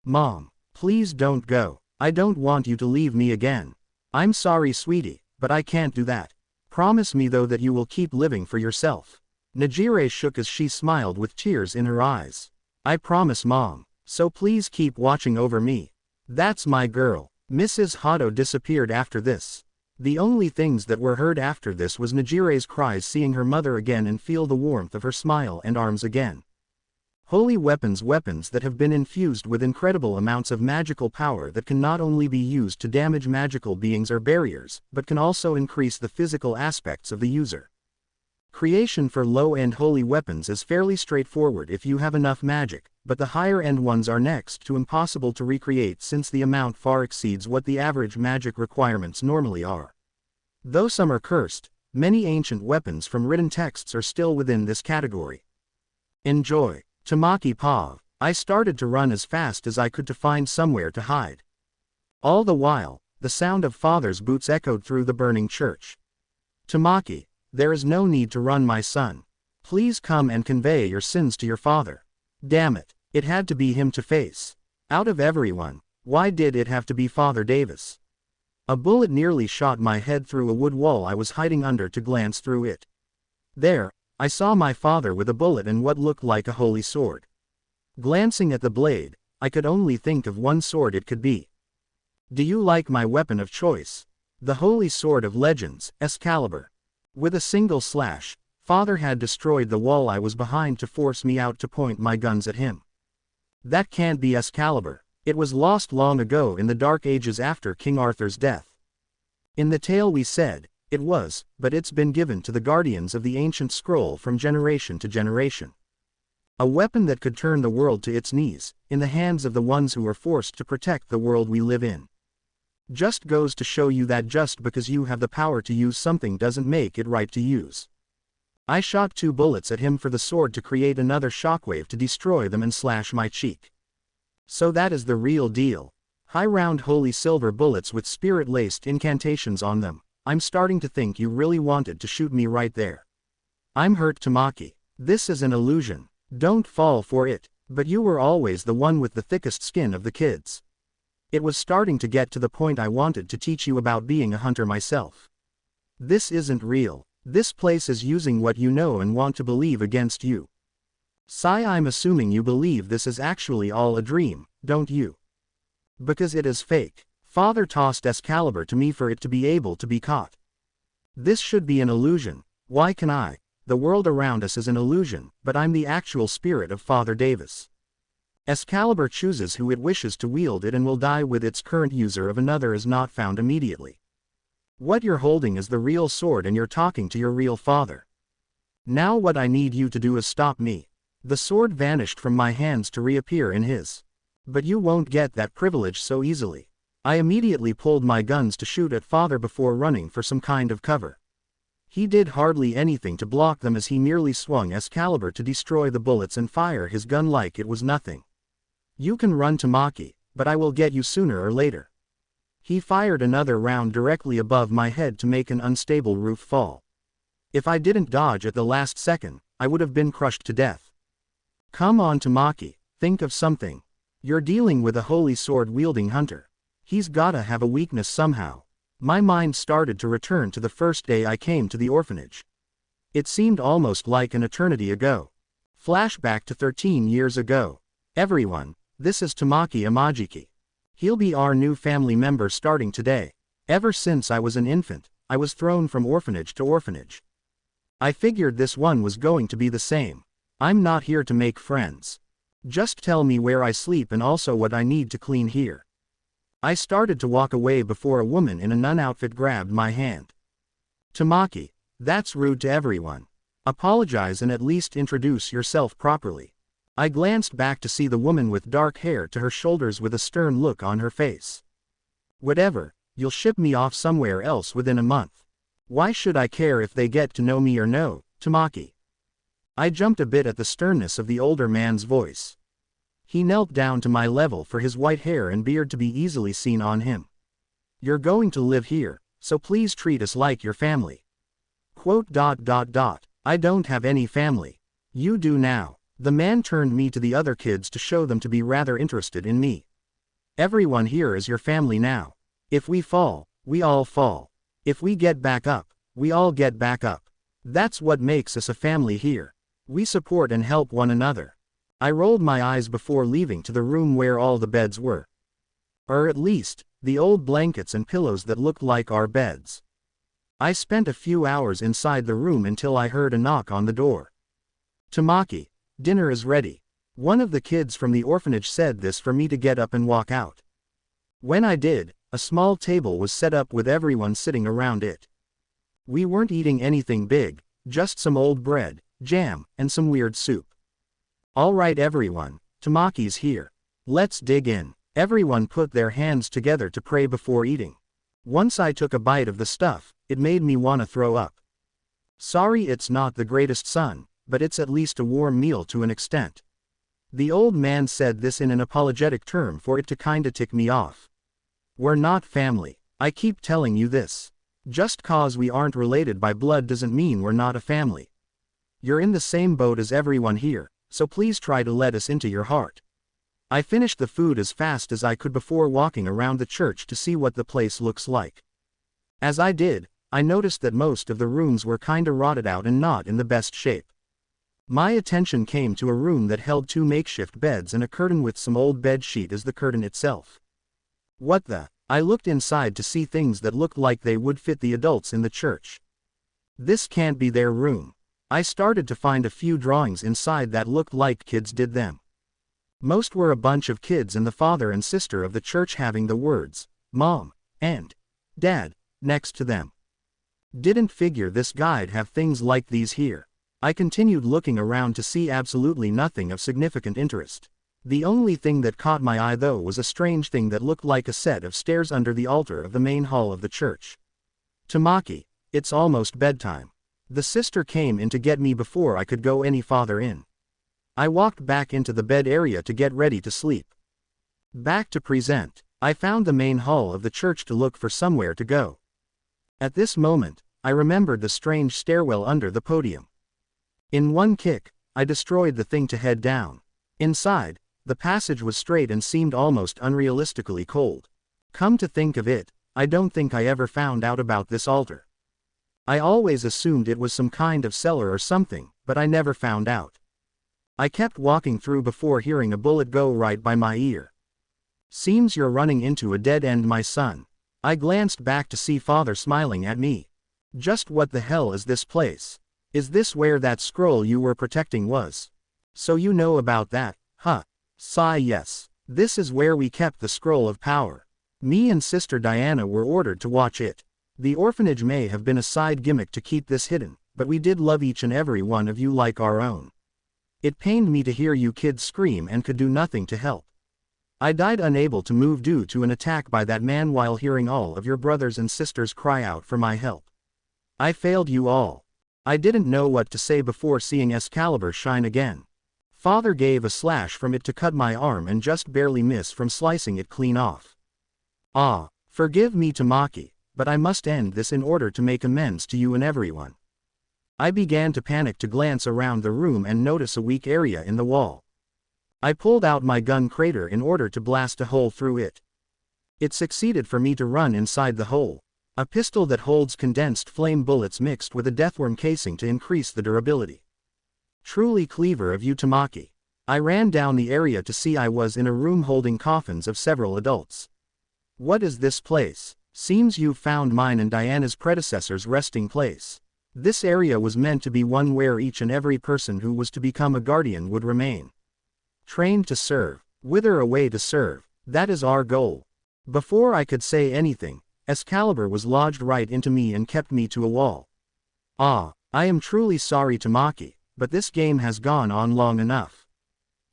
Mom, please don't go. I don't want you to leave me again. I'm sorry, sweetie, but I can't do that. Promise me though that you will keep living for yourself. Nejire shook as she smiled with tears in her eyes. I promise, Mom, so please keep watching over me. That's my girl. Mrs. Hado disappeared after this. The only things that were heard after this was Nejire's cries seeing her mother again and feel the warmth of her smile and arms again. Holy weapons that have been infused with incredible amounts of magical power that can not only be used to damage magical beings or barriers, but can also increase the physical aspects of the user. Creation for low-end holy weapons is fairly straightforward if you have enough magic, but the higher-end ones are next to impossible to recreate since the amount far exceeds what the average magic requirements normally are. Though some are cursed, many ancient weapons from written texts are still within this category. Enjoy. Tamaki Pav. I started to run as fast as I could to find somewhere to hide. All the while, the sound of father's boots echoed through the burning church. Tamaki, there is no need to run, my son. Please come and convey your sins to your father. Damn it, it had to be him to face. Out of everyone, why did it have to be Father Davis? A bullet nearly shot my head through a wood wall I was hiding under to glance through it. There, I saw my father with a bullet and what looked like a holy sword. Glancing at the blade, I could only think of one sword it could be. Do you like my weapon of choice? The holy sword of legends, Excalibur. With a single slash, Father had destroyed the wall I was behind to force me out to point my guns at him. That can't be Excalibur. It was lost long ago in the Dark Ages after King Arthur's death. In the tale we said, it was, but it's been given to the guardians of the ancient scroll from generation to generation. A weapon that could turn the world to its knees, in the hands of the ones who were forced to protect the world we live in. Just goes to show you that just because you have the power to use something doesn't make it right to use. I shot 2 bullets at him for the sword to create another shockwave to destroy them and slash my cheek. So that is the real deal. High round holy silver bullets with spirit-laced incantations on them. I'm starting to think you really wanted to shoot me right there. I'm hurt, Tamaki. This is an illusion. Don't fall for it. But you were always the one with the thickest skin of the kids. It was starting to get to the point I wanted to teach you about being a hunter myself. This isn't real. This place is using what you know and want to believe against you. Sai, I'm assuming you believe this is actually all a dream, don't you? Because it is fake. Father tossed Excalibur to me for it to be able to be caught. This should be an illusion. Why can I? The world around us is an illusion, but I'm the actual spirit of Father Davis. Excalibur chooses who it wishes to wield it and will die with its current user if another is not found immediately. What you're holding is the real sword and you're talking to your real father. Now what I need you to do is stop me. The sword vanished from my hands to reappear in his. But you won't get that privilege so easily. I immediately pulled my guns to shoot at father before running for some kind of cover. He did hardly anything to block them as he merely swung Excalibur to destroy the bullets and fire his gun like it was nothing. You can run, Tamaki, but I will get you sooner or later. He fired another round directly above my head to make an unstable roof fall. If I didn't dodge at the last second, I would have been crushed to death. Come on, Tamaki, think of something. You're dealing with a holy sword-wielding hunter. He's gotta have a weakness somehow. My mind started to return to the first day I came to the orphanage. It seemed almost like an eternity ago. Flashback to 13 years ago. Everyone, this is Tamaki Imajiki. He'll be our new family member starting today. Ever since I was an infant, I was thrown from orphanage to orphanage. I figured this one was going to be the same. I'm not here to make friends. Just tell me where I sleep and also what I need to clean here. I started to walk away before a woman in a nun outfit grabbed my hand. Tamaki, that's rude to everyone. Apologize and at least introduce yourself properly. I glanced back to see the woman with dark hair to her shoulders with a stern look on her face. Whatever, you'll ship me off somewhere else within a month. Why should I care if they get to know me or no, Tamaki? I jumped a bit at the sternness of the older man's voice. He knelt down to my level for his white hair and beard to be easily seen on him. You're going to live here, so please treat us like your family. I don't have any family. You do now. The man turned me to the other kids to show them to be rather interested in me. Everyone here is your family now. If we fall, we all fall. If we get back up, we all get back up. That's what makes us a family here. We support and help one another. I rolled my eyes before leaving to the room where all the beds were. Or at least, the old blankets and pillows that looked like our beds. I spent a few hours inside the room until I heard a knock on the door. Tamaki, dinner is ready. One of the kids from the orphanage said this for me to get up and walk out. When I did, a small table was set up with everyone sitting around it. We weren't eating anything big, just some old bread, jam, and some weird soup. All right everyone, Tamaki's here. Let's dig in. Everyone put their hands together to pray before eating. Once I took a bite of the stuff, it made me wanna throw up. Sorry it's not the greatest son, but it's at least a warm meal to an extent. The old man said this in an apologetic term for it to kinda tick me off. We're not family. I keep telling you this. Just cause we aren't related by blood doesn't mean we're not a family. You're in the same boat as everyone here, so please try to let us into your heart. I finished the food as fast as I could before walking around the church to see what the place looks like. As I did, I noticed that most of the rooms were kinda rotted out and not in the best shape. My attention came to a room that held 2 makeshift beds and a curtain with some old bed sheet as the curtain itself. What the? I looked inside to see things that looked like they would fit the adults in the church. This can't be their room. I started to find a few drawings inside that looked like kids did them. Most were a bunch of kids and the father and sister of the church having the words, Mom, and Dad, next to them. Didn't figure this guy'd have things like these here. I continued looking around to see absolutely nothing of significant interest. The only thing that caught my eye though was a strange thing that looked like a set of stairs under the altar of the main hall of the church. Tamaki, it's almost bedtime. The sister came in to get me before I could go any farther in. I walked back into the bed area to get ready to sleep. Back to present, I found the main hall of the church to look for somewhere to go. At this moment, I remembered the strange stairwell under the podium. In one kick, I destroyed the thing to head down. Inside, the passage was straight and seemed almost unrealistically cold. Come to think of it, I don't think I ever found out about this altar. I always assumed it was some kind of cellar or something, but I never found out. I kept walking through before hearing a bullet go right by my ear. Seems you're running into a dead end, my son. I glanced back to see father smiling at me. Just what the hell is this place? Is this where that scroll you were protecting was? So you know about that, huh? Sigh yes. This is where we kept the scroll of power. Me and Sister Diana were ordered to watch it. The orphanage may have been a side gimmick to keep this hidden, but we did love each and every one of you like our own. It pained me to hear you kids scream and could do nothing to help. I died unable to move due to an attack by that man while hearing all of your brothers and sisters cry out for my help. I failed you all. I didn't know what to say before seeing Excalibur shine again. Father gave a slash from it to cut my arm and just barely miss from slicing it clean off. Ah, forgive me Tamaki, but I must end this in order to make amends to you and everyone. I began to panic to glance around the room and notice a weak area in the wall. I pulled out my gun crater in order to blast a hole through it. It succeeded for me to run inside the hole. A pistol that holds condensed flame bullets mixed with a deathworm casing to increase the durability. Truly clever of you Tamaki. I ran down the area to see I was in a room holding coffins of several adults. What is this place? Seems you've found mine and Diana's predecessor's resting place. This area was meant to be one where each and every person who was to become a guardian would remain. Trained to serve, wither away to serve, that is our goal. Before I could say anything, Excalibur was lodged right into me and kept me to a wall. Ah, I am truly sorry Tamaki, but this game has gone on long enough.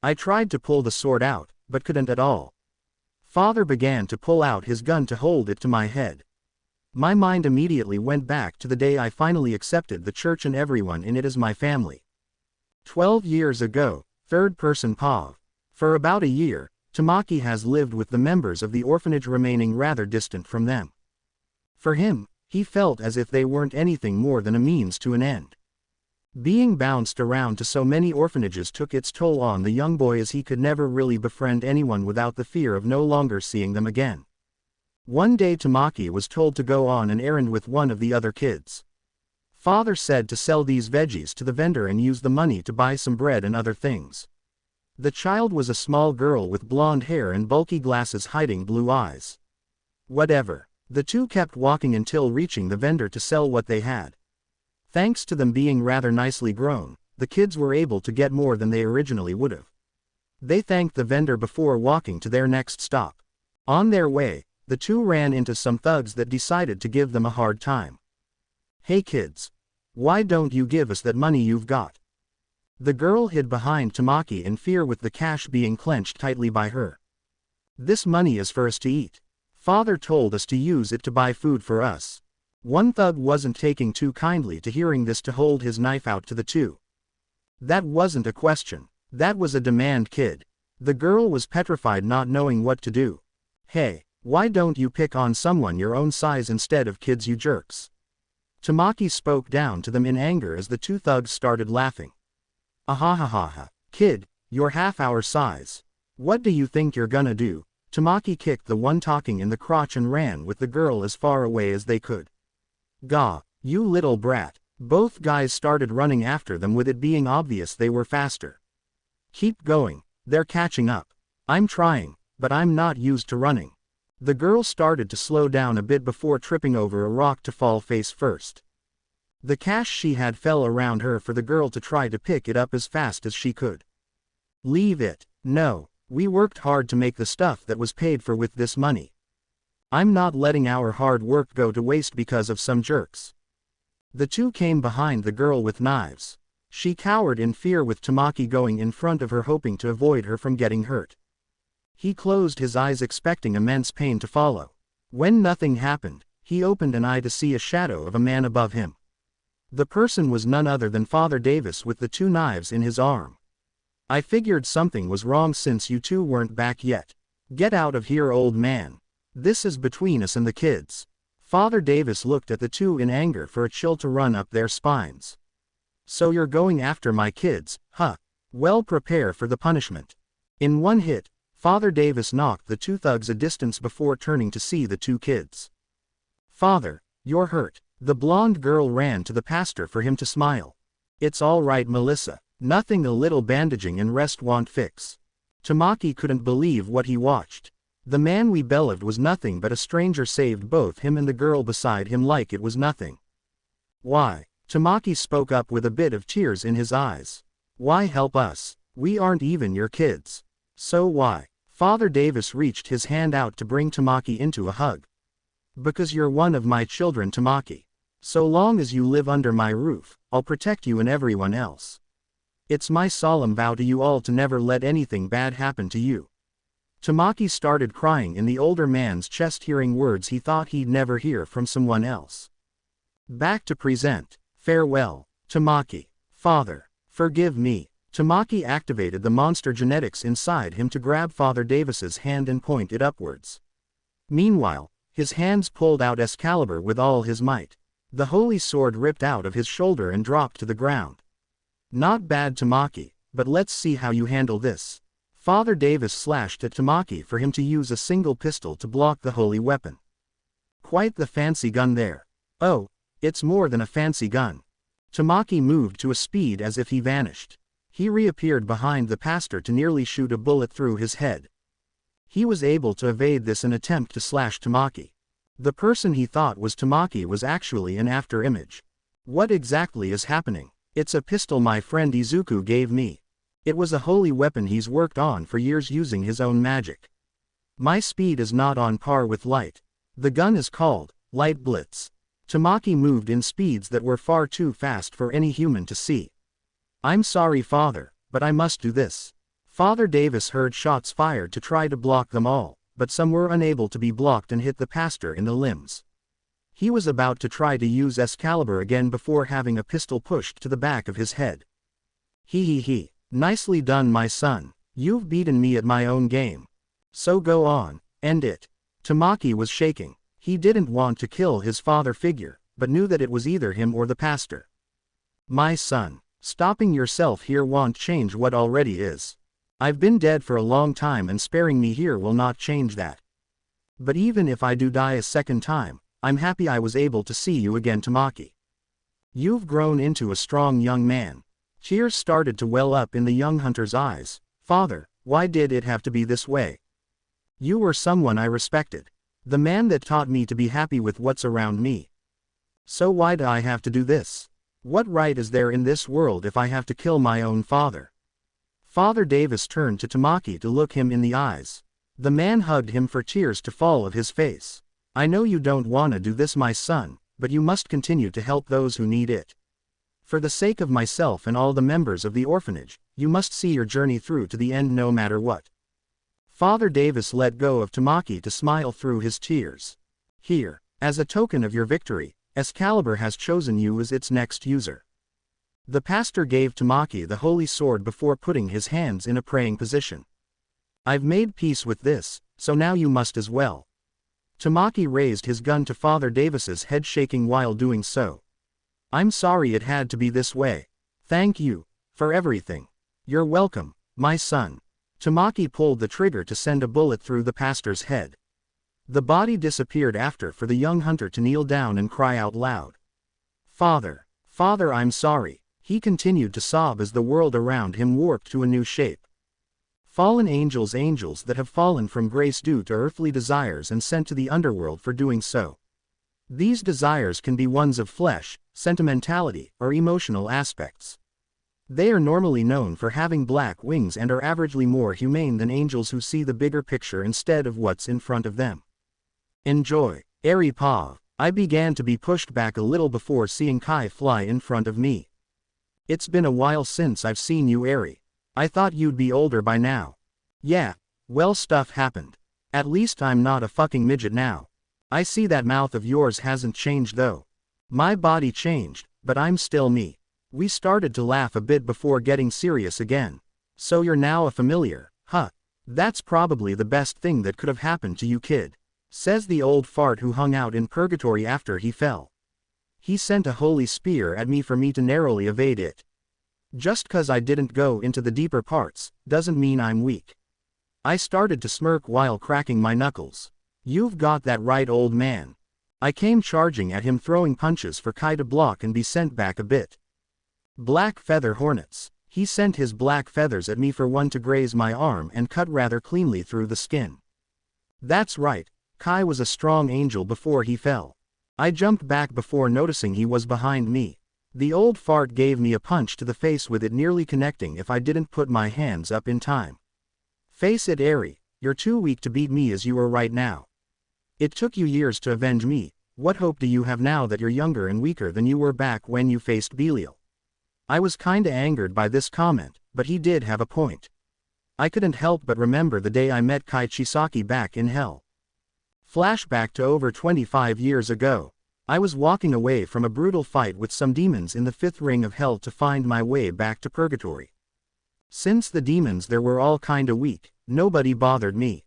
I tried to pull the sword out, but couldn't at all. Father began to pull out his gun to hold it to my head. My mind immediately went back to the day I finally accepted the church and everyone in it as my family. 12 years ago, third-person POV. For about a year, Tamaki has lived with the members of the orphanage, remaining rather distant from them. For him, he felt as if they weren't anything more than a means to an end. Being bounced around to so many orphanages took its toll on the young boy, as he could never really befriend anyone without the fear of no longer seeing them again. One day Tamaki was told to go on an errand with one of the other kids. Father said to sell these veggies to the vendor and use the money to buy some bread and other things. The child was a small girl with blonde hair and bulky glasses hiding blue eyes. Whatever. The two kept walking until reaching the vendor to sell what they had. Thanks to them being rather nicely grown, the kids were able to get more than they originally would have. They thanked the vendor before walking to their next stop. On their way, the two ran into some thugs that decided to give them a hard time. "Hey kids. Why don't you give us that money you've got?" The girl hid behind Tamaki in fear, with the cash being clenched tightly by her. "This money is for us to eat. Father told us to use it to buy food for us." One thug wasn't taking too kindly to hearing this to hold his knife out to the two. That wasn't a question. That was a demand, kid. The girl was petrified, not knowing what to do. "Hey, why don't you pick on someone your own size instead of kids, you jerks?" Tamaki spoke down to them in anger as the two thugs started laughing. "Ahahaha, kid, you're half our size. What do you think you're gonna do?" Tamaki kicked the one talking in the crotch and ran with the girl as far away as they could. "Gah, you little brat." Both guys started running after them, with it being obvious they were faster. "Keep going, they're catching up." "I'm trying, but I'm not used to running." The girl started to slow down a bit before tripping over a rock to fall face first. The cash she had fell around her for the girl to try to pick it up as fast as she could. "Leave it." "No, we worked hard to make the stuff that was paid for with this money. I'm not letting our hard work go to waste because of some jerks." The two came behind the girl with knives. She cowered in fear, with Tamaki going in front of her, hoping to avoid her from getting hurt. He closed his eyes, expecting immense pain to follow. When nothing happened, he opened an eye to see a shadow of a man above him. The person was none other than Father Davis, with the two knives in his arm. "I figured something was wrong since you two weren't back yet. Get out of here, old man. This is between us and the kids." Father Davis looked at the two in anger, for a chill to run up their spines. "So you're going after my kids, huh? Well, prepare for the punishment." In one hit, Father Davis knocked the two thugs a distance before turning to see the two kids. "Father, you're hurt." The blonde girl ran to the pastor for him to smile. "It's all right, Melissa. Nothing, a little bandaging and rest won't fix." Tamaki couldn't believe what he watched. The man we beloved was nothing but a stranger, saved both him and the girl beside him like it was nothing. "Why?" Tamaki spoke up with a bit of tears in his eyes. "Why help us? We aren't even your kids." "So why?" Father Davis reached his hand out to bring Tamaki into a hug. "Because you're one of my children, Tamaki. So long as you live under my roof, I'll protect you and everyone else. It's my solemn vow to you all to never let anything bad happen to you." Tamaki started crying in the older man's chest, hearing words he thought he'd never hear from someone else. Back to present. "Farewell, Tamaki. Father, forgive me." Tamaki activated the monster genetics inside him to grab Father Davis's hand and point it upwards. Meanwhile, his hands pulled out Excalibur with all his might. The holy sword ripped out of his shoulder and dropped to the ground. "Not bad, Tamaki, but let's see how you handle this." Father Davis slashed at Tamaki for him to use a single pistol to block the holy weapon. "Quite the fancy gun there." "Oh, it's more than a fancy gun." Tamaki moved to a speed as if he vanished. He reappeared behind the pastor to nearly shoot a bullet through his head. He was able to evade this and attempt to slash Tamaki. The person he thought was Tamaki was actually an after-image. "What exactly is happening?" "It's a pistol my friend Izuku gave me." It was a holy weapon he's worked on for years using his own magic. My speed is not on par with light. The gun is called Light Blitz. Tamaki moved in speeds that were far too fast for any human to see. I'm sorry, Father, but I must do this. Father Davis heard shots fired to try to block them all, but some were unable to be blocked and hit the pastor in the limbs. He was about to try to use Excalibur again before having a pistol pushed to the back of his head. He. Nicely done, my son. You've beaten me at my own game. So go on, end it. Tamaki was shaking. He didn't want to kill his father figure, but knew that it was either him or the pastor. My son, stopping yourself here won't change what already is. I've been dead for a long time and sparing me here will not change that. But even if I do die a second time, I'm happy I was able to see you again, Tamaki. You've grown into a strong young man. Tears started to well up in the young hunter's eyes. Father, why did it have to be this way? You were someone I respected. The man that taught me to be happy with what's around me. So why do I have to do this? What right is there in this world if I have to kill my own father? Father Davis turned to Tamaki to look him in the eyes. The man hugged him for tears to fall of his face. I know you don't want to do this, my son, but you must continue to help those who need it. For the sake of myself and all the members of the orphanage, you must see your journey through to the end no matter what. Father Davis let go of Tamaki to smile through his tears. Here, as a token of your victory, Excalibur has chosen you as its next user. The pastor gave Tamaki the holy sword before putting his hands in a praying position. I've made peace with this, so now you must as well. Tamaki raised his gun to Father Davis's head, shaking while doing so. I'm sorry it had to be this way. Thank you for everything. You're welcome, my son. Tamaki pulled the trigger to send a bullet through the pastor's head. The body disappeared after for the young hunter to kneel down and cry out loud. Father, Father, I'm sorry. He continued to sob as the world around him warped to a new shape. Fallen angels, angels that have fallen from grace due to earthly desires and sent to the underworld for doing so. These desires can be ones of flesh, sentimentality, or emotional aspects. They are normally known for having black wings and are averagely more humane than angels who see the bigger picture instead of what's in front of them. Enjoy. Eri Pav. I began to be pushed back a little before seeing Kai fly in front of me. It's been a while since I've seen you, Eri. I thought you'd be older by now. Yeah, well, stuff happened. At least I'm not a fucking midget now. I see that mouth of yours hasn't changed though. My body changed, but I'm still me. We started to laugh a bit before getting serious again. So you're now a familiar, huh? That's probably the best thing that could have happened to you, kid. Says the old fart who hung out in purgatory after he fell. He sent a holy spear at me for me to narrowly evade it. Just 'cause I didn't go into the deeper parts, doesn't mean I'm weak. I started to smirk while cracking my knuckles. You've got that right, old man. I came charging at him, throwing punches for Kai to block and be sent back a bit. Black feather hornets. He sent his black feathers at me for one to graze my arm and cut rather cleanly through the skin. That's right, Kai was a strong angel before he fell. I jumped back before noticing he was behind me. The old fart gave me a punch to the face with it nearly connecting if I didn't put my hands up in time. Face it, Eri, you're too weak to beat me as you are right now. It took you years to avenge me. What hope do you have now that you're younger and weaker than you were back when you faced Belial? I was kinda angered by this comment, but he did have a point. I couldn't help but remember the day I met Kai Chisaki back in hell. Flashback to over 25 years ago. I was walking away from a brutal fight with some demons in the 5th ring of hell to find my way back to purgatory. Since the demons there were all kinda weak, nobody bothered me.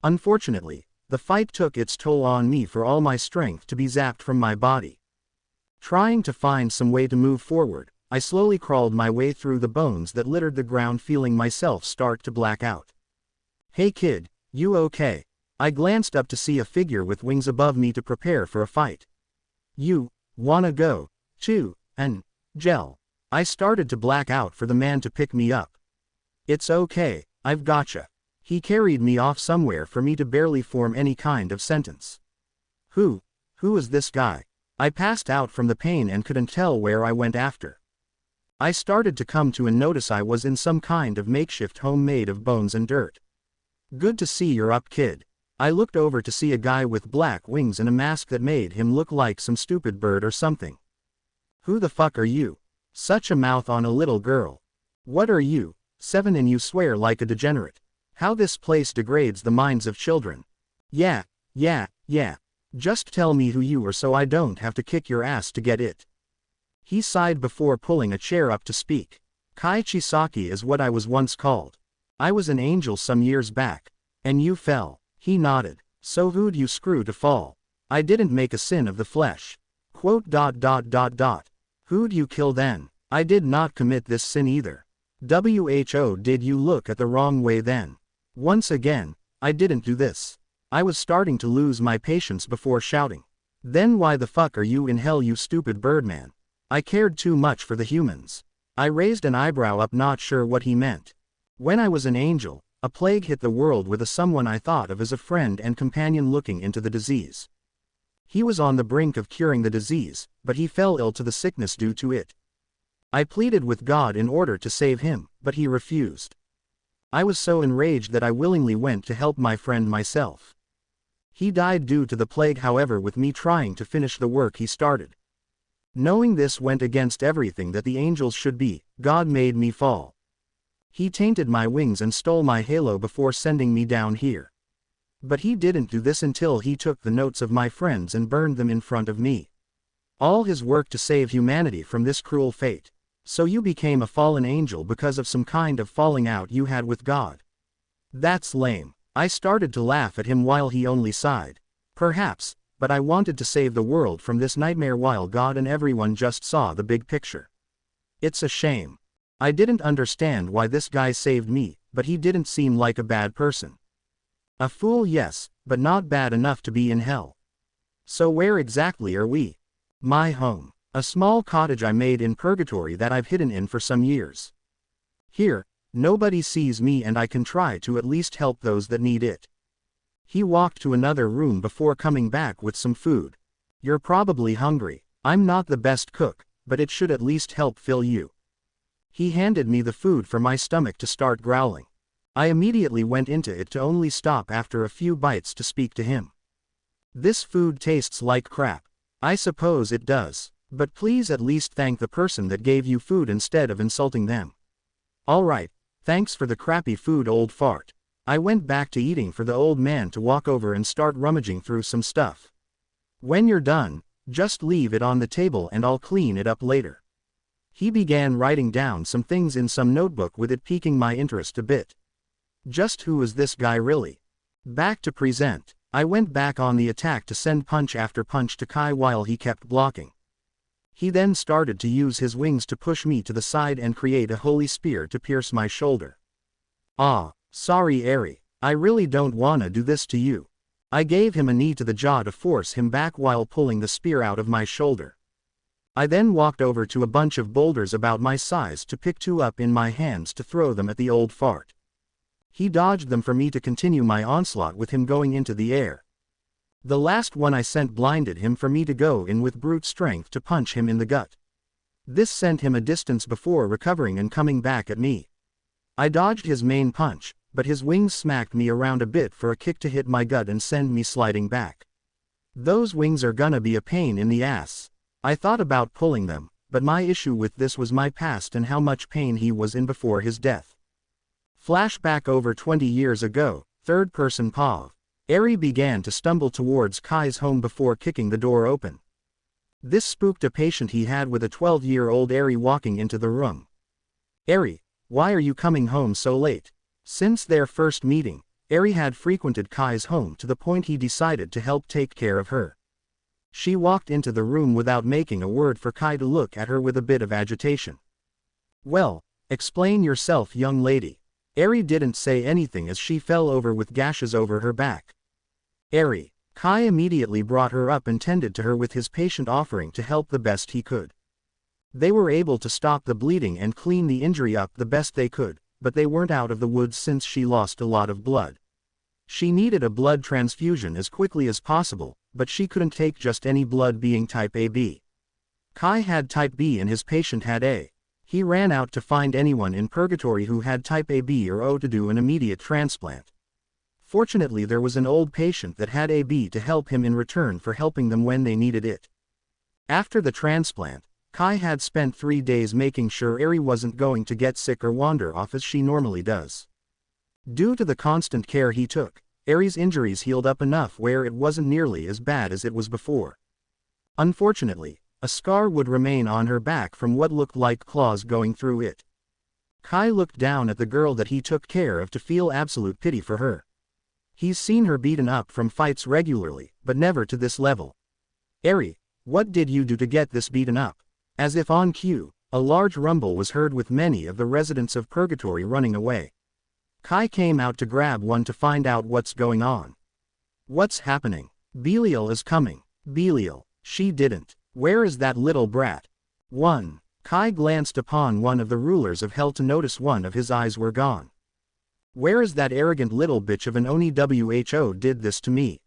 Unfortunately, the fight took its toll on me for all my strength to be zapped from my body. Trying to find some way to move forward, I slowly crawled my way through the bones that littered the ground, feeling myself start to black out. Hey kid, you okay? I glanced up to see a figure with wings above me to prepare for a fight. You wanna go, too, and gel. I started to black out for the man to pick me up. It's okay, I've gotcha. He carried me off somewhere for me to barely form any kind of sentence. Who is this guy? I passed out from the pain and couldn't tell where I went after. I started to come to and notice I was in some kind of makeshift home made of bones and dirt. Good to see you're up, kid. I looked over to see a guy with black wings and a mask that made him look like some stupid bird or something. Who the fuck are you? Such a mouth on a little girl. What are you, 7 and you swear like a degenerate? How this place degrades the minds of children. Yeah. Just tell me who you are so I don't have to kick your ass to get it. He sighed before pulling a chair up to speak. Kai Chisaki is what I was once called. I was an angel some years back. And you fell. He nodded. So who'd you screw to fall? I didn't make a sin of the flesh. Quote. Who'd you kill then? I did not commit this sin either. Who did you look at the wrong way then? Once again, I didn't do this. I was starting to lose my patience before shouting. Then why the fuck are you in hell, you stupid birdman? I cared too much for the humans. I raised an eyebrow up, not sure what he meant. When I was an angel, a plague hit the world with someone I thought of as a friend and companion looking into the disease. He was on the brink of curing the disease, but he fell ill to the sickness due to it. I pleaded with God in order to save him, but he refused. I was so enraged that I willingly went to help my friend myself. He died due to the plague, however, with me trying to finish the work he started. Knowing this went against everything that the angels should be, God made me fall. He tainted my wings and stole my halo before sending me down here. But he didn't do this until he took the notes of my friends and burned them in front of me. All his work to save humanity from this cruel fate. So you became a fallen angel because of some kind of falling out you had with God. That's lame. I started to laugh at him while he only sighed. Perhaps, but I wanted to save the world from this nightmare while God and everyone just saw the big picture. It's a shame. I didn't understand why this guy saved me, but he didn't seem like a bad person. A fool, yes, but not bad enough to be in hell. So where exactly are we? My home. A small cottage I made in purgatory that I've hidden in for some years. Here, nobody sees me and I can try to at least help those that need it. He walked to another room before coming back with some food. You're probably hungry. I'm not the best cook, but it should at least help fill you. He handed me the food for my stomach to start growling. I immediately went into it to only stop after a few bites to speak to him. This food tastes like crap. I suppose it does, but please at least thank the person that gave you food instead of insulting them. Alright, thanks for the crappy food, old fart. I went back to eating for the old man to walk over and start rummaging through some stuff. When you're done, just leave it on the table and I'll clean it up later. He began writing down some things in some notebook, with it piquing my interest a bit. Just who is this guy really? Back to present. I went back on the attack to send punch after punch to Kai while he kept blocking. He then started to use his wings to push me to the side and create a holy spear to pierce my shoulder. Ah, sorry Eri, I really don't wanna do this to you. I gave him a knee to the jaw to force him back while pulling the spear out of my shoulder. I then walked over to a bunch of boulders about my size to pick 2 up in my hands to throw them at the old fart. He dodged them for me to continue my onslaught with him going into the air. The last one I sent blinded him for me to go in with brute strength to punch him in the gut. This sent him a distance before recovering and coming back at me. I dodged his main punch, but his wings smacked me around a bit for a kick to hit my gut and send me sliding back. Those wings are gonna be a pain in the ass. I thought about pulling them, but my issue with this was my past and how much pain he was in before his death. Flashback over 20 years ago, third-person POV. Eri began to stumble towards Kai's home before kicking the door open. This spooked a patient he had with a 12-year-old Eri walking into the room. Eri, why are you coming home so late? Since their first meeting, Eri had frequented Kai's home to the point he decided to help take care of her. She walked into the room without making a word for Kai to look at her with a bit of agitation. Well, explain yourself, young lady. Eri didn't say anything as she fell over with gashes over her back. Eri. Kai immediately brought her up and tended to her with his patient, offering to help the best he could. They were able to stop the bleeding and clean the injury up the best they could, but they weren't out of the woods since she lost a lot of blood. She needed a blood transfusion as quickly as possible, but she couldn't take just any blood, being type AB. Kai had type B and his patient had A. He ran out to find anyone in purgatory who had type AB or O to do an immediate transplant. Fortunately there was an old patient that had AB to help him in return for helping them when they needed it. After the transplant, Kai had spent 3 days making sure Eri wasn't going to get sick or wander off as she normally does. Due to the constant care he took, Eri's injuries healed up enough where it wasn't nearly as bad as it was before. Unfortunately, a scar would remain on her back from what looked like claws going through it. Kai looked down at the girl that he took care of to feel absolute pity for her. He's seen her beaten up from fights regularly, but never to this level. Eri, what did you do to get this beaten up? As if on cue, a large rumble was heard with many of the residents of Purgatory running away. Kai came out to grab one to find out what's going on. What's happening? Belial is coming. Belial, she didn't. Where is that little brat? 1. Kai glanced upon one of the rulers of hell to notice one of his eyes were gone. Where is that arrogant little bitch of an Oni who did this to me?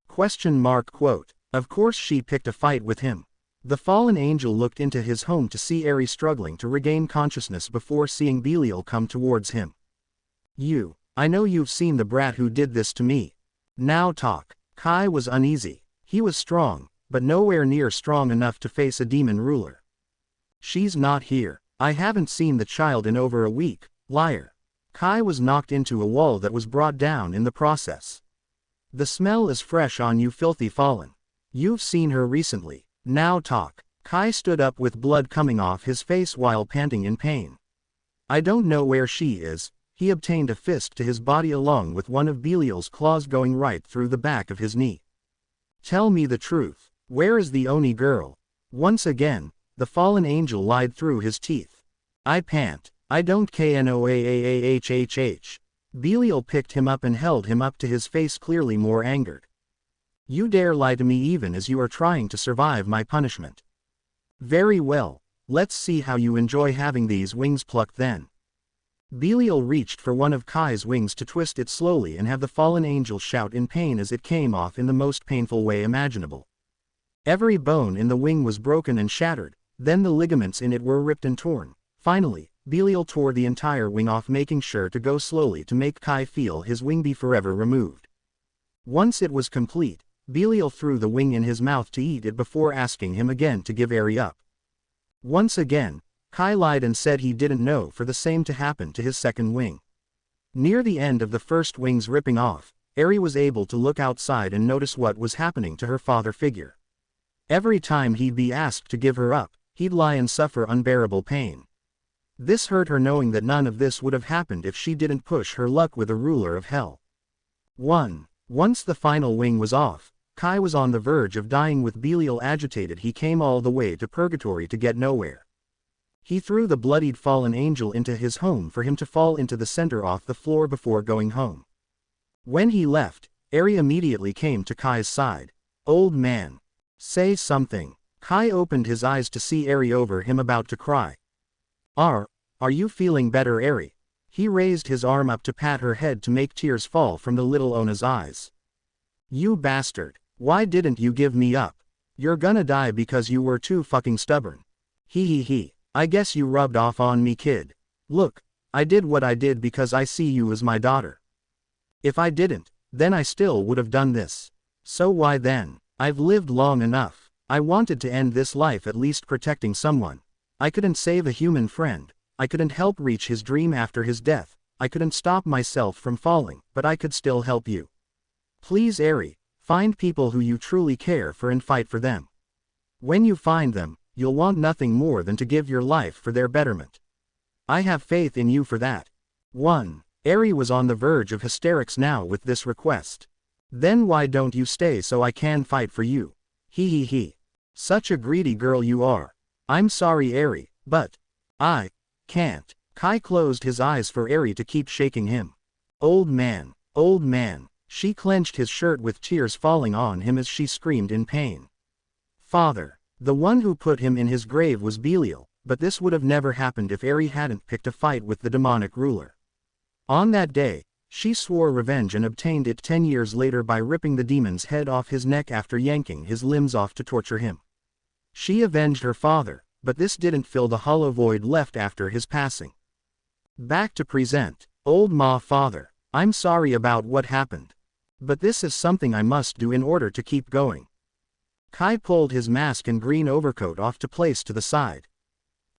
Quote. Of course she picked a fight with him. The fallen angel looked into his home to see Eri struggling to regain consciousness before seeing Belial come towards him. I know you've seen the brat who did this to me. Now talk. Kai was uneasy. He was strong, but nowhere near strong enough to face a demon ruler. She's not here. I haven't seen the child in over a week, liar. Kai was knocked into a wall that was brought down in the process. The smell is fresh on you, filthy fallen. You've seen her recently. Now talk. Kai stood up with blood coming off his face while panting in pain. I don't know where she is. He obtained a fist to his body along with one of Belial's claws going right through the back of his knee. Tell me the truth. Where is the Oni girl? Once again, the fallen angel lied through his teeth. I pant. I don't knowaahhh. Belial picked him up and held him up to his face, clearly more angered. You dare lie to me even as you are trying to survive my punishment. Very well, let's see how you enjoy having these wings plucked then. Belial reached for one of Kai's wings to twist it slowly and have the fallen angel shout in pain as it came off in the most painful way imaginable. Every bone in the wing was broken and shattered, then the ligaments in it were ripped and torn. Finally, Belial tore the entire wing off, making sure to go slowly to make Kai feel his wing be forever removed. Once it was complete, Belial threw the wing in his mouth to eat it before asking him again to give Eri up. Once again, Kai lied and said he didn't know for the same to happen to his second wing. Near the end of the first wing's ripping off, Eri was able to look outside and notice what was happening to her father figure. Every time he'd be asked to give her up, he'd lie and suffer unbearable pain. This hurt her, knowing that none of this would have happened if she didn't push her luck with a ruler of hell. 1. Once the final wing was off, Kai was on the verge of dying. With Belial agitated, he came all the way to Purgatory to get nowhere. He threw the bloodied fallen angel into his home for him to fall into the center off the floor before going home. When he left, Eri immediately came to Kai's side. Old man. Say something. Kai opened his eyes to see Eri over him about to cry. Are you feeling better, Eri? He raised his arm up to pat her head to make tears fall from the little Ona's eyes. You bastard. Why didn't you give me up? You're gonna die because you were too fucking stubborn. He. I guess you rubbed off on me, kid. Look, I did what I did because I see you as my daughter. If I didn't, then I still would have done this. So why then? I've lived long enough. I wanted to end this life at least protecting someone. I couldn't save a human friend. I couldn't help reach his dream after his death. I couldn't stop myself from falling, but I could still help you. Please, Eri, find people who you truly care for and fight for them. When you find them, you'll want nothing more than to give your life for their betterment. I have faith in you for that. 1. Eri was on the verge of hysterics now with this request. Then why don't you stay so I can fight for you? He. Such a greedy girl you are. I'm sorry, Eri, but I can't. Kai closed his eyes for Eri to keep shaking him. Old man. She clenched his shirt with tears falling on him as she screamed in pain. Father. The one who put him in his grave was Belial, but this would have never happened if Eri hadn't picked a fight with the demonic ruler. On that day, she swore revenge and obtained it 10 years later by ripping the demon's head off his neck after yanking his limbs off to torture him. She avenged her father, but this didn't fill the hollow void left after his passing. Back to present. Old Ma Father, I'm sorry about what happened. But this is something I must do in order to keep going. Kai pulled his mask and green overcoat off to place to the side.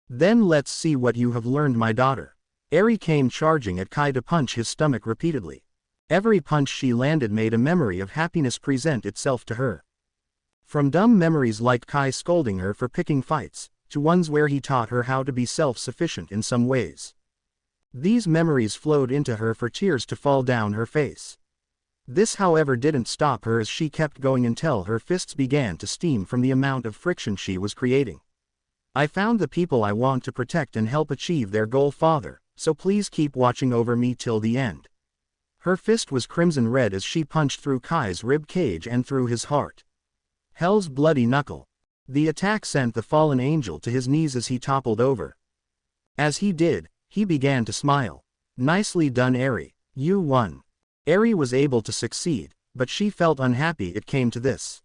Then let's see what you have learned, my daughter. Eri came charging at Kai to punch his stomach repeatedly. Every punch she landed made a memory of happiness present itself to her. From dumb memories like Kai scolding her for picking fights, to ones where he taught her how to be self-sufficient in some ways. These memories flowed into her for tears to fall down her face. This however didn't stop her as she kept going until her fists began to steam from the amount of friction she was creating. I found the people I want to protect and help achieve their goal, Father, so please keep watching over me till the end. Her fist was crimson red as she punched through Kai's rib cage and through his heart. Hell's bloody knuckle. The attack sent the fallen angel to his knees as he toppled over. As he did, he began to smile. Nicely done, Eri. You won. Eri was able to succeed, but she felt unhappy it came to this.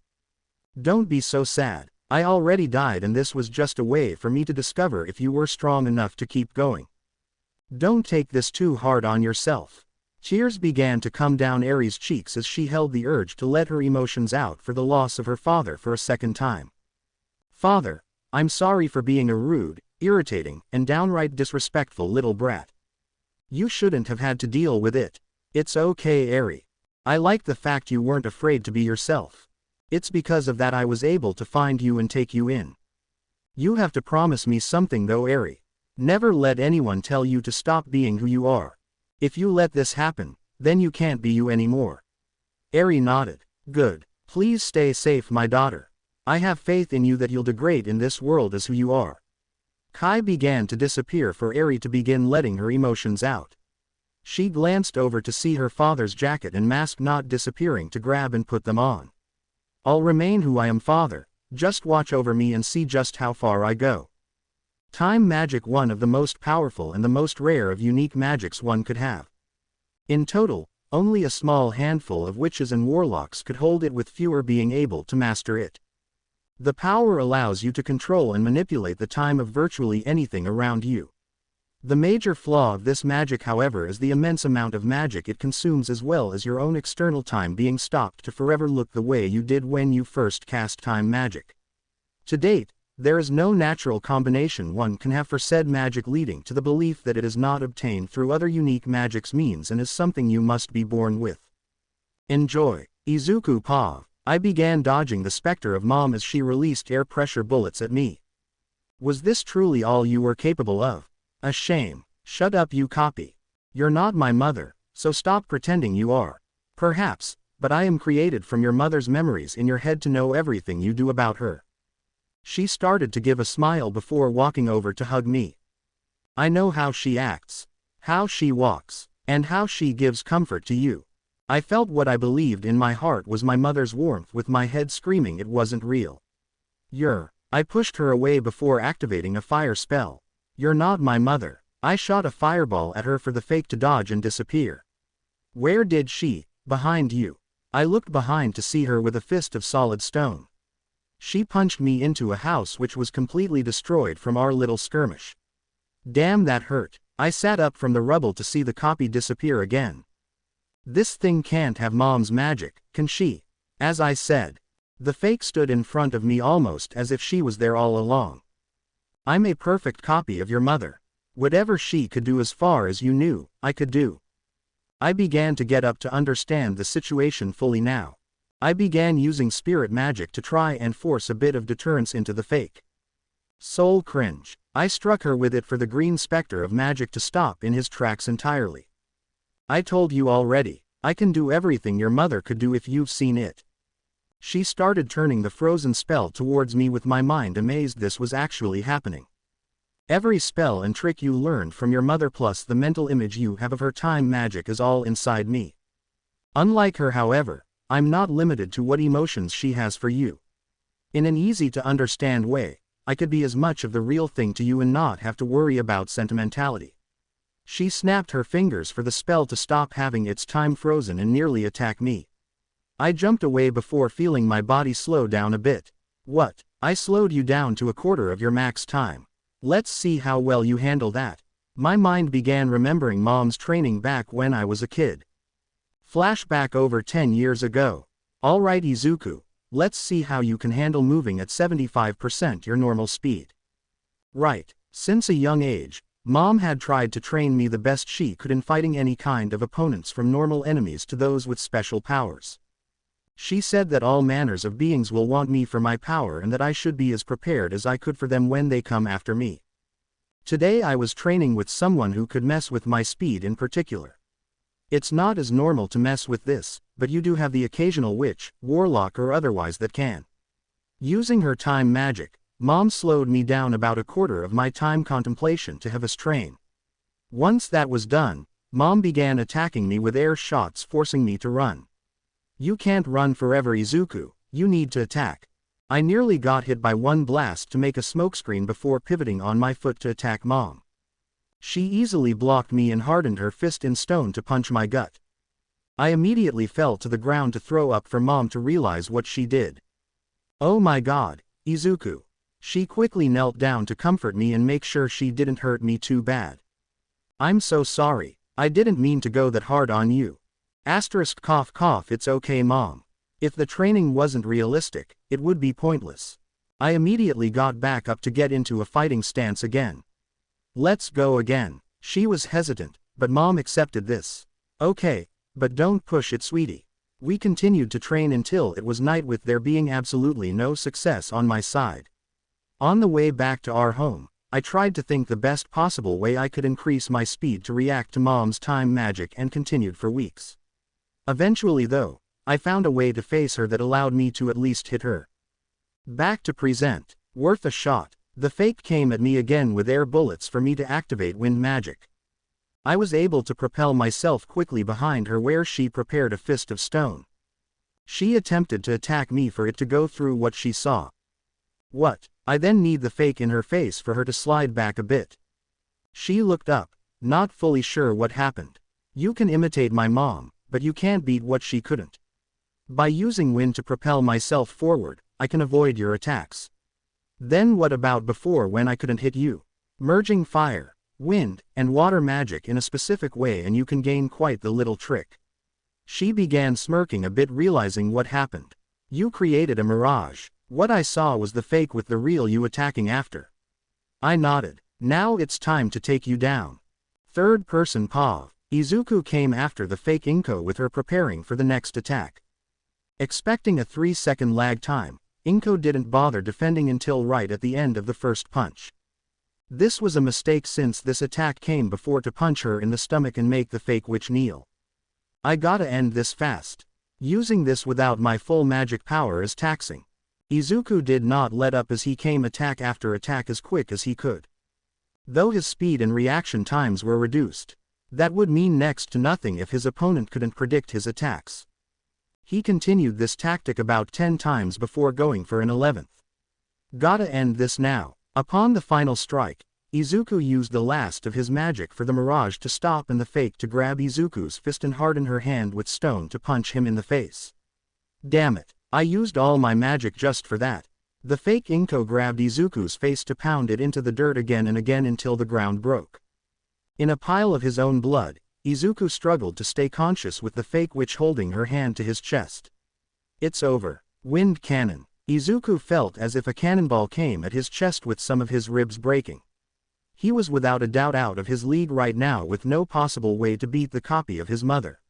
Don't be so sad. I already died and this was just a way for me to discover if you were strong enough to keep going. Don't take this too hard on yourself. Tears began to come down Eri's cheeks as she held the urge to let her emotions out for the loss of her father for a second time. Father, I'm sorry for being a rude, irritating, and downright disrespectful little brat. You shouldn't have had to deal with it. It's okay, Eri. I like the fact you weren't afraid to be yourself. It's because of that I was able to find you and take you in. You have to promise me something though, Eri. Never let anyone tell you to stop being who you are. If you let this happen, then you can't be you anymore. Eri nodded. Good. Please stay safe, my daughter. I have faith in you that you'll do great in this world as who you are. Kai began to disappear for Eri to begin letting her emotions out. She glanced over to see her father's jacket and mask not disappearing to grab and put them on. I'll remain who I am, Father. Just watch over me and see just how far I go. Time magic, one of the most powerful and the most rare of unique magics one could have. In total, only a small handful of witches and warlocks could hold it, with fewer being able to master it. The power allows you to control and manipulate the time of virtually anything around you. The major flaw of this magic, however, is the immense amount of magic it consumes, as well as your own external time being stopped to forever look the way you did when you first cast time magic. To date, there is no natural combination one can have for said magic, leading to the belief that it is not obtained through other unique magic's means and is something you must be born with. Enjoy. Izuku Pav. I began dodging the specter of Mom as she released air pressure bullets at me. Was this truly all you were capable of? A shame. Shut up, you copy. You're not my mother, so stop pretending you are. Perhaps, but I am created from your mother's memories in your head to know everything you do about her. She started to give a smile before walking over to hug me. I know how she acts, how she walks, and how she gives comfort to you. I felt what I believed in my heart was my mother's warmth, with my head screaming it wasn't real. I pushed her away before activating a fire spell. You're not my mother. I shot a fireball at her for the fake to dodge and disappear. Where did she? Behind you. I looked behind to see her with a fist of solid stone. She punched me into a house which was completely destroyed from our little skirmish. Damn, that hurt. I sat up from the rubble to see the copy disappear again. This thing can't have Mom's magic, can she? As I said. The fake stood in front of me almost as if she was there all along. I'm a perfect copy of your mother. Whatever she could do, as far as you knew, I could do. I began to get up to understand the situation fully now. I began using spirit magic to try and force a bit of deterrence into the fake. Soul cringe. I struck her with it for the green specter of magic to stop in his tracks entirely. I told you already, I can do everything your mother could do if you've seen it. She started turning the frozen spell towards me, with my mind amazed this was actually happening. Every spell and trick you learned from your mother plus the mental image you have of her time magic is all inside me. Unlike her, however, I'm not limited to what emotions she has for you. In an easy to understand way, I could be as much of the real thing to you and not have to worry about sentimentality. She snapped her fingers for the spell to stop having its time frozen and nearly attack me. I jumped away before feeling my body slow down a bit. What? I slowed you down to a quarter of your max time. Let's see how well you handle that. My mind began remembering Mom's training back when I was a kid. Flashback over 10 years ago. Alright Izuku, let's see how you can handle moving at 75% your normal speed. Right, since a young age, Mom had tried to train me the best she could in fighting any kind of opponents from normal enemies to those with special powers. She said that all manners of beings will want me for my power and that I should be as prepared as I could for them when they come after me. Today I was training with someone who could mess with my speed in particular. It's not as normal to mess with this, but you do have the occasional witch, warlock or otherwise that can. Using her time magic, Mom slowed me down about a quarter of my time contemplation to have us train. Once that was done, Mom began attacking me with air shots forcing me to run. You can't run forever Izuku, you need to attack. I nearly got hit by one blast to make a smokescreen before pivoting on my foot to attack Mom. She easily blocked me and hardened her fist in stone to punch my gut. I immediately fell to the ground to throw up for Mom to realize what she did. Oh my god, Izuku. She quickly knelt down to comfort me and make sure she didn't hurt me too bad. I'm so sorry, I didn't mean to go that hard on you. Asterisk cough cough it's okay Mom. If the training wasn't realistic, it would be pointless. I immediately got back up to get into a fighting stance again. Let's go again. She was hesitant, but Mom accepted this. Okay, but don't push it sweetie. We continued to train until it was night with there being absolutely no success on my side. On the way back to our home, I tried to think the best possible way I could increase my speed to react to Mom's time magic and continued for weeks. Eventually though, I found a way to face her that allowed me to at least hit her. Back to present, worth a shot, the fake came at me again with air bullets for me to activate wind magic. I was able to propel myself quickly behind her where she prepared a fist of stone. She attempted to attack me for it to go through what she saw. What? I then need the fake in her face for her to slide back a bit. She looked up, not fully sure what happened. You can imitate my mom, but you can't beat what she couldn't. By using wind to propel myself forward, I can avoid your attacks. Then what about before when I couldn't hit you? Merging fire, wind, and water magic in a specific way and you can gain quite the little trick. She began smirking a bit realizing what happened. You created a mirage. What I saw was the fake with the real you attacking after. I nodded. Now it's time to take you down. Third person POV. Izuku came after the fake Inko with her preparing for the next attack. Expecting a 3-second lag time, Inko didn't bother defending until right at the end of the first punch. This was a mistake since this attack came before to punch her in the stomach and make the fake witch kneel. I gotta end this fast. Using this without my full magic power is taxing. Izuku did not let up as he came attack after attack as quick as he could. Though his speed and reaction times were reduced, that would mean next to nothing if his opponent couldn't predict his attacks. He continued this tactic about 10 times before going for an 11th. Gotta end this now. Upon the final strike, Izuku used the last of his magic for the mirage to stop and the fake to grab Izuku's fist and harden her hand with stone to punch him in the face. Damn it, I used all my magic just for that. The fake Inko grabbed Izuku's face to pound it into the dirt again and again until the ground broke. In a pile of his own blood, Izuku struggled to stay conscious with the fake witch holding her hand to his chest. It's over. Wind cannon. Izuku felt as if a cannonball came at his chest with some of his ribs breaking. He was without a doubt out of his league right now with no possible way to beat the copy of his mother.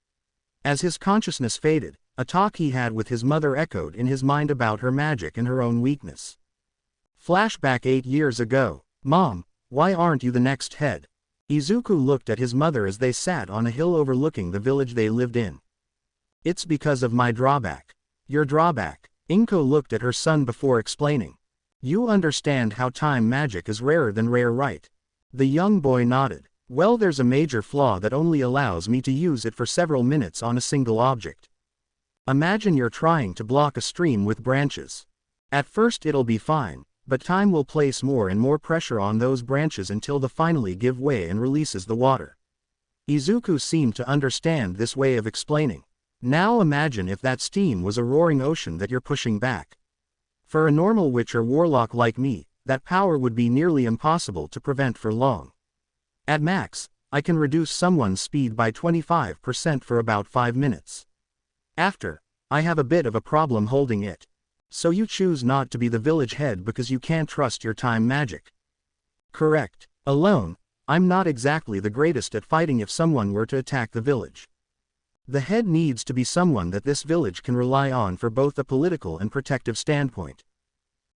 As his consciousness faded, a talk he had with his mother echoed in his mind about her magic and her own weakness. Flashback 8 years ago. Mom, why aren't you the next head? Izuku looked at his mother as they sat on a hill overlooking the village they lived in. It's because of my drawback. Your drawback. Inko looked at her son before explaining. You understand how time magic is rarer than rare, right? The young boy nodded. Well, there's a major flaw that only allows me to use it for several minutes on a single object. Imagine you're trying to block a stream with branches. At first it'll be fine, but time will place more and more pressure on those branches until they finally give way and releases the water. Izuku seemed to understand this way of explaining. Now imagine if that steam was a roaring ocean that you're pushing back. For a normal witch or warlock like me, that power would be nearly impossible to prevent for long. At max, I can reduce someone's speed by 25% for about 5 minutes. After, I have a bit of a problem holding it. So you choose not to be the village head because you can't trust your time magic. Correct. Alone, I'm not exactly the greatest at fighting if someone were to attack the village. The head needs to be someone that this village can rely on for both a political and protective standpoint.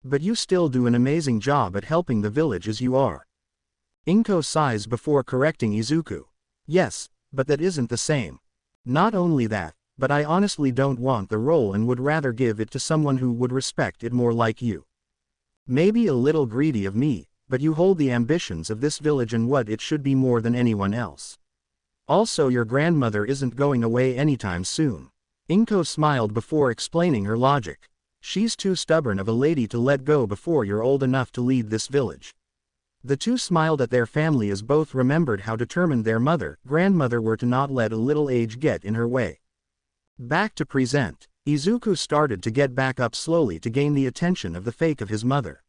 But you still do an amazing job at helping the village as you are. Inko sighs before correcting Izuku. Yes, but that isn't the same. Not only that, but I honestly don't want the role and would rather give it to someone who would respect it more like you. Maybe a little greedy of me, but you hold the ambitions of this village and what it should be more than anyone else. Also, your grandmother isn't going away anytime soon. Inko smiled before explaining her logic. She's too stubborn of a lady to let go before you're old enough to lead this village. The two smiled at their family as both remembered how determined their grandmother were to not let a little age get in her way. Back to present. Izuku started to get back up slowly to gain the attention of the fake of his mother.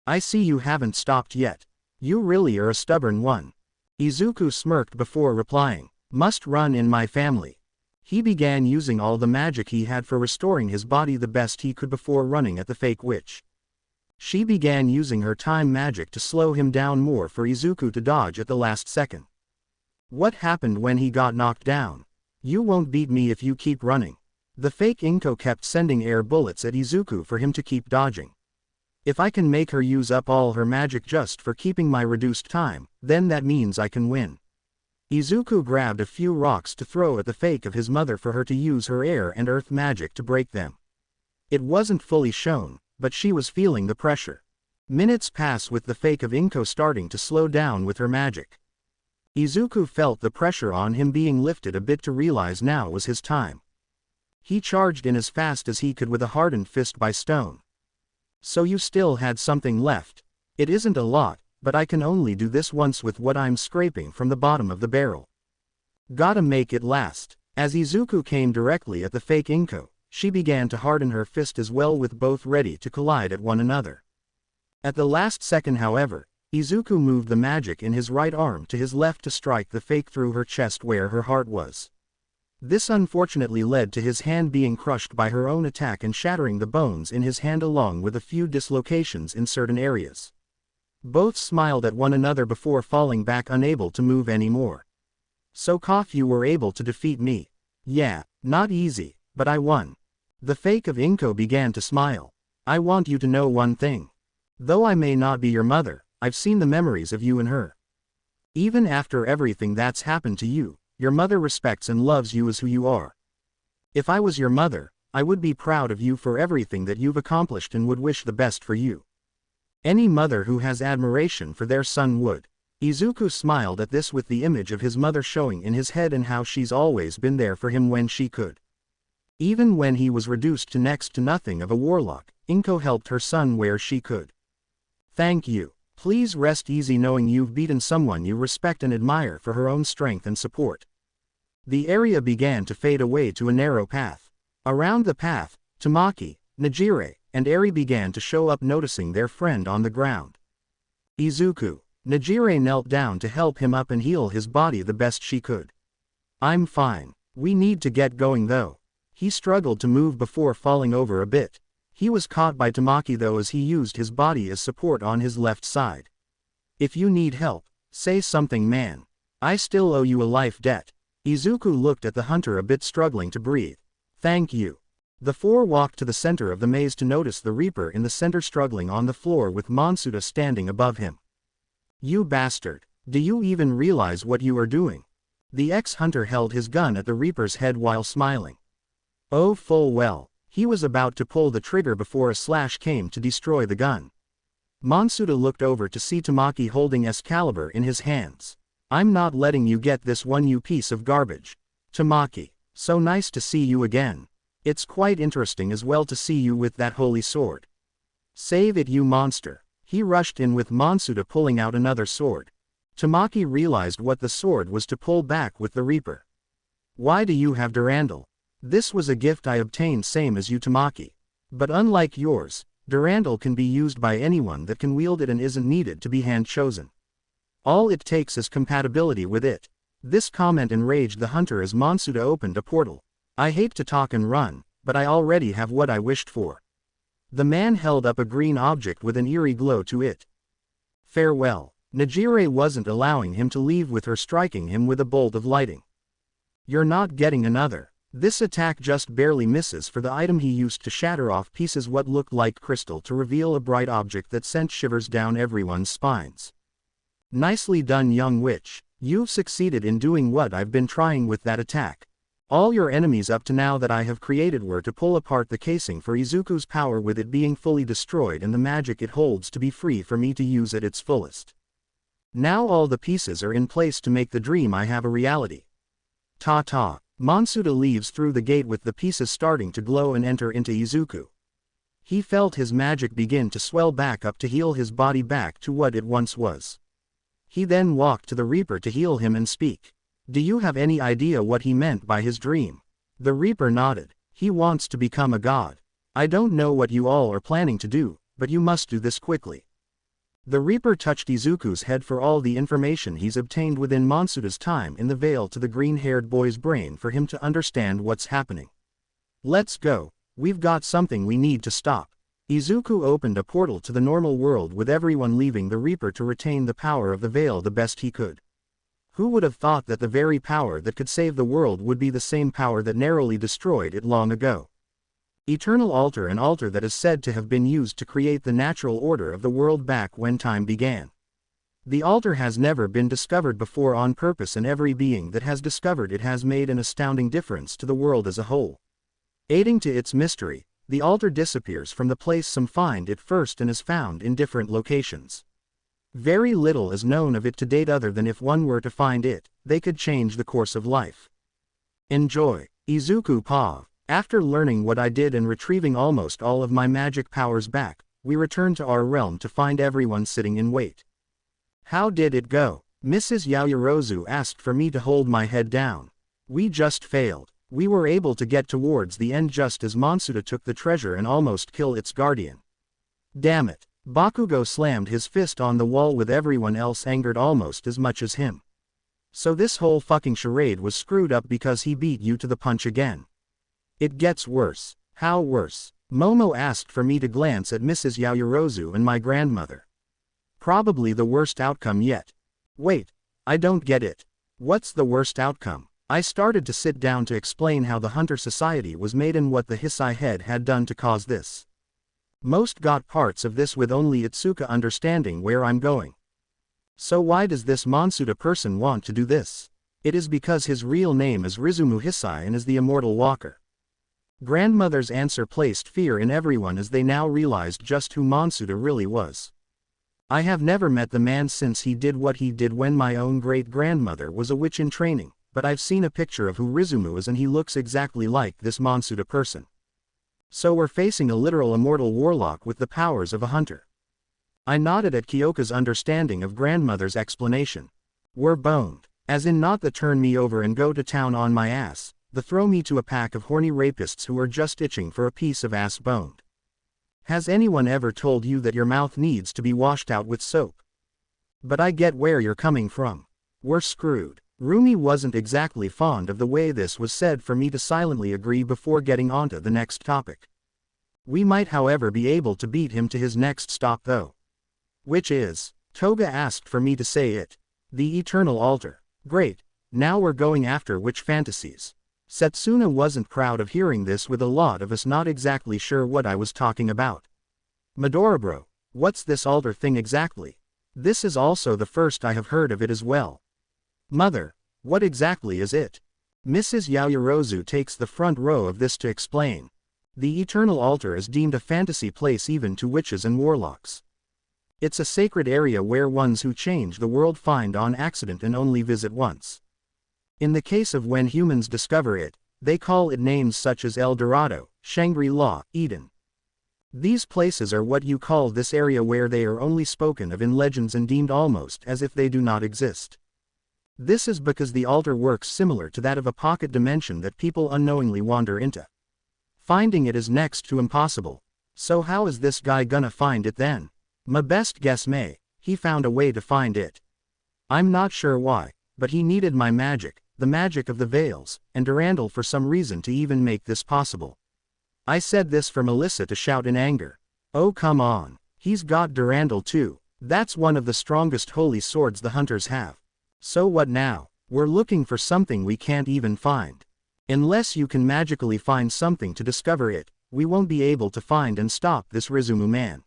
I see you haven't stopped yet. You really are a stubborn one. Izuku smirked before replying, must run in my family. He began using all the magic he had for restoring his body the best he could before running at the fake witch. She began using her time magic to slow him down more for Izuku to dodge at the last second. What happened when he got knocked down? You won't beat me if you keep running. The fake Inko kept sending air bullets at Izuku for him to keep dodging. If I can make her use up all her magic just for keeping my reduced time, then that means I can win. Izuku grabbed a few rocks to throw at the fake of his mother for her to use her air and earth magic to break them. It wasn't fully shown, but she was feeling the pressure. Minutes pass with the fake of Inko starting to slow down with her magic. Izuku felt the pressure on him being lifted a bit to realize now was his time. He charged in as fast as he could with a hardened fist by stone. So you still had something left. It isn't a lot, but I can only do this once with what I'm scraping from the bottom of the barrel. Gotta make it last. As Izuku came directly at the fake Inko, she began to harden her fist as well with both ready to collide at one another. At the last second however, Izuku moved the magic in his right arm to his left to strike the fake through her chest where her heart was. This unfortunately led to his hand being crushed by her own attack and shattering the bones in his hand along with a few dislocations in certain areas. Both smiled at one another before falling back unable to move anymore. So you were able to defeat me. Yeah, not easy, but I won. The fake of Inko began to smile. I want you to know one thing. Though I may not be your mother, I've seen the memories of you and her. Even after everything that's happened to you, your mother respects and loves you as who you are. If I was your mother, I would be proud of you for everything that you've accomplished and would wish the best for you. Any mother who has admiration for their son would. Izuku smiled at this with the image of his mother showing in his head and how she's always been there for him when she could. Even when he was reduced to next to nothing of a warlock, Inko helped her son where she could. Thank you. Please rest easy knowing you've beaten someone you respect and admire for her own strength and support. The area began to fade away to a narrow path. Around the path, Tamaki, Najire, and Eri began to show up noticing their friend on the ground. Izuku. Najire knelt down to help him up and heal his body the best she could. I'm fine. We need to get going though. He struggled to move before falling over a bit. He was caught by Tamaki though as he used his body as support on his left side. If you need help, say something man. I still owe you a life debt. Izuku looked at the hunter a bit struggling to breathe. Thank you. The four walked to the center of the maze to notice the Reaper in the center struggling on the floor with Monsuda standing above him. You bastard. Do you even realize what you are doing? The ex-hunter held his gun at the Reaper's head while smiling. Oh full well, he was about to pull the trigger before a slash came to destroy the gun. Monsuda looked over to see Tamaki holding Excalibur in his hands. I'm not letting you get this one, you piece of garbage. Tamaki, so nice to see you again. It's quite interesting as well to see you with that holy sword. Save it, you monster. He rushed in with Monsuda pulling out another sword. Tamaki realized what the sword was to pull back with the Reaper. Why do you have Durandal? This was a gift I obtained same as you, Tamaki. But unlike yours, Durandal can be used by anyone that can wield it and isn't needed to be hand-chosen. All it takes is compatibility with it. This comment enraged the hunter as Monsuda opened a portal. I hate to talk and run, but I already have what I wished for. The man held up a green object with an eerie glow to it. Farewell. Najire wasn't allowing him to leave with her, striking him with a bolt of lightning. You're not getting another. This attack just barely misses for the item he used to shatter off pieces what looked like crystal to reveal a bright object that sent shivers down everyone's spines. Nicely done, young witch. You've succeeded in doing what I've been trying with that attack. All your enemies up to now that I have created were to pull apart the casing for Izuku's power, with it being fully destroyed and the magic it holds to be free for me to use at its fullest. Now all the pieces are in place to make the dream I have a reality. Ta-ta. Monsuda leaves through the gate with the pieces starting to glow and enter into Izuku. He felt his magic begin to swell back up to heal his body back to what it once was. He then walked to the Reaper to heal him and speak. Do you have any idea what he meant by his dream? The Reaper nodded. He wants to become a god. I don't know what you all are planning to do, but you must do this quickly. The Reaper touched Izuku's head for all the information he's obtained within Monsuda's time in the Vale to the green-haired boy's brain for him to understand what's happening. Let's go. We've got something we need to stop. Izuku opened a portal to the normal world, with everyone leaving the Reaper to retain the power of the Vale the best he could. Who would have thought that the very power that could save the world would be the same power that narrowly destroyed it long ago? Eternal Altar, an altar that is said to have been used to create the natural order of the world back when time began. The altar has never been discovered before on purpose, and every being that has discovered it has made an astounding difference to the world as a whole. Aiding to its mystery, the altar disappears from the place some find it first and is found in different locations. Very little is known of it to date, other than if one were to find it, they could change the course of life. Enjoy. Izuku Pav. After learning what I did and retrieving almost all of my magic powers back, we returned to our realm to find everyone sitting in wait. How did it go? Mrs. Yaoyorozu asked for me to hold my head down. We just failed. We were able to get towards the end just as Monsuda took the treasure and almost killed its guardian. Damn it. Bakugo slammed his fist on the wall, with everyone else angered almost as much as him. So this whole fucking charade was screwed up because he beat you to the punch again. It gets worse. How worse? Momo asked for me to glance at Mrs. Yaoyorozu and my grandmother. Probably the worst outcome yet. Wait, I don't get it. What's the worst outcome? I started to sit down to explain how the Hunter Society was made and what the Hisai head had done to cause this. Most got parts of this, with only Itsuka understanding where I'm going. So why does this Monsuda person want to do this? It is because his real name is Rizumu Hisai and is the Immortal Walker. Grandmother's answer placed fear in everyone as they now realized just who Monsuda really was. I have never met the man since he did what he did when my own great-grandmother was a witch in training, but I've seen a picture of who Rizumu is and he looks exactly like this Monsuda person. So we're facing a literal immortal warlock with the powers of a hunter. I nodded at Kyoka's understanding of grandmother's explanation. We're boned. As in not the turn me over and go to town on my ass, the throw me to a pack of horny rapists who are just itching for a piece of ass boned. Has anyone ever told you that your mouth needs to be washed out with soap? But I get where you're coming from. We're screwed. Rumi wasn't exactly fond of the way this was said for me to silently agree before getting onto the next topic. We might however be able to beat him to his next stop though. Which is? Toga asked for me to say it. The Eternal Altar. Great. Now we're going after witch fantasies. Setsuna wasn't proud of hearing this, with a lot of us not exactly sure what I was talking about. Medora bro, what's this altar thing exactly? This is also the first I have heard of it as well. Mother, what exactly is it? Mrs. Yaoyorozu takes the front row of this to explain. The Eternal Altar is deemed a fantasy place even to witches and warlocks. It's a sacred area where ones who change the world find on accident and only visit once. In the case of when humans discover it, they call it names such as El Dorado, Shangri-La, Eden. These places are what you call this area, where they are only spoken of in legends and deemed almost as if they do not exist. This is because the altar works similar to that of a pocket dimension that people unknowingly wander into. Finding it is next to impossible. So how is this guy gonna find it then? My best guess he found a way to find it. I'm not sure why, but he needed my magic, the magic of the veils, and Durandal for some reason to even make this possible. I said this for Melissa to shout in anger. Oh come on, he's got Durandal too. That's one of the strongest holy swords the hunters have. So what now? We're looking for something we can't even find. Unless you can magically find something to discover it, we won't be able to find and stop this Rizumu man.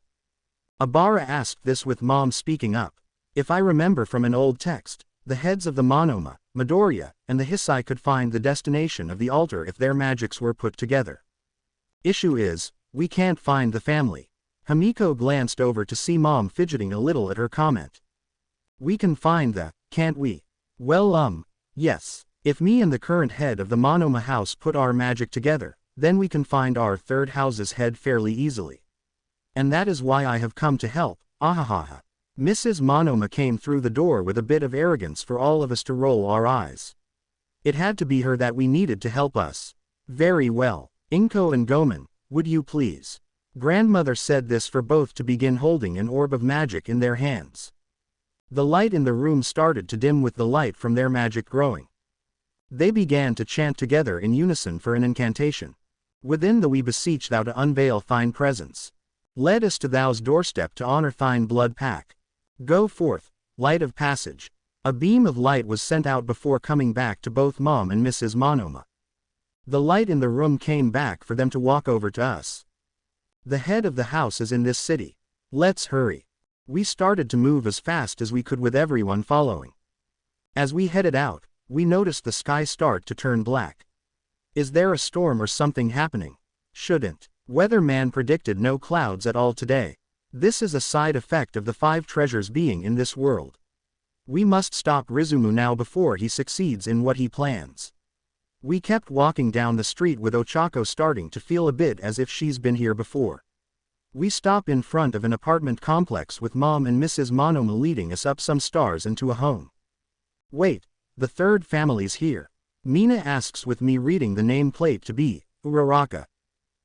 Abara asked this with Mom speaking up. If I remember from an old text, the heads of the Monoma, Midoriya, and the Hisai could find the destination of the altar if their magics were put together. Issue is, we can't find the family. Hamiko glanced over to see Mom fidgeting a little at her comment. We can find the, can't we? Well yes. If me and the current head of the Monoma house put our magic together, then we can find our third house's head fairly easily. And that is why I have come to help, ahahaha. Mrs. Monoma came through the door with a bit of arrogance for all of us to roll our eyes. It had to be her that we needed to help us. Very well. Inko and Gomen, would you please? Grandmother said this for both to begin holding an orb of magic in their hands. The light in the room started to dim with the light from their magic growing. They began to chant together in unison for an incantation. Within the we beseech thou to unveil thine presence. Lead us to thou's doorstep to honor thine blood pack. Go forth, light of passage. A beam of light was sent out before coming back to both Mom and Mrs. Monoma. The light in the room came back for them to walk over to us. The head of the house is in this city. Let's hurry. We started to move as fast as we could with everyone following. As we headed out, we noticed the sky start to turn black. Is there a storm or something happening? Shouldn't. Weatherman predicted no clouds at all today. This is a side effect of the 5 treasures being in this world. We must stop Rizumu now before he succeeds in what he plans. We kept walking down the street with Ochako starting to feel a bit as if she's been here before. We stop in front of an apartment complex with Mom and Mrs. Monoma leading us up some stairs into a home. Wait, the third family's here. Mina asks with me reading the name plate to be, Uraraka.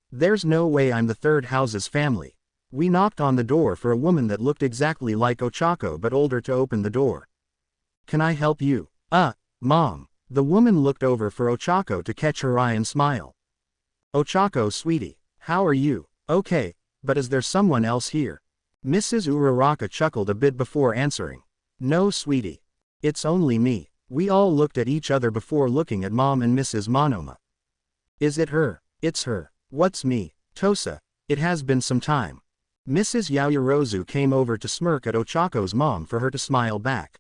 There's no way I'm the third house's family. We knocked on the door for a woman that looked exactly like Ochako but older to open the door. Can I help you? Mom. The woman looked over for Ochako to catch her eye and smile. Ochako sweetie, how are you? Okay, but is there someone else here? Mrs. Uraraka chuckled a bit before answering. No sweetie. It's only me. We all looked at each other before looking at Mom and Mrs. Monoma. Is it her? It's her. What's me? Tosa. It has been some time. Mrs. Yaoyorozu came over to smirk at Ochako's mom for her to smile back.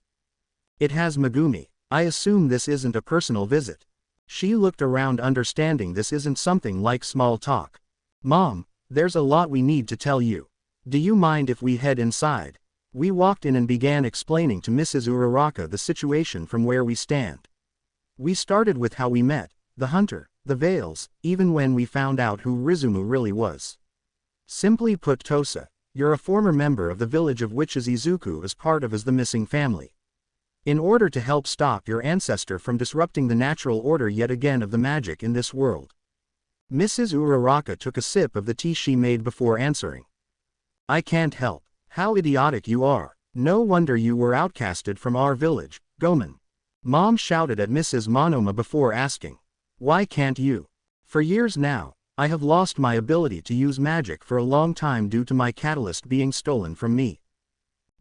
It has Megumi. I assume this isn't a personal visit. She looked around understanding this isn't something like small talk. Mom, there's a lot we need to tell you. Do you mind if we head inside? We walked in and began explaining to Mrs. Uraraka the situation from where we stand. We started with how we met, the hunter, the veils, even when we found out who Rizumu really was. Simply put, Tosa, you're a former member of the village of witches Izuku as part of the missing family. In order to help stop your ancestor from disrupting the natural order yet again of the magic in this world. Mrs. Uraraka took a sip of the tea she made before answering. I can't help. How idiotic you are. No wonder you were outcasted from our village, Gomen. Mom shouted at Mrs. Monoma before asking. Why can't you? For years now, I have lost my ability to use magic for a long time due to my catalyst being stolen from me.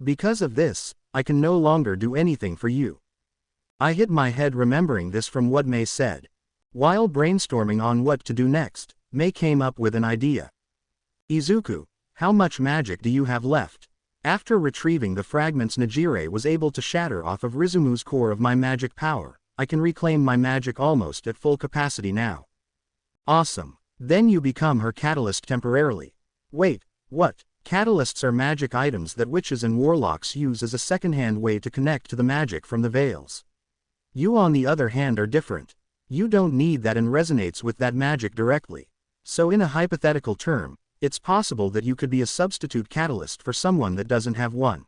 Because of this, I can no longer do anything for you. I hit my head remembering this from what Mei said. While brainstorming on what to do next, Mei came up with an idea. Izuku, how much magic do you have left? After retrieving the fragments Najire was able to shatter off of Rizumu's core of my magic power, I can reclaim my magic almost at full capacity now. Awesome. Then you become her catalyst temporarily. Wait, what? Catalysts are magic items that witches and warlocks use as a second-hand way to connect to the magic from the veils. You on the other hand are different. You don't need that and resonates with that magic directly. So in a hypothetical term, it's possible that you could be a substitute catalyst for someone that doesn't have one.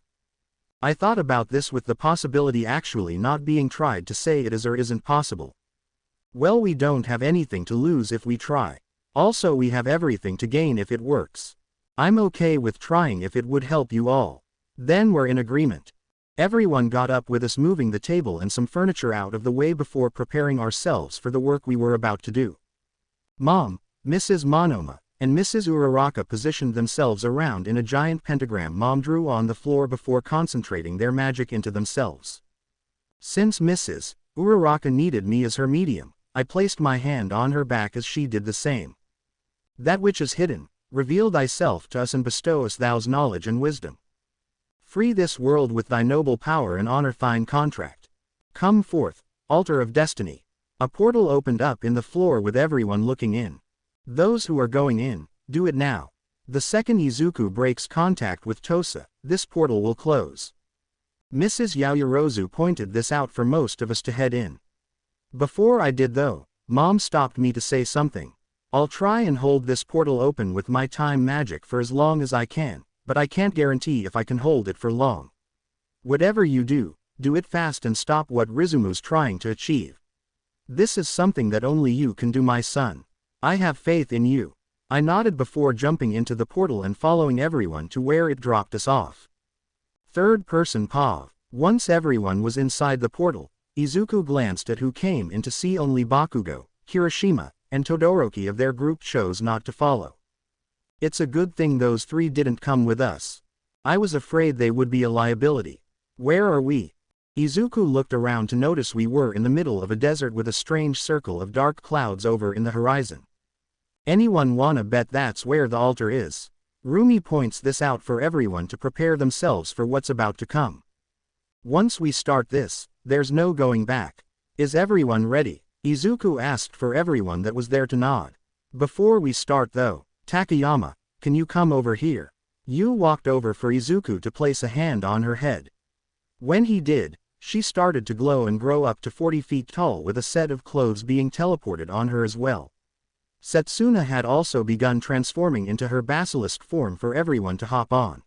I thought about this with the possibility actually not being tried to say it is or isn't possible. Well, we don't have anything to lose if we try. Also we have everything to gain if it works. I'm okay with trying if it would help you all. Then we're in agreement. Everyone got up with us, moving the table and some furniture out of the way before preparing ourselves for the work we were about to do. Mom, Mrs. Monoma, and Mrs. Uraraka positioned themselves around in a giant pentagram Mom drew on the floor before concentrating their magic into themselves. Since Mrs. Uraraka needed me as her medium, I placed my hand on her back as she did the same. That which is hidden, reveal thyself to us and bestow us thou's knowledge and wisdom. Free this world with thy noble power and honor thine contract. Come forth, altar of destiny. A portal opened up in the floor with everyone looking in. Those who are going in, do it now. The second Izuku breaks contact with Tosa, this portal will close. Mrs. Yaoyorozu pointed this out for most of us to head in. Before I did though, Mom stopped me to say something. I'll try and hold this portal open with my time magic for as long as I can, but I can't guarantee if I can hold it for long. Whatever you do, do it fast and stop what Rizumu's trying to achieve. This is something that only you can do, my son. I have faith in you. I nodded before jumping into the portal and following everyone to where it dropped us off. Third person POV. Once everyone was inside the portal, Izuku glanced at who came in to see only Bakugo, Kirishima, and Todoroki of their group chose not to follow. It's a good thing those three didn't come with us. I was afraid they would be a liability. Where are we? Izuku looked around to notice we were in the middle of a desert with a strange circle of dark clouds over in the horizon. Anyone wanna bet that's where the altar is? Rumi points this out for everyone to prepare themselves for what's about to come. Once we start this, there's no going back. Is everyone ready? Izuku asked for everyone that was there to nod. Before we start though, Takayama, can you come over here? Yu walked over for Izuku to place a hand on her head. When he did, she started to glow and grow up to 40 feet tall with a set of clothes being teleported on her as well. Setsuna had also begun transforming into her basilisk form for everyone to hop on.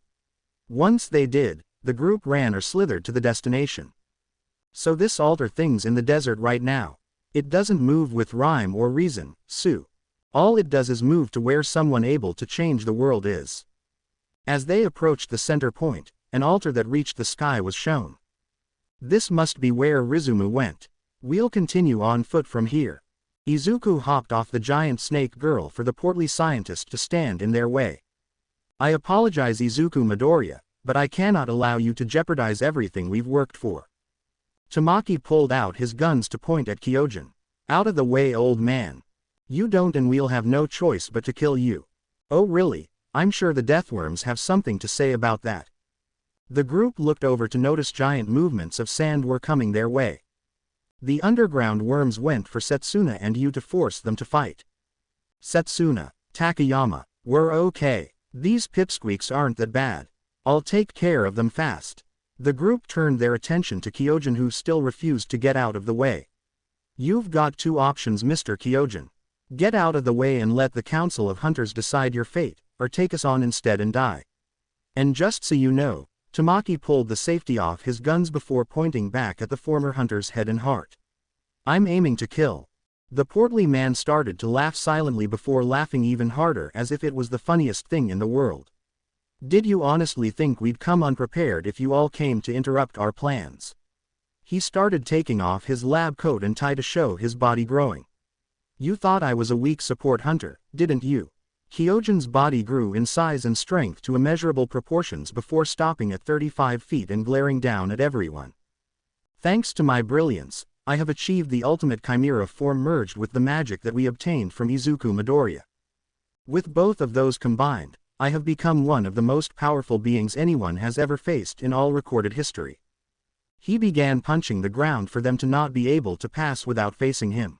Once they did, the group ran or slithered to the destination. So this altar thing's in the desert right now. It doesn't move with rhyme or reason, Sue. All it does is move to where someone able to change the world is. As they approached the center point, an altar that reached the sky was shown. This must be where Rizumu went. We'll continue on foot from here. Izuku hopped off the giant snake girl for the portly scientist to stand in their way. I apologize, Izuku Midoriya, but I cannot allow you to jeopardize everything we've worked for. Tamaki pulled out his guns to point at Kyojin. Out of the way, old man. You don't and we'll have no choice but to kill you. Oh really? I'm sure the Deathworms have something to say about that. The group looked over to notice giant movements of sand were coming their way. The underground worms went for Setsuna and Yu to force them to fight. Setsuna, Takayama, we're okay. These pipsqueaks aren't that bad. I'll take care of them fast. The group turned their attention to Kyojin, who still refused to get out of the way. You've got two options, Mr. Kyojin. Get out of the way and let the Council of Hunters decide your fate, or take us on instead and die. And just so you know, Tamaki pulled the safety off his guns before pointing back at the former hunter's head and heart. I'm aiming to kill. The portly man started to laugh silently before laughing even harder as if it was the funniest thing in the world. Did you honestly think we'd come unprepared if you all came to interrupt our plans? He started taking off his lab coat and tie to show his body growing. You thought I was a weak support hunter, didn't you? Kyojin's body grew in size and strength to immeasurable proportions before stopping at 35 feet and glaring down at everyone. Thanks to my brilliance, I have achieved the ultimate chimera form merged with the magic that we obtained from Izuku Midoriya. With both of those combined, I have become one of the most powerful beings anyone has ever faced in all recorded history. He began punching the ground for them to not be able to pass without facing him.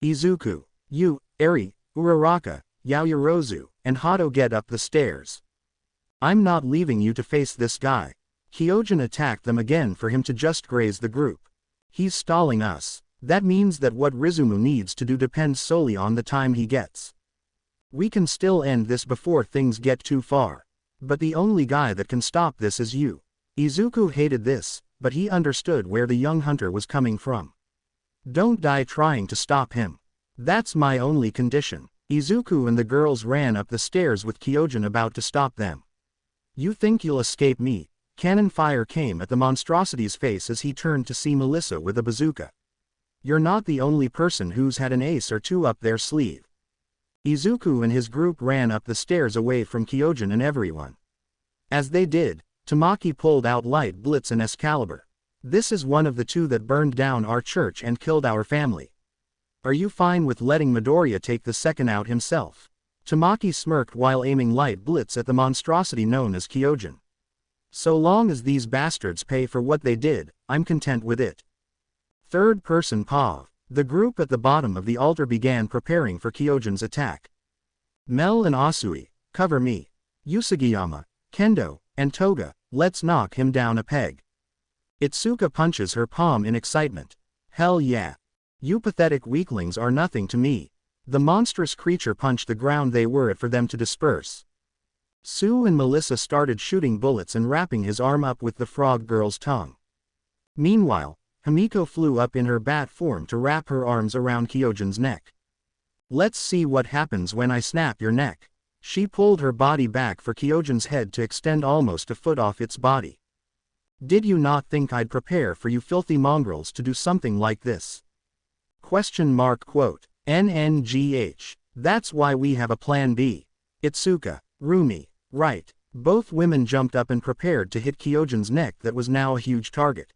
Izuku, Yu, Eri, Uraraka, Yaoyorozu, and Hado, get up the stairs. I'm not leaving you to face this guy. Kyojin attacked them again for him to just graze the group. He's stalling us. That means that what Rizumu needs to do depends solely on the time he gets. We can still end this before things get too far. But the only guy that can stop this is you. Izuku hated this, but he understood where the young hunter was coming from. Don't die trying to stop him. That's my only condition. Izuku and the girls ran up the stairs with Kyojin about to stop them. "You think you'll escape me?" Cannon fire came at the monstrosity's face as he turned to see Melissa with a bazooka. "You're not the only person who's had an ace or two up their sleeve." Izuku and his group ran up the stairs away from Kyojin and everyone. As they did, Tamaki pulled out Light Blitz and Excalibur. "This is one of the two that burned down our church and killed our family. Are you fine with letting Midoriya take the second out himself?" Tamaki smirked while aiming Light Blitz at the monstrosity known as Kyojin. "So long as these bastards pay for what they did, I'm content with it." Third person Pav. The group at the bottom of the altar began preparing for Kyojin's attack. "Mel and Asui, cover me. Usagiyama, Kendo, and Toga, let's knock him down a peg." Itsuka punches her palm in excitement. "Hell yeah. You pathetic weaklings are nothing to me." The monstrous creature punched the ground they were at for them to disperse. Sue and Melissa started shooting bullets and wrapping his arm up with the frog girl's tongue. Meanwhile, Himiko flew up in her bat form to wrap her arms around Kyojin's neck. "Let's see what happens when I snap your neck." She pulled her body back for Kyojin's head to extend almost a foot off its body. "Did you not think I'd prepare for you filthy mongrels to do something like this?" Quote. NNGH. That's why we have a plan B. Itsuka. Rumi. Right. Both women jumped up and prepared to hit Kyojin's neck that was now a huge target.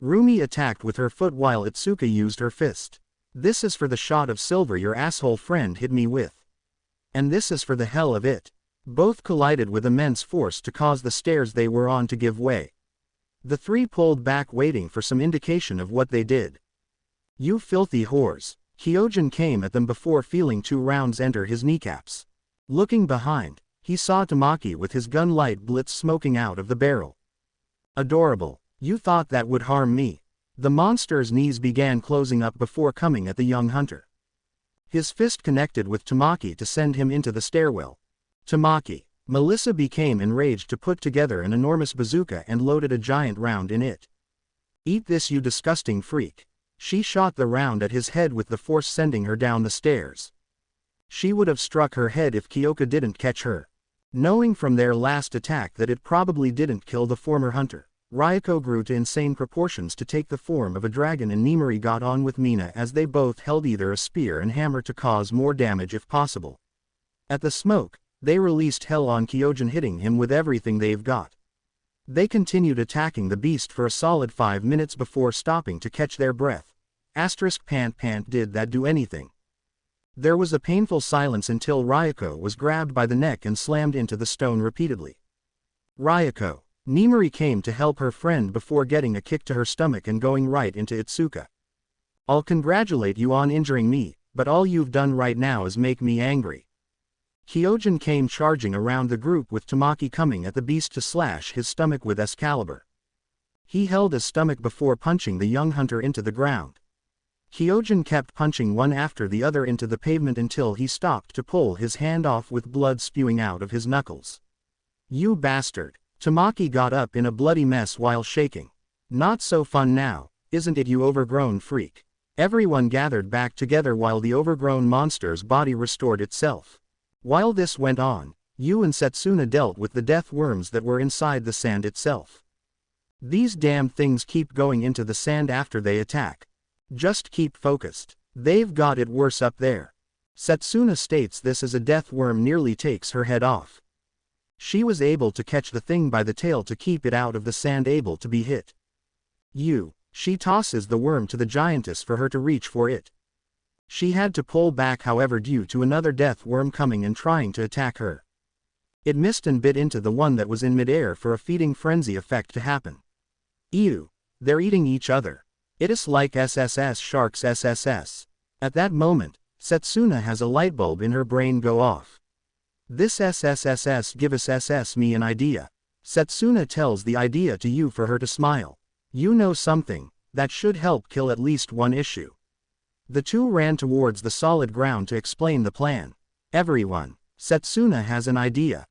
Rumi attacked with her foot while Itsuka used her fist. "This is for the shot of silver your asshole friend hit me with. And this is for the hell of it." Both collided with immense force to cause the stairs they were on to give way. The three pulled back waiting for some indication of what they did. "You filthy whores." Kyojin came at them before feeling 2 rounds enter his kneecaps. Looking behind, he saw Tamaki with his gun Light Blitz smoking out of the barrel. "Adorable. You thought that would harm me." The monster's knees began closing up before coming at the young hunter. His fist connected with Tamaki to send him into the stairwell. Tamaki. Melissa became enraged to put together an enormous bazooka and loaded a giant round in it. "Eat this, you disgusting freak." She shot the round at his head with the force sending her down the stairs. She would have struck her head if Kyoka didn't catch her. Knowing from their last attack that it probably didn't kill the former hunter, Ryuko grew to insane proportions to take the form of a dragon, and Nimari got on with Mina as they both held either a spear and hammer to cause more damage if possible. At the smoke, they released hell on Kyojin, hitting him with everything they've got. They continued attacking the beast for a solid 5 minutes before stopping to catch their breath. Pant did that do anything? There was a painful silence until Ryuko was grabbed by the neck and slammed into the stone repeatedly. "Ryuko." Nimari came to help her friend before getting a kick to her stomach and going right into Itsuka. "I'll congratulate you on injuring me, but all you've done right now is make me angry." Kyojin came charging around the group with Tamaki coming at the beast to slash his stomach with Excalibur. He held his stomach before punching the young hunter into the ground. Kyojin kept punching one after the other into the pavement until he stopped to pull his hand off with blood spewing out of his knuckles. "You bastard." Tamaki got up in a bloody mess while shaking. "Not so fun now, isn't it, you overgrown freak?" Everyone gathered back together while the overgrown monster's body restored itself. While this went on, Yu and Setsuna dealt with the death worms that were inside the sand itself. "These damn things keep going into the sand after they attack. Just keep focused. They've got it worse up there." Setsuna states this as a death worm nearly takes her head off. She was able to catch the thing by the tail to keep it out of the sand, able to be hit. She tosses the worm to the giantess for her to reach for it. She had to pull back however due to another death worm coming and trying to attack her. It missed and bit into the one that was in midair for a feeding frenzy effect to happen. Ew. They're eating each other. It is like SSS sharks SSS. At that moment, Setsuna has a light bulb in her brain go off. "This SSSS give us SS me an idea." Setsuna tells the idea to Yu for her to smile. "You know something that should help kill at least one issue." The two ran towards the solid ground to explain the plan. "Everyone, Setsuna has an idea.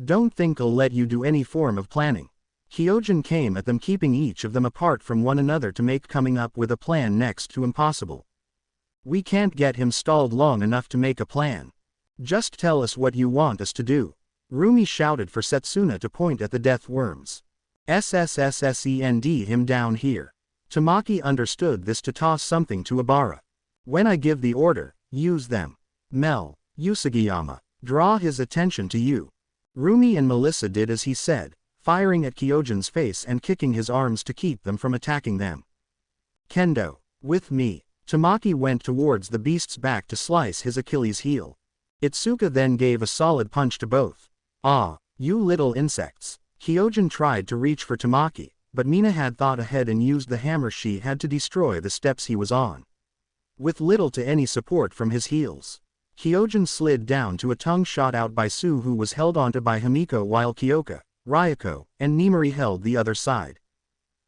Don't think I'll let you do any form of planning." Kyojin came at them, keeping each of them apart from one another to make coming up with a plan next to impossible. "We can't get him stalled long enough to make a plan. Just tell us what you want us to do. Rumi shouted for Setsuna to point at the death worms. Send him down here. Tamaki understood this to toss something to Obara. When I give the order, use them. Mel, Usagiyama, draw his attention to you. Rumi and Melissa did as he said, firing at Kyojin's face and kicking his arms to keep them from attacking them. Kendo, with me. Tamaki went towards the beast's back to slice his Achilles heel. Itsuka then gave a solid punch to both. Ah, you little insects. Kyojin tried to reach for Tamaki, but Mina had thought ahead and used the hammer she had to destroy the steps he was on. With little to any support from his heels, Kyojin slid down to a tongue shot out by Su, who was held onto by Himiko, while Kyoka, Ryuko, and Nimari held the other side.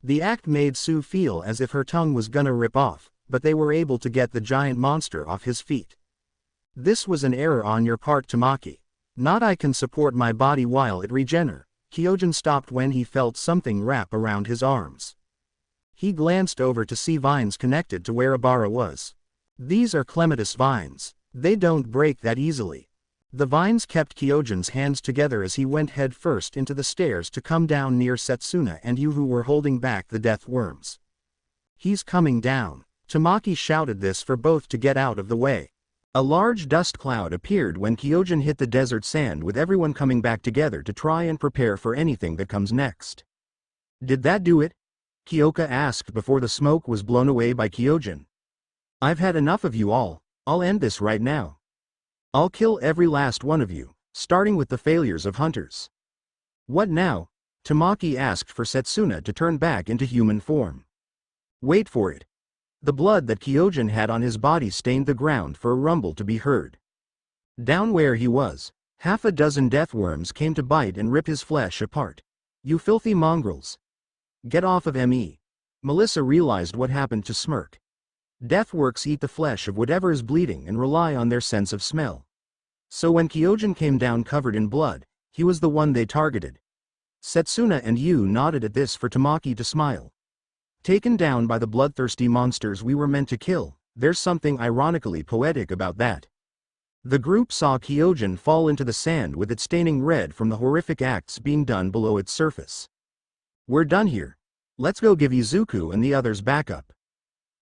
The act made Su feel as if her tongue was gonna rip off, but they were able to get the giant monster off his feet. This was an error on your part, Tamaki. Not I can support my body while it regener. Kyojin stopped when he felt something wrap around his arms. He glanced over to see vines connected to where Obara was. These are clematis vines. They don't break that easily. The vines kept Kyojin's hands together as he went head first into the stairs to come down near Setsuna and Yu, who were holding back the death worms. He's coming down. Tamaki shouted this for both to get out of the way. A large dust cloud appeared when Kyojin hit the desert sand, with everyone coming back together to try and prepare for anything that comes next. Did that do it? Kyoka asked before the smoke was blown away by Kyojin. I've had enough of you all. I'll end this right now. I'll kill every last one of you, starting with the failures of hunters. What now? Tamaki asked for Setsuna to turn back into human form. Wait for it. The blood that Kyojin had on his body stained the ground for a rumble to be heard. Down where he was, half a dozen deathworms came to bite and rip his flesh apart. You filthy mongrels. Get off of me. Melissa realized what happened to Smirk. Deathworks eat the flesh of whatever is bleeding and rely on their sense of smell. So when Kyojin came down covered in blood, he was the one they targeted. Setsuna and Yu nodded at this for Tamaki to smile. Taken down by the bloodthirsty monsters we were meant to kill, there's something ironically poetic about that. The group saw Kyojin fall into the sand with it staining red from the horrific acts being done below its surface. We're done here. Let's go give Izuku and the others backup.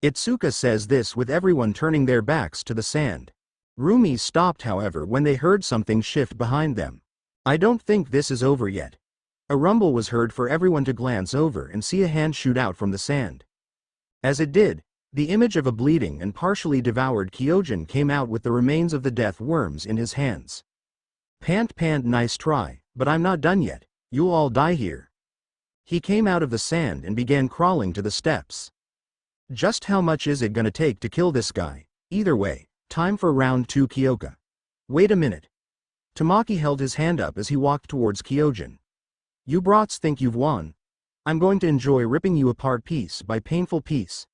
Itsuka says this with everyone turning their backs to the sand. Rumi stopped, however, when they heard something shift behind them. I don't think this is over yet. A rumble was heard for everyone to glance over and see a hand shoot out from the sand. As it did, the image of a bleeding and partially devoured Kyojin came out with the remains of the death worms in his hands. Pant, nice try, but I'm not done yet. You'll all die here. He came out of the sand and began crawling to the steps. Just how much is it gonna take to kill this guy? Either way, time for round 2. Kyoka. Wait a minute. Tamaki held his hand up as he walked towards Kyojin. You brats think you've won. I'm going to enjoy ripping you apart piece by painful piece.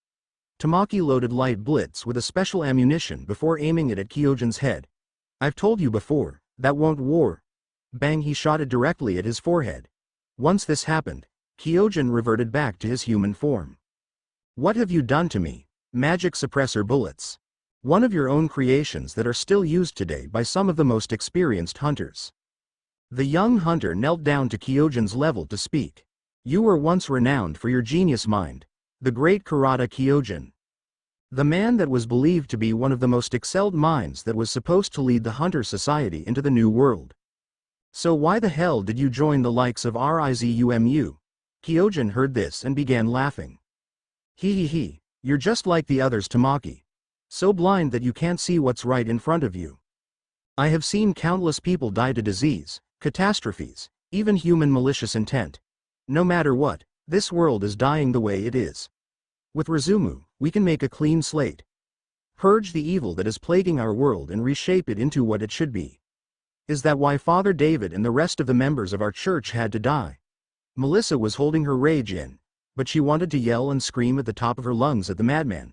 Tamaki loaded light blitz with a special ammunition before aiming it at Kyojin's head. I've told you before, that won't war. Bang, he shot it directly at his forehead. Once this happened, Kyojin reverted back to his human form. What have you done to me? Magic suppressor bullets. One of your own creations that are still used today by some of the most experienced hunters. The young hunter knelt down to Kyojin's level to speak. You were once renowned for your genius mind. The great Kurata Kyojin. The man that was believed to be one of the most excelled minds that was supposed to lead the hunter society into the new world. So why the hell did you join the likes of Rizumu? Kyojin heard this and began laughing. He, you're just like the others, Tamaki. So blind that you can't see what's right in front of you. I have seen countless people die to disease, catastrophes, even human malicious intent. No matter what, this world is dying the way it is. With Rizumu, we can make a clean slate. Purge the evil that is plaguing our world and reshape it into what it should be. Is that why Father David and the rest of the members of our church had to die? Melissa was holding her rage in, but she wanted to yell and scream at the top of her lungs at the madman.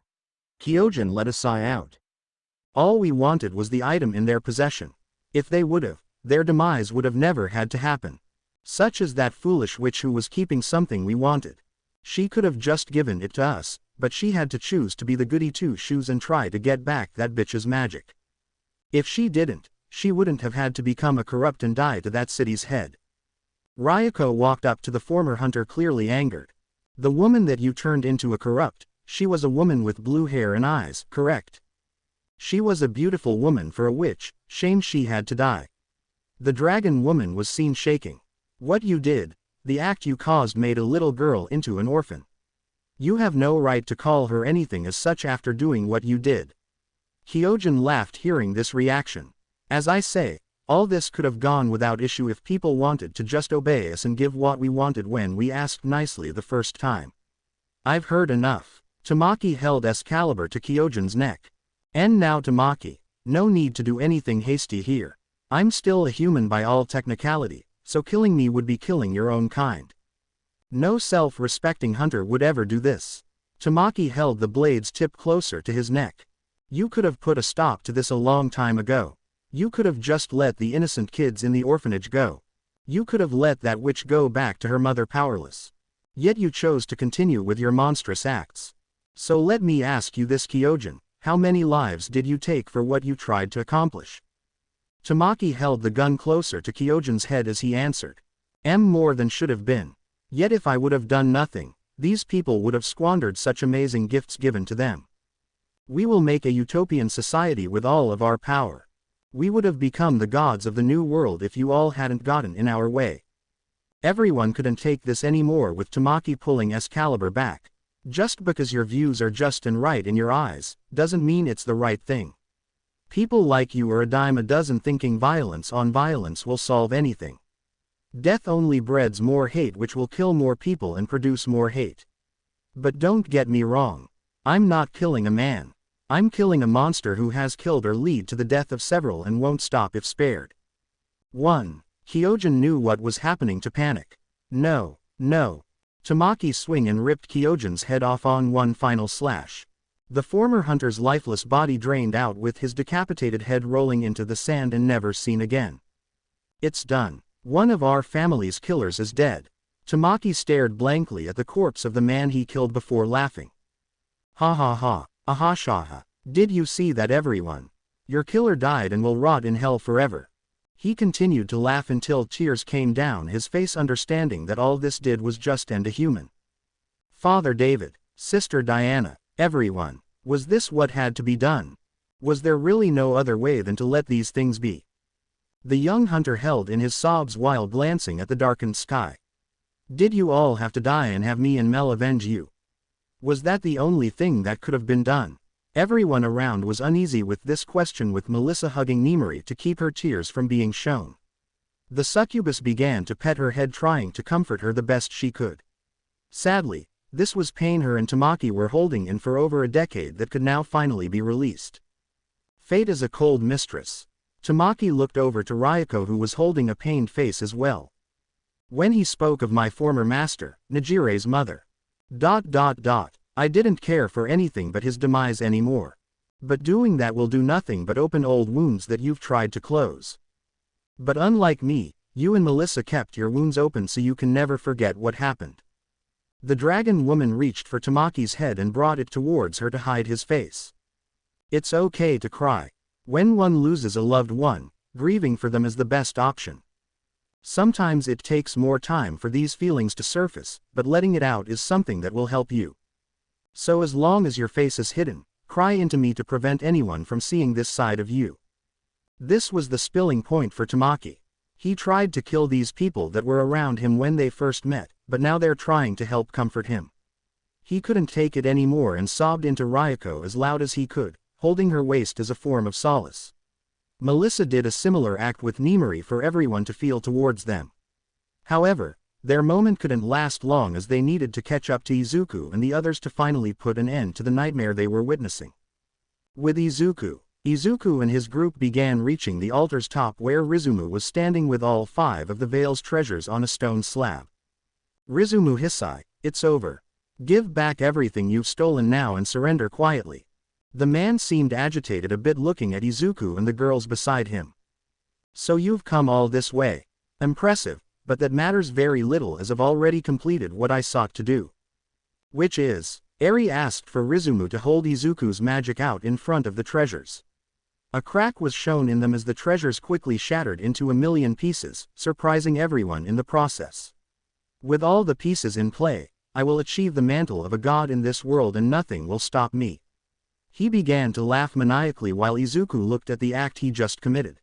Kyojin let a sigh out. All we wanted was the item in their possession. If they would've, their demise would have never had to happen. Such as that foolish witch who was keeping something we wanted. She could have just given it to us, but she had to choose to be the goody two-shoes and try to get back that bitch's magic. If she didn't, she wouldn't have had to become a corrupt and die to that city's head. Ryuko walked up to the former hunter clearly angered. The woman that you turned into a corrupt, she was a woman with blue hair and eyes, correct? She was a beautiful woman for a witch, shame she had to die. The dragon woman was seen shaking. What you did, the act you caused made a little girl into an orphan. You have no right to call her anything as such after doing what you did. Kyojin laughed hearing this reaction. As I say, all this could have gone without issue if people wanted to just obey us and give what we wanted when we asked nicely the first time. I've heard enough. Tamaki held Excalibur to Kyojin's neck. And now Tamaki, no need to do anything hasty here. I'm still a human by all technicality, so killing me would be killing your own kind. No self-respecting hunter would ever do this. Tamaki held the blade's tip closer to his neck. You could have put a stop to this a long time ago. You could have just let the innocent kids in the orphanage go. You could have let that witch go back to her mother powerless. Yet you chose to continue with your monstrous acts. So let me ask you this, Kyojin, how many lives did you take for what you tried to accomplish? Tamaki held the gun closer to Kyojin's head as he answered. More than should have been. Yet if I would have done nothing, these people would have squandered such amazing gifts given to them. We will make a utopian society with all of our power. We would have become the gods of the new world if you all hadn't gotten in our way. Everyone couldn't take this anymore with Tamaki pulling Excalibur back. Just because your views are just and right in your eyes, doesn't mean it's the right thing. People like you are a dime a dozen thinking violence on violence will solve anything. Death only breeds more hate which will kill more people and produce more hate. But don't get me wrong. I'm not killing a man. I'm killing a monster who has killed or lead to the death of several and won't stop if spared. 1. Kyojin knew what was happening to panic. No, no. Tamaki swung and ripped Kyojin's head off on one final slash. The former hunter's lifeless body drained out with his decapitated head rolling into the sand and never seen again. It's done. One of our family's killers is dead. Tamaki stared blankly at the corpse of the man he killed before laughing. Ha ha ha, ahashaha. Did you see that, everyone? Your killer died and will rot in hell forever. He continued to laugh until tears came down his face, understanding that all this did was just end a human. Father David, Sister Diana, everyone, was this what had to be done? Was there really no other way than to let these things be? The young hunter held in his sobs while glancing at the darkened sky. Did you all have to die and have me and Mel avenge you? Was that the only thing that could have been done? Everyone around was uneasy with this question, with Melissa hugging Nimari to keep her tears from being shown. The succubus began to pet her head, trying to comfort her the best she could. Sadly, this was pain her and Tamaki were holding in for over a decade that could now finally be released. Fate is a cold mistress. Tamaki looked over to Ryuko, who was holding a pained face as well. When he spoke of my former master, Nijire's mother. I didn't care for anything but his demise anymore. But doing that will do nothing but open old wounds that you've tried to close. But unlike me, you and Melissa kept your wounds open so you can never forget what happened. The dragon woman reached for Tamaki's head and brought it towards her to hide his face. It's okay to cry. When one loses a loved one, grieving for them is the best option. Sometimes it takes more time for these feelings to surface, but letting it out is something that will help you. So as long as your face is hidden, cry into me to prevent anyone from seeing this side of you. This was the spilling point for Tamaki. He tried to kill these people that were around him when they first met, but now they're trying to help comfort him. He couldn't take it anymore and sobbed into Ryuko as loud as he could, holding her waist as a form of solace. Melissa did a similar act with Nimari for everyone to feel towards them. However, their moment couldn't last long, as they needed to catch up to Izuku and the others to finally put an end to the nightmare they were witnessing. With Izuku and his group began reaching the altar's top, where Rizumu was standing with all 5 of the Veil's treasures on a stone slab. Rizumu Hisai, it's over. Give back everything you've stolen now and surrender quietly. The man seemed agitated a bit, looking at Izuku and the girls beside him. So you've come all this way. Impressive. But that matters very little, as I've already completed what I sought to do. Which is? Eri asked for Rizumu to hold Izuku's magic out in front of the treasures. A crack was shown in them as the treasures quickly shattered into a million pieces, surprising everyone in the process. With all the pieces in play, I will achieve the mantle of a god in this world and nothing will stop me. He began to laugh maniacally while Izuku looked at the act he just committed.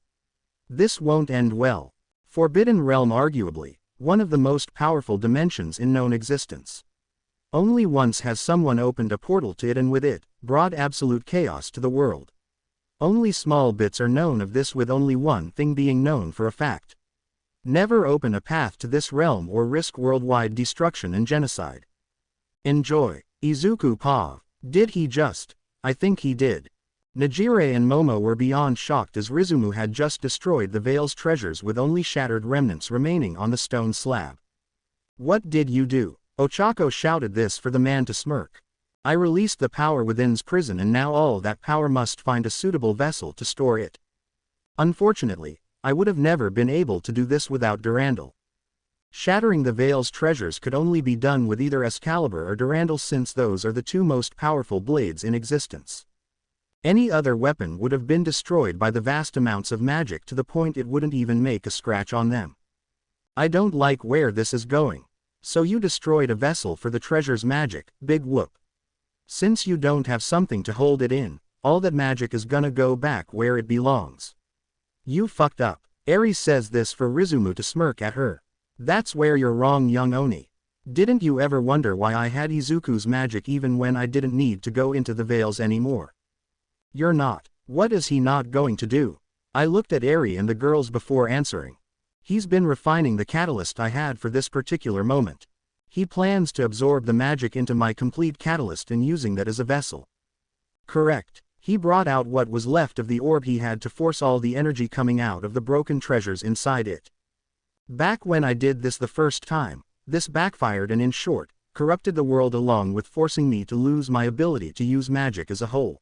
This won't end well. Forbidden Realm arguably, one of the most powerful dimensions in known existence. Only once has someone opened a portal to it and with it, brought absolute chaos to the world. Only small bits are known of this with only one thing being known for a fact. Never open a path to this realm or risk worldwide destruction and genocide. Enjoy. Izuku paused. Did he just? I think he did. Nejire and Momo were beyond shocked as Rizumu had just destroyed the Veil's treasures with only shattered remnants remaining on the stone slab. What did you do? Ochako shouted this for the man to smirk. I released the power within's prison and now all that power must find a suitable vessel to store it. Unfortunately, I would have never been able to do this without Durandal. Shattering the Veil's treasures could only be done with either Excalibur or Durandal since those are the two most powerful blades in existence. Any other weapon would have been destroyed by the vast amounts of magic to the point it wouldn't even make a scratch on them. I don't like where this is going. So you destroyed a vessel for the treasure's magic, big whoop. Since you don't have something to hold it in, all that magic is gonna go back where it belongs. You fucked up. Eri says this for Rizumu to smirk at her. That's where you're wrong, young Oni. Didn't you ever wonder why I had Izuku's magic even when I didn't need to go into the Veils anymore? You're not. What is he not going to do? I looked at Eri and the girls before answering. He's been refining the catalyst I had for this particular moment. He plans to absorb the magic into my complete catalyst and using that as a vessel. Correct. He brought out what was left of the orb he had to force all the energy coming out of the broken treasures inside it. Back when I did this the first time, this backfired and in short, corrupted the world along with forcing me to lose my ability to use magic as a whole.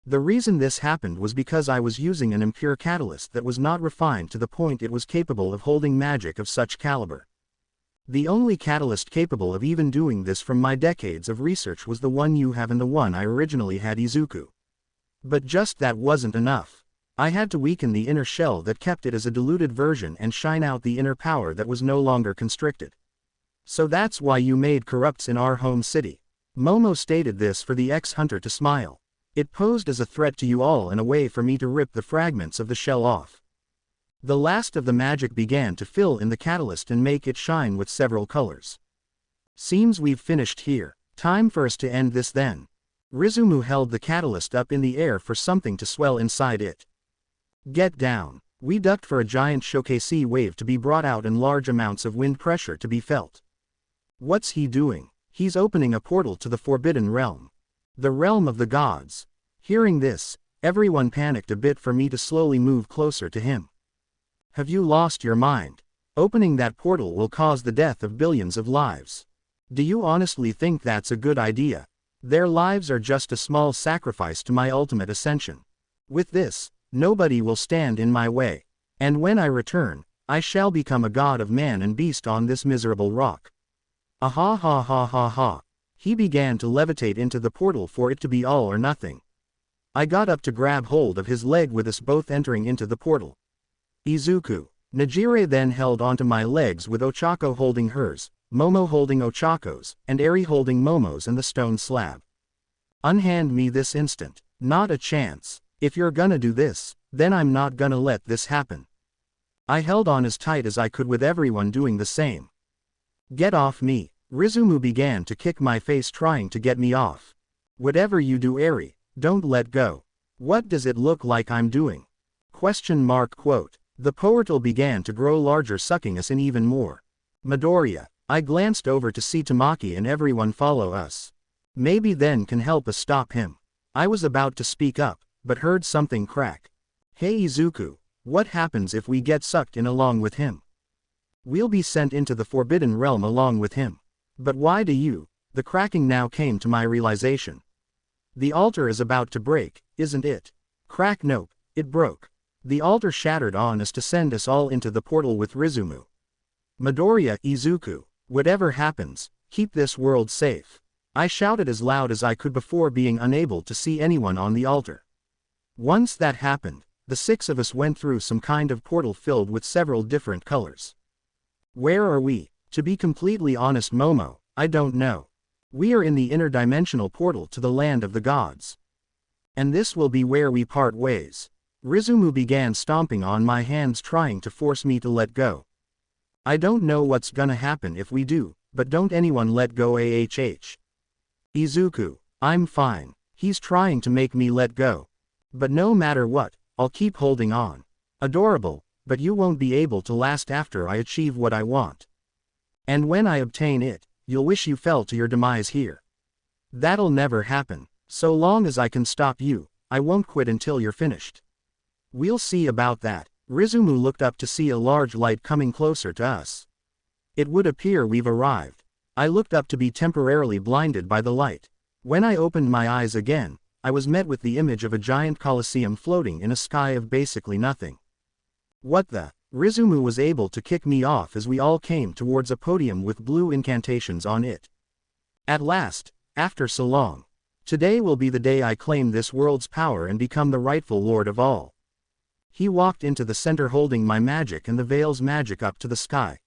The reason this happened was because I was using an impure catalyst that was not refined to the point it was capable of holding magic of such caliber. The only catalyst capable of even doing this from my decades of research was the one you have and the one I originally had, Izuku. But just that wasn't enough. I had to weaken the inner shell that kept it as a diluted version and shine out the inner power that was no longer constricted. So that's why you made corrupts in our home city. Momo stated this for the ex-hunter to smile. It posed as a threat to you all and a way for me to rip the fragments of the shell off. The last of the magic began to fill in the catalyst and make it shine with several colors. Seems we've finished here. Time for us to end this then. Rizumu held the catalyst up in the air for something to swell inside it. Get down. We ducked for a giant shokasei wave to be brought out and large amounts of wind pressure to be felt. What's he doing? He's opening a portal to the Forbidden Realm. The realm of the gods. Hearing this, everyone panicked a bit for me to slowly move closer to him. Have you lost your mind? Opening that portal will cause the death of billions of lives. Do you honestly think that's a good idea? Their lives are just a small sacrifice to my ultimate ascension. With this, nobody will stand in my way. And when I return, I shall become a god of man and beast on this miserable rock. Ah ha ha ha ha ha. He began to levitate into the portal for it to be all or nothing. I got up to grab hold of his leg with us both entering into the portal. Izuku. Nejire then held onto my legs with Ochako holding hers, Momo holding Ochako's, and Eri holding Momo's and the stone slab. Unhand me this instant. Not a chance. If you're gonna do this, then I'm not gonna let this happen. I held on as tight as I could with everyone doing the same. Get off me. Rizumu began to kick my face trying to get me off. Whatever you do, Eri, don't let go. What does it look like I'm doing? Question mark quote. The portal began to grow larger, sucking us in even more. Midoriya. I glanced over to see Tamaki and everyone follow us. Maybe then can help us stop him. I was about to speak up, but heard something crack. Hey Izuku, what happens if we get sucked in along with him? We'll be sent into the Forbidden Realm along with him. But why do you? The cracking now came to my realization. The altar is about to break, isn't it? Crack, nope, it broke. The altar shattered on us to send us all into the portal with Rizumu. Midoriya, Izuku, whatever happens, keep this world safe. I shouted as loud as I could before being unable to see anyone on the altar. Once that happened, the six of us went through some kind of portal filled with several different colors. Where are we? To be completely honest, Momo, I don't know. We are in the interdimensional portal to the land of the gods. And this will be where we part ways. Rizumu began stomping on my hands, trying to force me to let go. I don't know what's gonna happen if we do, but don't anyone let go. Izuku, I'm fine. He's trying to make me let go. But no matter what, I'll keep holding on. Adorable, but you won't be able to last after I achieve what I want. And when I obtain it, you'll wish you fell to your demise here. That'll never happen. So long as I can stop you, I won't quit until you're finished. We'll see about that. Rizumu looked up to see a large light coming closer to us. It would appear we've arrived. I looked up to be temporarily blinded by the light. When I opened my eyes again, I was met with the image of a giant coliseum floating in a sky of basically nothing. What the? Rizumu was able to kick me off as we all came towards a podium with blue incantations on it. At last, after so long. Today will be the day I claim this world's power and become the rightful lord of all. He walked into the center holding my magic and the veil's magic up to the sky.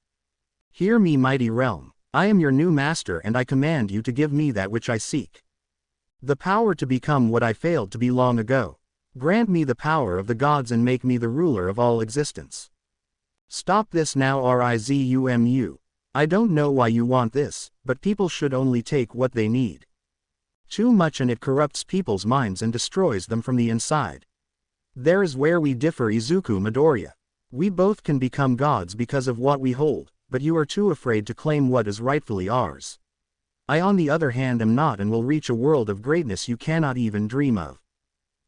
Hear me, mighty realm. I am your new master and I command you to give me that which I seek. The power to become what I failed to be long ago. Grant me the power of the gods and make me the ruler of all existence. Stop this now, Rizumu. I don't know why you want this, but people should only take what they need. Too much and it corrupts people's minds and destroys them from the inside. There is where we differ, Izuku Midoriya. We both can become gods because of what we hold, but you are too afraid to claim what is rightfully ours. I on the other hand am not and will reach a world of greatness you cannot even dream of.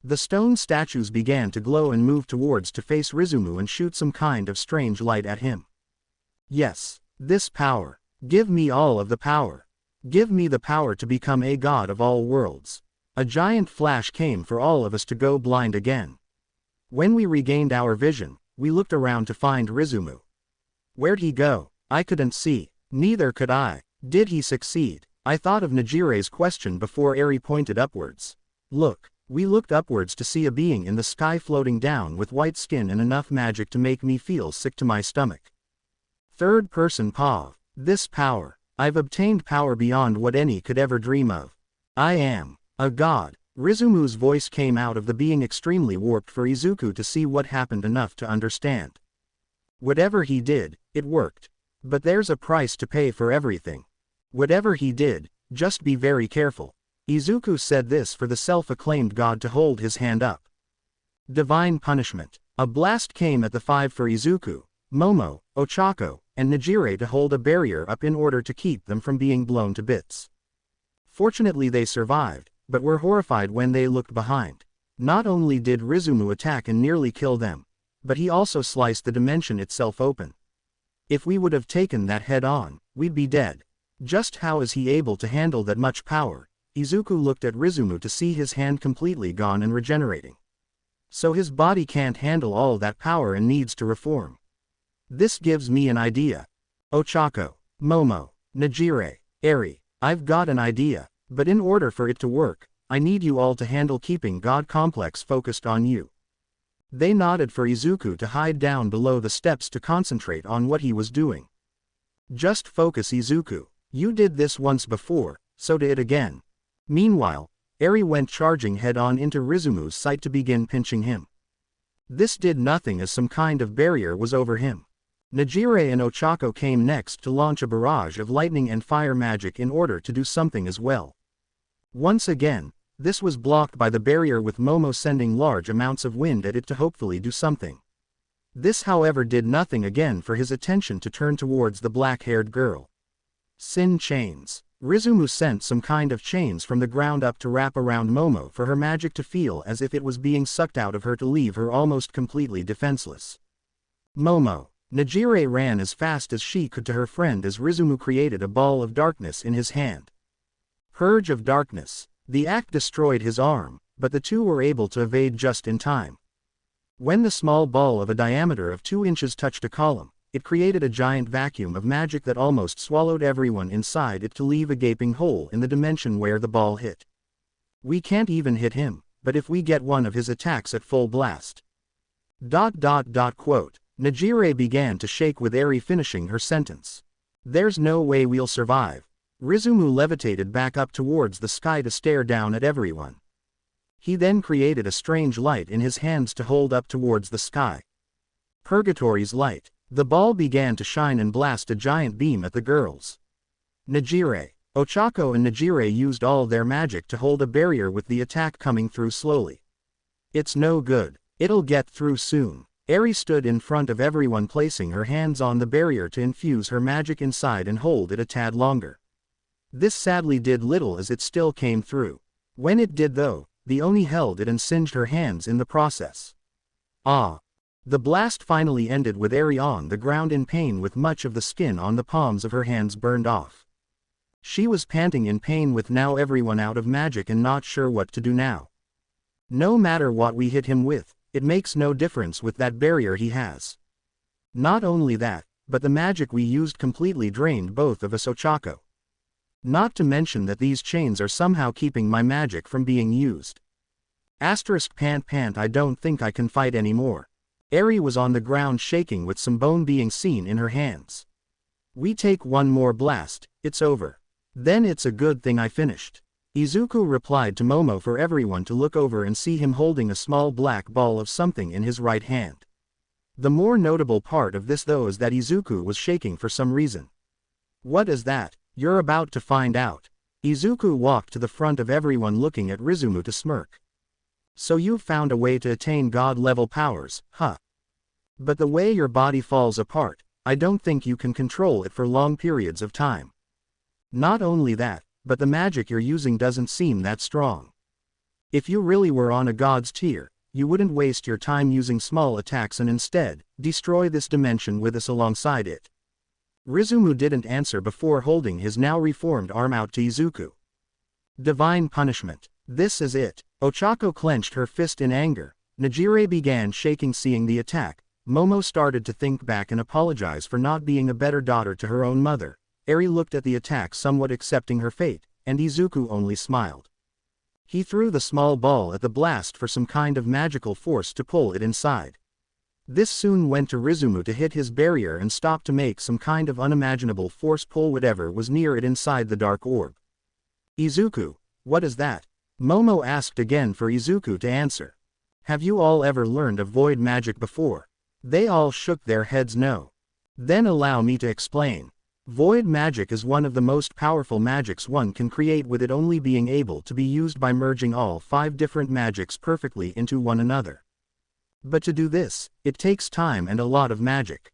The stone statues began to glow and move towards to face Rizumu and shoot some kind of strange light at him. Yes, this power. Give me all of the power. Give me the power to become a god of all worlds. A giant flash came for all of us to go blind again. When we regained our vision, we looked around to find Rizumu. Where'd he go? I couldn't see. Neither could I. Did he succeed? I thought of Najire's question before Eri pointed upwards. Look. We looked upwards to see a being in the sky floating down with white skin and enough magic to make me feel sick to my stomach. Third person Pav. This power. I've obtained power beyond what any could ever dream of. I am a god. Rizumu's voice came out of the being, extremely warped for Izuku to see what happened enough to understand. Whatever he did, it worked. But there's a price to pay for everything. Whatever he did, just be very careful. Izuku said this for the self-acclaimed god to hold his hand up. Divine punishment. A blast came at the five for Izuku, Momo, Ochako, and Najire to hold a barrier up in order to keep them from being blown to bits. Fortunately they survived, but were horrified when they looked behind. Not only did Rizumu attack and nearly kill them, but he also sliced the dimension itself open. If we would have taken that head on, we'd be dead. Just how is he able to handle that much power? Izuku looked at Rizumu to see his hand completely gone and regenerating. So his body can't handle all that power and needs to reform. This gives me an idea. Ochako, Momo, Najire, Eri, I've got an idea, but in order for it to work, I need you all to handle keeping God Complex focused on you. They nodded for Izuku to hide down below the steps to concentrate on what he was doing. Just focus, Izuku. You did this once before, so do it again. Meanwhile, Eri went charging head-on into Rizumu's sight to begin pinching him. This did nothing as some kind of barrier was over him. Najire and Ochako came next to launch a barrage of lightning and fire magic in order to do something as well. Once again, this was blocked by the barrier, with Momo sending large amounts of wind at it to hopefully do something. This however did nothing again for his attention to turn towards the black-haired girl. Sin chains. Rizumu sent some kind of chains from the ground up to wrap around Momo for her magic to feel as if it was being sucked out of her to leave her almost completely defenseless. Momo. Najire ran as fast as she could to her friend as Rizumu created a ball of darkness in his hand. Purge of darkness. The act destroyed his arm, but the two were able to evade just in time. When the small ball of a diameter of 2 inches touched a column, it created a giant vacuum of magic that almost swallowed everyone inside it to leave a gaping hole in the dimension where the ball hit. We can't even hit him. but if we get one of his attacks at full blast. Quote. Najire began to shake with Eri finishing her sentence. There's no way we'll survive. Rizumu levitated back up towards the sky to stare down at everyone. He then created a strange light in his hands to hold up towards the sky. Purgatory's light. The ball began to shine and blast a giant beam at the girls. Najire, Ochako and Najire used all their magic to hold a barrier with the attack coming through slowly. It's no good. It'll get through soon. Eri stood in front of everyone placing her hands on the barrier to infuse her magic inside and hold it a tad longer. This sadly did little as it still came through. When it did though, the Oni held it and singed her hands in the process. Ah! The blast finally ended with Eri on the ground in pain with much of the skin on the palms of her hands burned off. She was panting in pain with now everyone out of magic and not sure what to do now. No matter what we hit him with, it makes no difference with that barrier he has. Not only that, but the magic we used completely drained both of us Ochako. Not to mention that these chains are somehow keeping my magic from being used. Pant I don't think I can fight anymore. Eri was on the ground shaking with some bone being seen in her hands. We take one more blast, it's over. Then it's a good thing I finished. Izuku replied to Momo for everyone to look over and see him holding a small black ball of something in his right hand. The more notable part of this though is that Izuku was shaking for some reason. What is that? You're about to find out. Izuku walked to the front of everyone looking at Rizumu to smirk. So you've found a way to attain god-level powers, huh? But the way your body falls apart, I don't think you can control it for long periods of time. Not only that, but the magic you're using doesn't seem that strong. If you really were on a god's tier, you wouldn't waste your time using small attacks and instead, destroy this dimension with us alongside it. Rizumu didn't answer before holding his now reformed arm out to Izuku. Divine punishment. This is it. Ochako clenched her fist in anger. Najire began shaking seeing the attack. Momo started to think back and apologize for not being a better daughter to her own mother. Eri looked at the attack somewhat accepting her fate, and Izuku only smiled. He threw the small ball at the blast for some kind of magical force to pull it inside. This soon went to Rizumu to hit his barrier and stop to make some kind of unimaginable force pull whatever was near it inside the dark orb. Izuku, what is that? Momo asked again for Izuku to answer. Have you all ever learned of void magic before? They all shook their heads no. Then allow me to explain. Void magic is one of the most powerful magics one can create with it only being able to be used by merging all 5 different magics perfectly into one another. But to do this, it takes time and a lot of magic.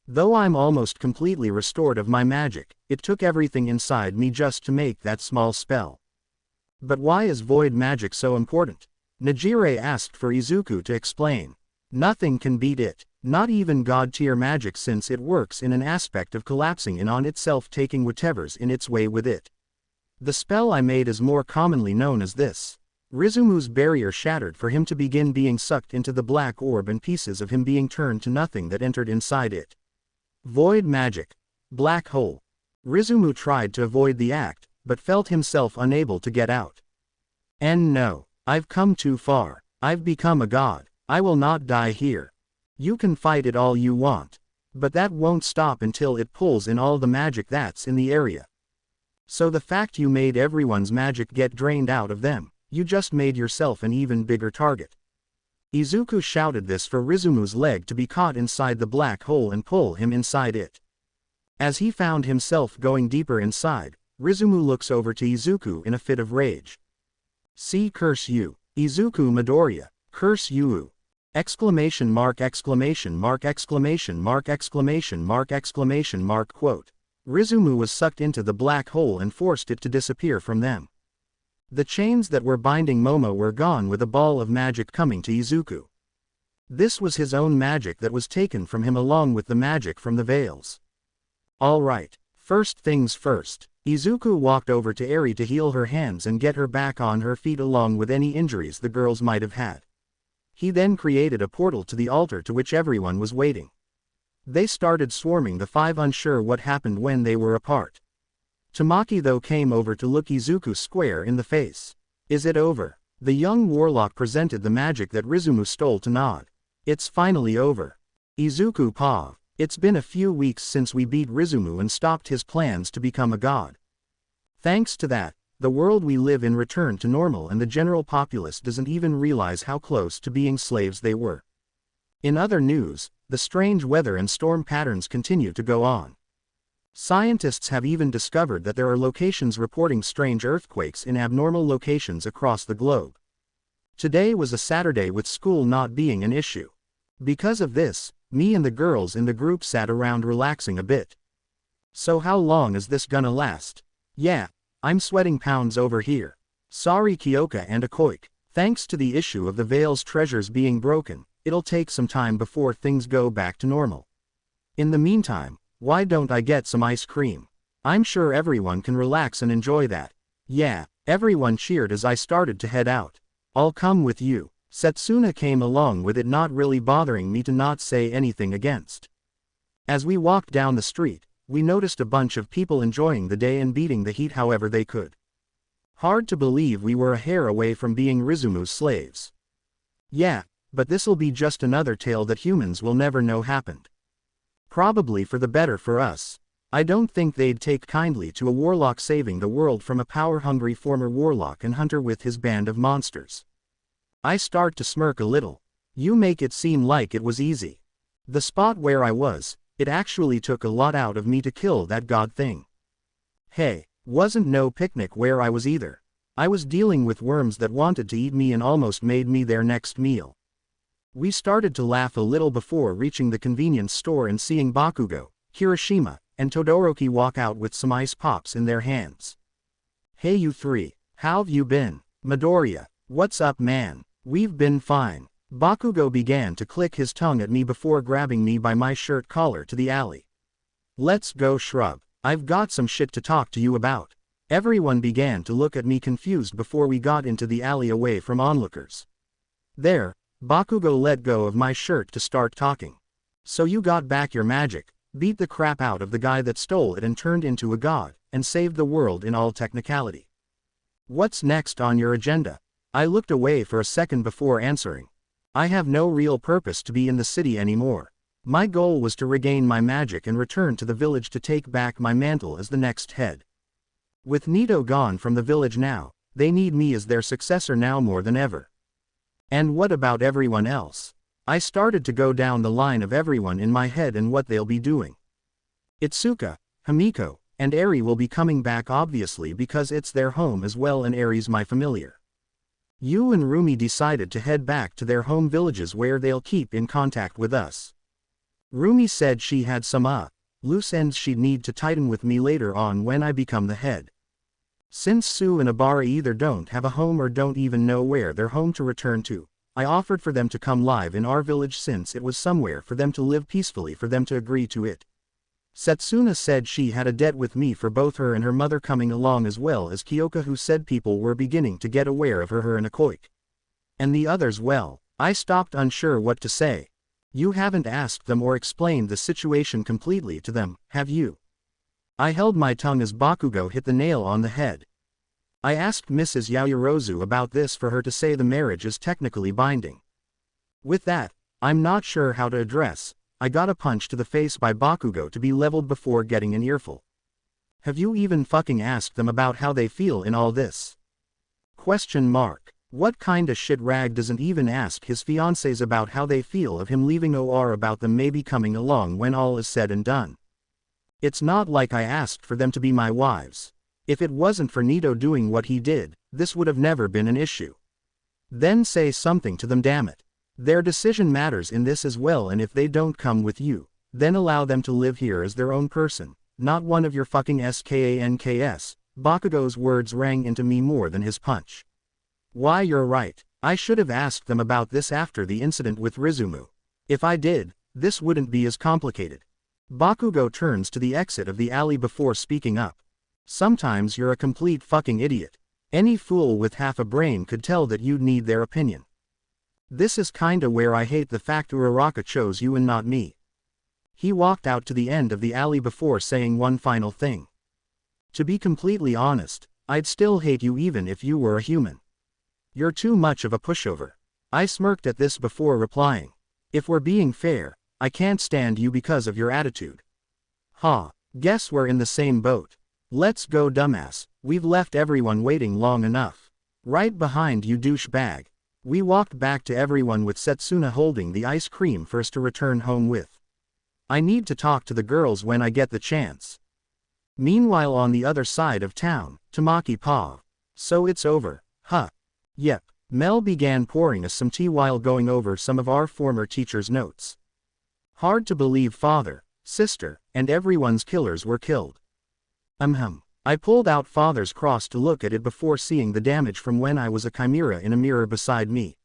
Though I'm almost completely restored of my magic, it took everything inside me just to make that small spell. But why is void magic so important? Najire asked for Izuku to explain. Nothing can beat it, not even god-tier magic since it works in an aspect of collapsing in on itself taking whatever's in its way with it. The spell I made is more commonly known as this. Rizumu's barrier shattered for him to begin being sucked into the black orb and pieces of him being turned to nothing that entered inside it. Void magic. Black hole. Rizumu tried to avoid the act, but felt himself unable to get out. And no, I've come too far. I've become a god. I will not die here. You can fight it all you want. But that won't stop until it pulls in all the magic that's in the area. So the fact you made everyone's magic get drained out of them, you just made yourself an even bigger target. Izuku shouted this for Rizumu's leg to be caught inside the black hole and pull him inside it. As he found himself going deeper inside, Rizumu looks over to Izuku in a fit of rage. See, curse you, Izuku Midoriya, curse you! Exclamation mark exclamation mark exclamation mark exclamation mark exclamation mark quote. Rizumu was sucked into the black hole and forced it to disappear from them. The chains that were binding Momo were gone with a ball of magic coming to Izuku. This was his own magic that was taken from him along with the magic from the veils. Alright, first things first. Izuku walked over to Eri to heal her hands and get her back on her feet along with any injuries the girls might have had. He then created a portal to the altar to which everyone was waiting. They started swarming the 5 unsure what happened when they were apart. Tamaki though came over to look Izuku square in the face. Is it over? The young warlock presented the magic that Rizumu stole to Nod. It's finally over. Izuku Pav. It's been a few weeks since we beat Rizumu and stopped his plans to become a god. Thanks to that, the world we live in returned to normal and the general populace doesn't even realize how close to being slaves they were. In other news, the strange weather and storm patterns continue to go on. Scientists have even discovered that there are locations reporting strange earthquakes in abnormal locations across the globe. Today was a Saturday with school not being an issue. Because of this, me and the girls in the group sat around relaxing a bit. So how long is this gonna last? Yeah, I'm sweating pounds over here. Sorry Kyoka and Akoik. Thanks to the issue of the Veil's treasures being broken, it'll take some time before things go back to normal. In the meantime, why don't I get some ice cream? I'm sure everyone can relax and enjoy that. Yeah, everyone cheered as I started to head out. I'll come with you. Setsuna came along with it, not really bothering me to not say anything against. As we walked down the street, we noticed a bunch of people enjoying the day and beating the heat however they could. Hard to believe we were a hair away from being Rizumu's slaves. Yeah, but this'll be just another tale that humans will never know happened. Probably for the better for us. I don't think they'd take kindly to a warlock saving the world from a power-hungry former warlock and hunter with his band of monsters. I start to smirk a little. You make it seem like it was easy. The spot where I was, it actually took a lot out of me to kill that god thing. Hey, wasn't no picnic where I was either. I was dealing with worms that wanted to eat me and almost made me their next meal. We started to laugh a little before reaching the convenience store and seeing Bakugo, Kirishima, and Todoroki walk out with some ice pops in their hands. Hey you three, how've you been? Midoriya, what's up man? We've been fine. Bakugo began to click his tongue at me before grabbing me by my shirt collar to the alley. Let's go shrub. I've got some shit to talk to you about. Everyone began to look at me confused before we got into the alley away from onlookers. There, Bakugo let go of my shirt to start talking. So you got back your magic, beat the crap out of the guy that stole it and turned into a god, and saved the world in all technicality. What's next on your agenda? I looked away for a second before answering. I have no real purpose to be in the city anymore. My goal was to regain my magic and return to the village to take back my mantle as the next head. With Nito gone from the village now, they need me as their successor now more than ever. And what about everyone else? I started to go down the line of everyone in my head and what they'll be doing. Itsuka, Himiko, and Eri will be coming back obviously because it's their home as well and Eri's my familiar. Yu and Rumi decided to head back to their home villages where they'll keep in contact with us. Rumi said she had some loose ends she'd need to tighten with me later on when I become the head. Since Sue and Abara either don't have a home or don't even know where they're home to return to, I offered for them to come live in our village since it was somewhere for them to live peacefully for them to agree to it. Setsuna said she had a debt with me for both her and her mother coming along as well as Kyoka who said people were beginning to get aware of her and Akoik. And the others well, I stopped unsure what to say. You haven't asked them or explained the situation completely to them, have you? I held my tongue as Bakugo hit the nail on the head. I asked Mrs. Yaoyorozu about this for her to say the marriage is technically binding. With that, I'm not sure how to address. I got a punch to the face by Bakugo to be leveled before getting an earful. Have you even fucking asked them about how they feel in all this? Question mark. What kinda shit rag doesn't even ask his fiancés about how they feel of him leaving or about them maybe coming along when all is said and done? It's not like I asked for them to be my wives. If it wasn't for Nito doing what he did, this would have never been an issue. Then say something to them, damn it. Their decision matters in this as well, and if they don't come with you, then allow them to live here as their own person, not one of your fucking SKANKS. Bakugo's words rang into me more than his punch. Why, you're right. I should have asked them about this after the incident with Rizumu. If I did, this wouldn't be as complicated. Bakugo turns to the exit of the alley before speaking up. Sometimes you're a complete fucking idiot. Any fool with half a brain could tell that you'd need their opinion. This is kinda where I hate the fact Uraraka chose you and not me. He walked out to the end of the alley before saying one final thing. To be completely honest, I'd still hate you even if you were a human. You're too much of a pushover. I smirked at this before replying. If we're being fair, I can't stand you because of your attitude. Ha, guess we're in the same boat. Let's go, dumbass, we've left everyone waiting long enough. Right behind you, douchebag. We walked back to everyone with Setsuna holding the ice cream for us to return home with. I need to talk to the girls when I get the chance. Meanwhile, on the other side of town, Tamaki paused. So it's over, huh? Yep. Mel began pouring us some tea while going over some of our former teacher's notes. Hard to believe father, sister, and everyone's killers were killed. I pulled out Father's cross to look at it before seeing the damage from when I was a chimera in a mirror beside me.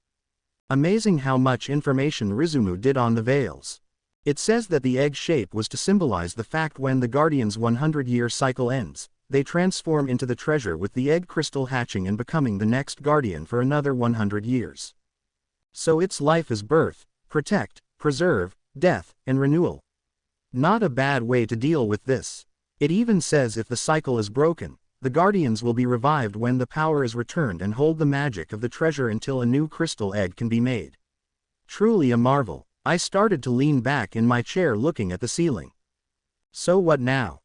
Amazing how much information Rizumu did on the veils. It says that the egg shape was to symbolize the fact when the Guardian's 100-year cycle ends, they transform into the treasure with the egg crystal hatching and becoming the next Guardian for another 100 years. So its life is birth, protect, preserve, death, and renewal. Not a bad way to deal with this. It even says if the cycle is broken, the Guardians will be revived when the power is returned and hold the magic of the treasure until a new crystal egg can be made. Truly a marvel. I started to lean back in my chair looking at the ceiling. So what now?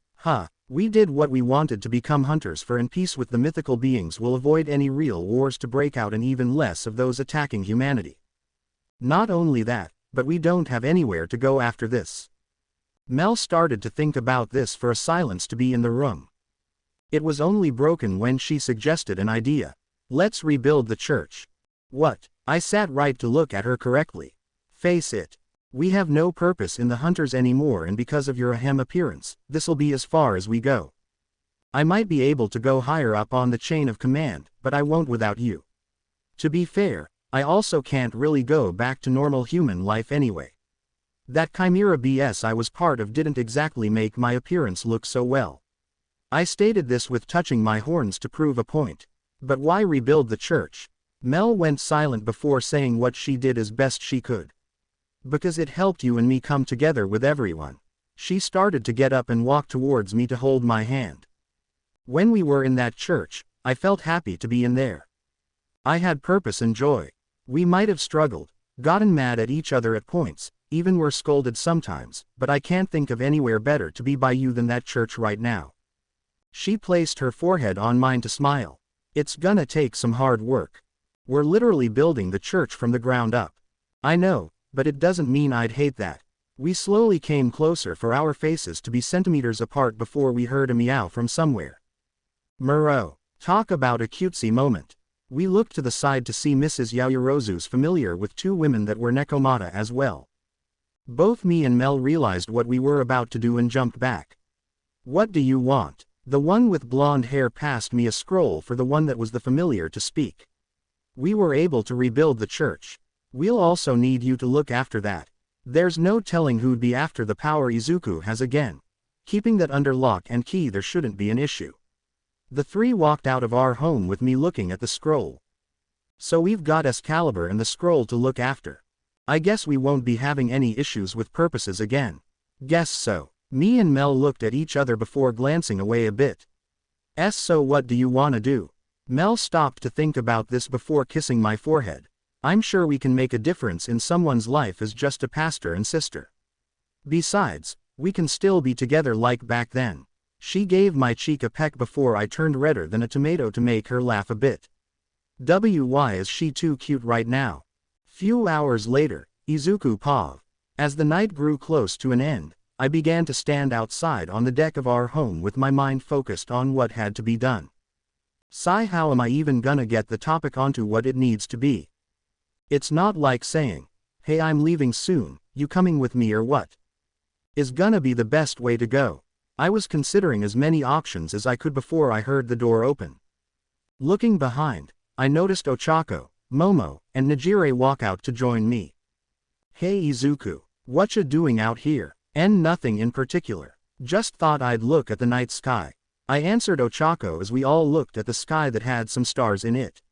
We did what we wanted to become hunters for, and peace with the mythical beings will avoid any real wars to break out and even less of those attacking humanity. Not only that, but we don't have anywhere to go after this. Mel started to think about this for a silence to be in the room. It was only broken when she suggested an idea. Let's rebuild the church. What? I sat right to look at her correctly. Face it. We have no purpose in the hunters anymore, and because of your Harem appearance, this'll be as far as we go. I might be able to go higher up on the chain of command, but I won't without you. To be fair, I also can't really go back to normal human life anyway. That chimera BS I was part of didn't exactly make my appearance look so well. I stated this with touching my horns to prove a point. But why rebuild the church? Mel went silent before saying what she did as best she could. Because it helped you and me come together with everyone. She started to get up and walk towards me to hold my hand. When we were in that church, I felt happy to be in there. I had purpose and joy. We might have struggled, gotten mad at each other at points, even were scolded sometimes, but I can't think of anywhere better to be by you than that church right now. She placed her forehead on mine to smile. It's gonna take some hard work. We're literally building the church from the ground up. I know, but it doesn't mean I'd hate that. We slowly came closer for our faces to be centimeters apart before we heard a meow from somewhere. Muro. Talk about a cutesy moment. We looked to the side to see Mrs. Yaoyorozu's familiar with two women that were Nekomata as well. Both me and Mel realized what we were about to do and jumped back. What do you want? The one with blonde hair passed me a scroll for the one that was the familiar to speak. We were able to rebuild the church. We'll also need you to look after that. There's no telling who'd be after the power Izuku has again. Keeping that under lock and key there shouldn't be an issue. The three walked out of our home with me looking at the scroll. So we've got Excalibur and the scroll to look after. I guess we won't be having any issues with purposes again. Guess so. Me and Mel looked at each other before glancing away a bit. So what do you wanna do? Mel stopped to think about this before kissing my forehead. I'm sure we can make a difference in someone's life as just a pastor and sister. Besides, we can still be together like back then. She gave my cheek a peck before I turned redder than a tomato to make her laugh a bit. Why is she too cute right now? Few hours later, Izuku paused. As the night grew close to an end, I began to stand outside on the deck of our home with my mind focused on what had to be done. How am I even gonna get the topic onto what it needs to be? It's not like saying, hey, I'm leaving soon, you coming with me or what? Is gonna be the best way to go. I was considering as many options as I could before I heard the door open. Looking behind, I noticed Ochako, Momo, and Najire walk out to join me. Hey Izuku, whatcha doing out here? And nothing in particular. Just thought I'd look at the night sky. I answered Ochako as we all looked at the sky that had some stars in it.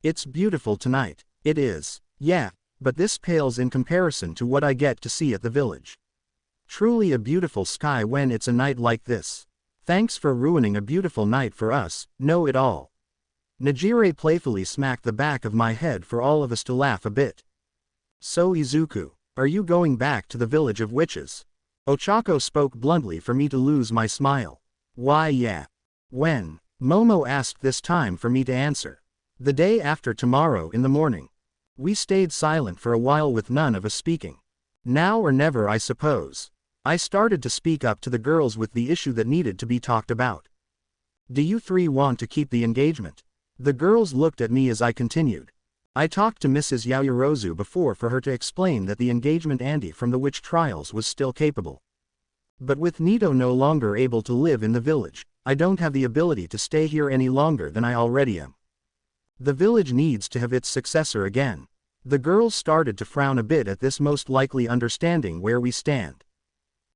It's beautiful tonight. It is. Yeah, but this pales in comparison to what I get to see at the village. Truly a beautiful sky when it's a night like this. Thanks for ruining a beautiful night for us, know it all. Najire playfully smacked the back of my head for all of us to laugh a bit. So Izuku, are you going back to the village of witches? Ochako spoke bluntly for me to lose my smile. Why yeah. When? Momo asked, this time for me to answer. The day after tomorrow in the morning. We stayed silent for a while with none of us speaking. Now or never, I suppose. I started to speak up to the girls with the issue that needed to be talked about. Do you three want to keep the engagement? The girls looked at me as I continued. I talked to Mrs. Yaoyorozu before for her to explain that the engagement Andy from the witch trials was still capable. But with Nito no longer able to live in the village, I don't have the ability to stay here any longer than I already am. The village needs to have its successor again. The girls started to frown a bit at this, most likely understanding where we stand.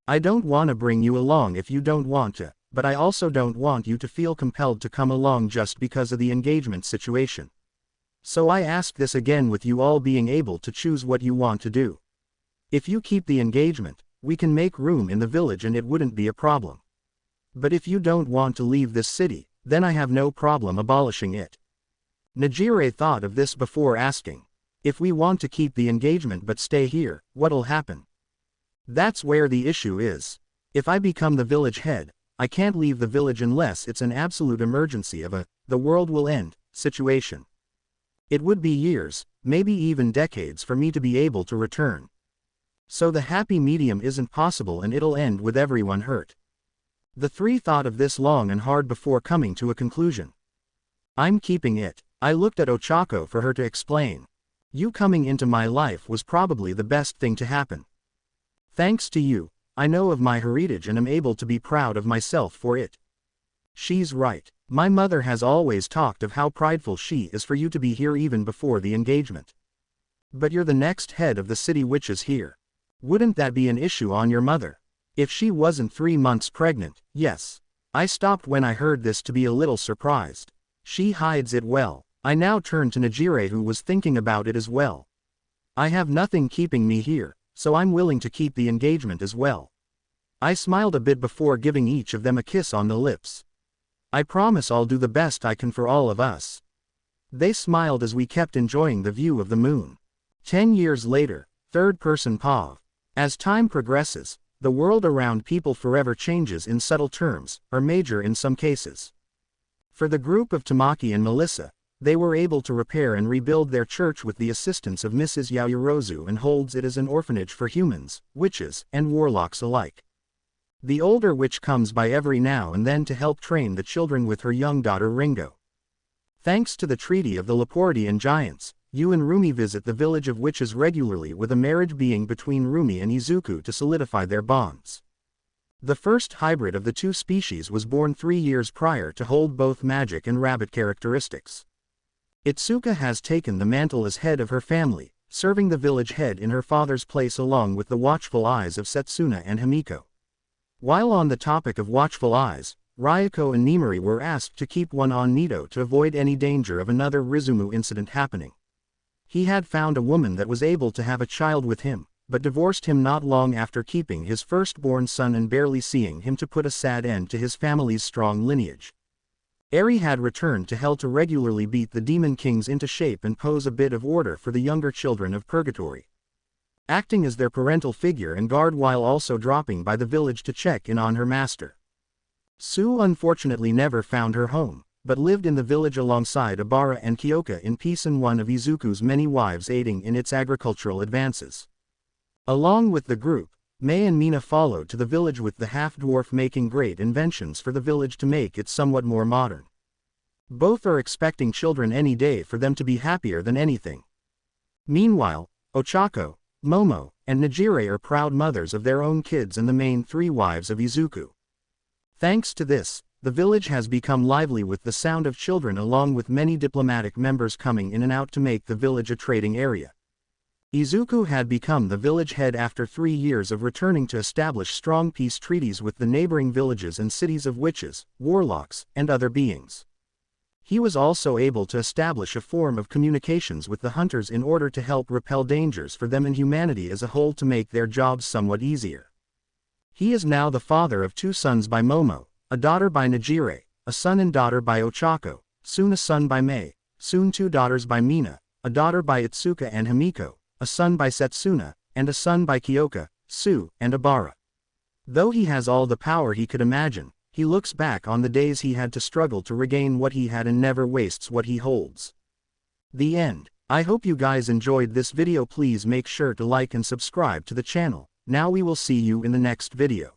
I don't want to bring you along if you don't want to, but I also don't want you to feel compelled to come along just because of the engagement situation. So I ask this again, with you all being able to choose what you want to do. If you keep the engagement, we can make room in the village and it wouldn't be a problem. But if you don't want to leave this city, then I have no problem abolishing it. Najire thought of this before asking. If we want to keep the engagement but stay here, what'll happen? That's where the issue is. If I become the village head, I can't leave the village unless it's an absolute emergency of the world will end situation. It would be years, maybe even decades for me to be able to return. So the happy medium isn't possible and it'll end with everyone hurt. The three thought of this long and hard before coming to a conclusion. I'm keeping it. I looked at Ochako for her to explain. You coming into my life was probably the best thing to happen. Thanks to you, I know of my heritage and am able to be proud of myself for it. She's right. My mother has always talked of how prideful she is for you to be here even before the engagement. But you're the next head of the city witches here. Wouldn't that be an issue on your mother? If she wasn't 3 months pregnant, yes. I stopped when I heard this to be a little surprised. She hides it well. I now turned to Najire, who was thinking about it as well. I have nothing keeping me here, so I'm willing to keep the engagement as well. I smiled a bit before giving each of them a kiss on the lips. I promise I'll do the best I can for all of us. They smiled as we kept enjoying the view of the moon. 10 years later, third person POV. As time progresses, the world around people forever changes in subtle terms, or major in some cases. For the group of Tamaki and Melissa, they were able to repair and rebuild their church with the assistance of Mrs. Yaoyorozu and holds it as an orphanage for humans, witches, and warlocks alike. The older witch comes by every now and then to help train the children with her young daughter Ringo. Thanks to the Treaty of the Laportian Giants, Yu and Rumi visit the village of witches regularly, with a marriage being between Rumi and Izuku to solidify their bonds. The first hybrid of the two species was born 3 years prior to hold both magic and rabbit characteristics. Itsuka has taken the mantle as head of her family, serving the village head in her father's place along with the watchful eyes of Setsuna and Himiko. While on the topic of watchful eyes, Ryuko and Nimori were asked to keep one on Nito to avoid any danger of another Rizumu incident happening. He had found a woman that was able to have a child with him, but divorced him not long after keeping his firstborn son and barely seeing him, to put a sad end to his family's strong lineage. Eri had returned to Hell to regularly beat the Demon Kings into shape and pose a bit of order for the younger children of Purgatory, acting as their parental figure and guard while also dropping by the village to check in on her master. Sue unfortunately never found her home, but lived in the village alongside Abara and Kyoka in peace, and one of Izuku's many wives, aiding in its agricultural advances. Along with the group, Mei and Mina followed to the village with the half-dwarf, making great inventions for the village to make it somewhat more modern. Both are expecting children any day for them to be happier than anything. Meanwhile, Ochako, Momo, and Najire are proud mothers of their own kids and the main 3 wives of Izuku. Thanks to this, the village has become lively with the sound of children, along with many diplomatic members coming in and out to make the village a trading area. Izuku had become the village head after 3 years of returning to establish strong peace treaties with the neighboring villages and cities of witches, warlocks, and other beings. He was also able to establish a form of communications with the hunters in order to help repel dangers for them and humanity as a whole, to make their jobs somewhat easier. He is now the father of 2 sons by Momo, a daughter by Najire, a son and daughter by Ochako, soon a son by Mei, soon 2 daughters by Mina, a daughter by Itsuka and Himiko, a son by Setsuna, and a son by Kyoka, Su, and Abara. Though he has all the power he could imagine, he looks back on the days he had to struggle to regain what he had and never wastes what he holds. The end. I hope you guys enjoyed this video. Please make sure to like and subscribe to the channel. Now we will see you in the next video.